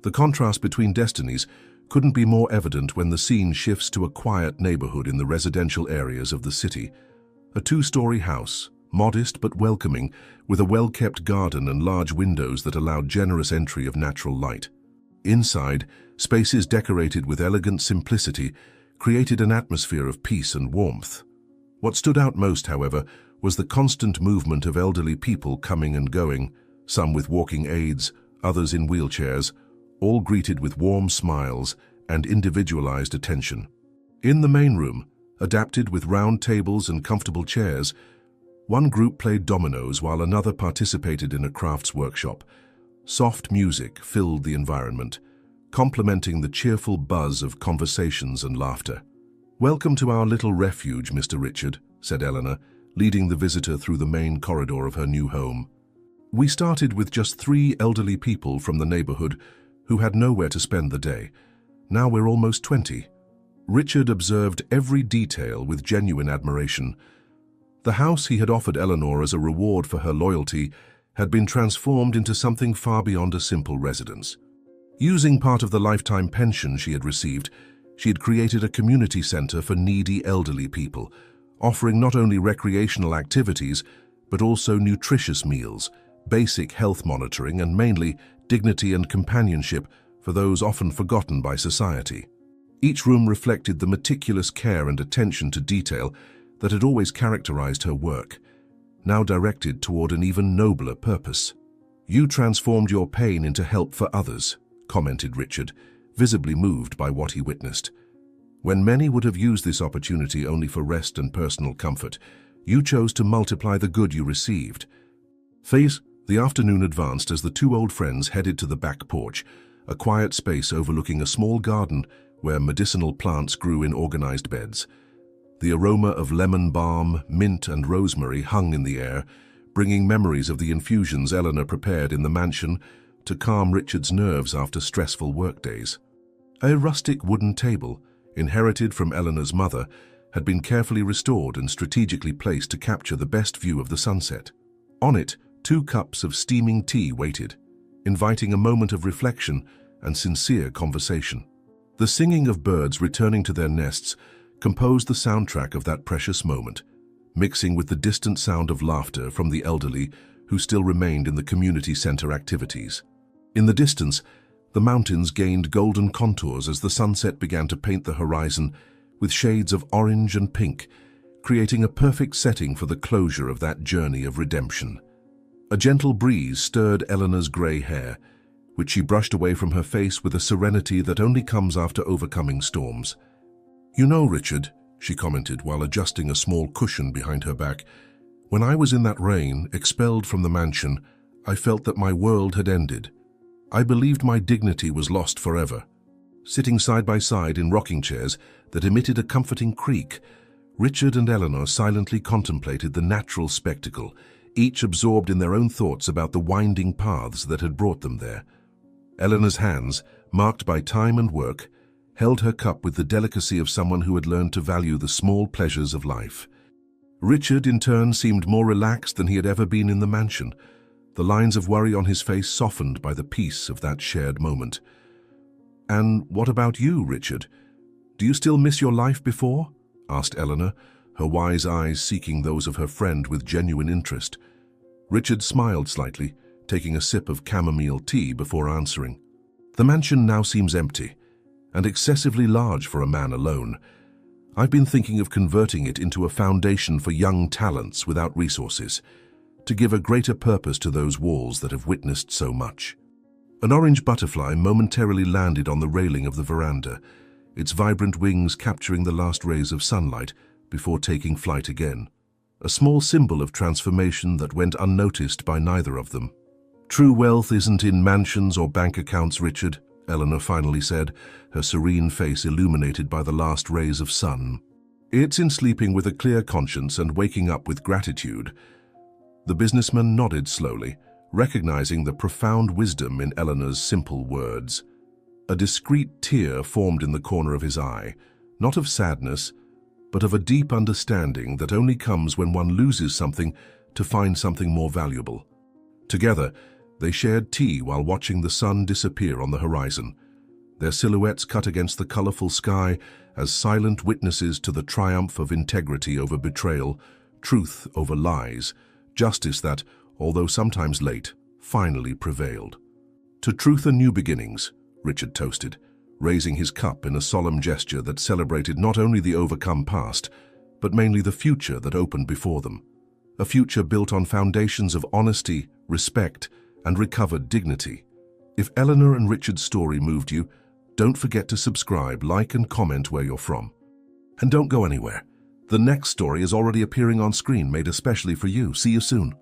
The contrast between destinies couldn't be more evident when the scene shifts to a quiet neighborhood in the residential areas of the city. A two-story house, modest but welcoming, with a well-kept garden and large windows that allowed generous entry of natural light. Inside, spaces decorated with elegant simplicity created an atmosphere of peace and warmth. What stood out most, however, was the constant movement of elderly people coming and going, some with walking aids, others in wheelchairs, all greeted with warm smiles and individualized attention. In the main room, adapted with round tables and comfortable chairs, one group played dominoes while another participated in a crafts workshop. Soft music filled the environment, complementing the cheerful buzz of conversations and laughter. "Welcome to our little refuge, Mr. Richard," said Eleanor, leading the visitor through the main corridor of her new home. "We started with just 3 elderly people from the neighborhood who had nowhere to spend the day. Now we're almost 20. Richard observed every detail with genuine admiration. The house he had offered Eleanor as a reward for her loyalty had been transformed into something far beyond a simple residence. Using part of the lifetime pension she had received, she had created a community center for needy elderly people, offering not only recreational activities, but also nutritious meals, basic health monitoring, and mainly dignity and companionship for those often forgotten by society. Each room reflected the meticulous care and attention to detail that had always characterized her work, now directed toward an even nobler purpose. "You transformed your pain into help for others," commented Richard, visibly moved by what he witnessed. "When many would have used this opportunity only for rest and personal comfort, you chose to multiply the good you received." The afternoon advanced as the two old friends headed to the back porch, a quiet space overlooking a small garden where medicinal plants grew in organized beds. The aroma of lemon balm, mint, and rosemary hung in the air, bringing memories of the infusions Eleanor prepared in the mansion to calm Richard's nerves after stressful workdays. A rustic wooden table, inherited from Eleanor's mother, had been carefully restored and strategically placed to capture the best view of the sunset. On it, 2 cups of steaming tea waited, inviting a moment of reflection and sincere conversation. The singing of birds returning to their nests composed the soundtrack of that precious moment, mixing with the distant sound of laughter from the elderly who still remained in the community center activities. In the distance, the mountains gained golden contours as the sunset began to paint the horizon with shades of orange and pink, creating a perfect setting for the closure of that journey of redemption. A gentle breeze stirred Eleanor's grey hair, which she brushed away from her face with a serenity that only comes after overcoming storms. "You know, Richard," she commented while adjusting a small cushion behind her back, "when I was in that rain, expelled from the mansion, I felt that my world had ended. I believed my dignity was lost forever." Sitting side by side in rocking chairs that emitted a comforting creak, Richard and Eleanor silently contemplated the natural spectacle, each absorbed in their own thoughts about the winding paths that had brought them there. Eleanor's hands, marked by time and work, held her cup with the delicacy of someone who had learned to value the small pleasures of life. Richard, in turn, seemed more relaxed than he had ever been in the mansion, the lines of worry on his face softened by the peace of that shared moment. "And what about you, Richard? Do you still miss your life before?" asked Eleanor, her wise eyes seeking those of her friend with genuine interest. Richard smiled slightly, taking a sip of chamomile tea before answering. "The mansion now seems empty, and excessively large for a man alone. I've been thinking of converting it into a foundation for young talents without resources, to give a greater purpose to those walls that have witnessed so much." An orange butterfly momentarily landed on the railing of the veranda, its vibrant wings capturing the last rays of sunlight before taking flight again, a small symbol of transformation that went unnoticed by neither of them. "True wealth isn't in mansions or bank accounts, Richard," Eleanor finally said, her serene face illuminated by the last rays of sun. "It's in sleeping with a clear conscience and waking up with gratitude." The businessman nodded slowly, recognizing the profound wisdom in Eleanor's simple words. A discreet tear formed in the corner of his eye, not of sadness, but of a deep understanding that only comes when one loses something to find something more valuable. Together, they shared tea while watching the sun disappear on the horizon, their silhouettes cut against the colorful sky as silent witnesses to the triumph of integrity over betrayal, truth over lies, justice that, although sometimes late, finally prevailed. "To truth and new beginnings," Richard toasted, raising his cup in a solemn gesture that celebrated not only the overcome past, but mainly the future that opened before them. A future built on foundations of honesty, respect, and recovered dignity. If Eleanor and Richard's story moved you, don't forget to subscribe, like, and comment where you're from. And don't go anywhere. The next story is already appearing on screen, made especially for you. See you soon.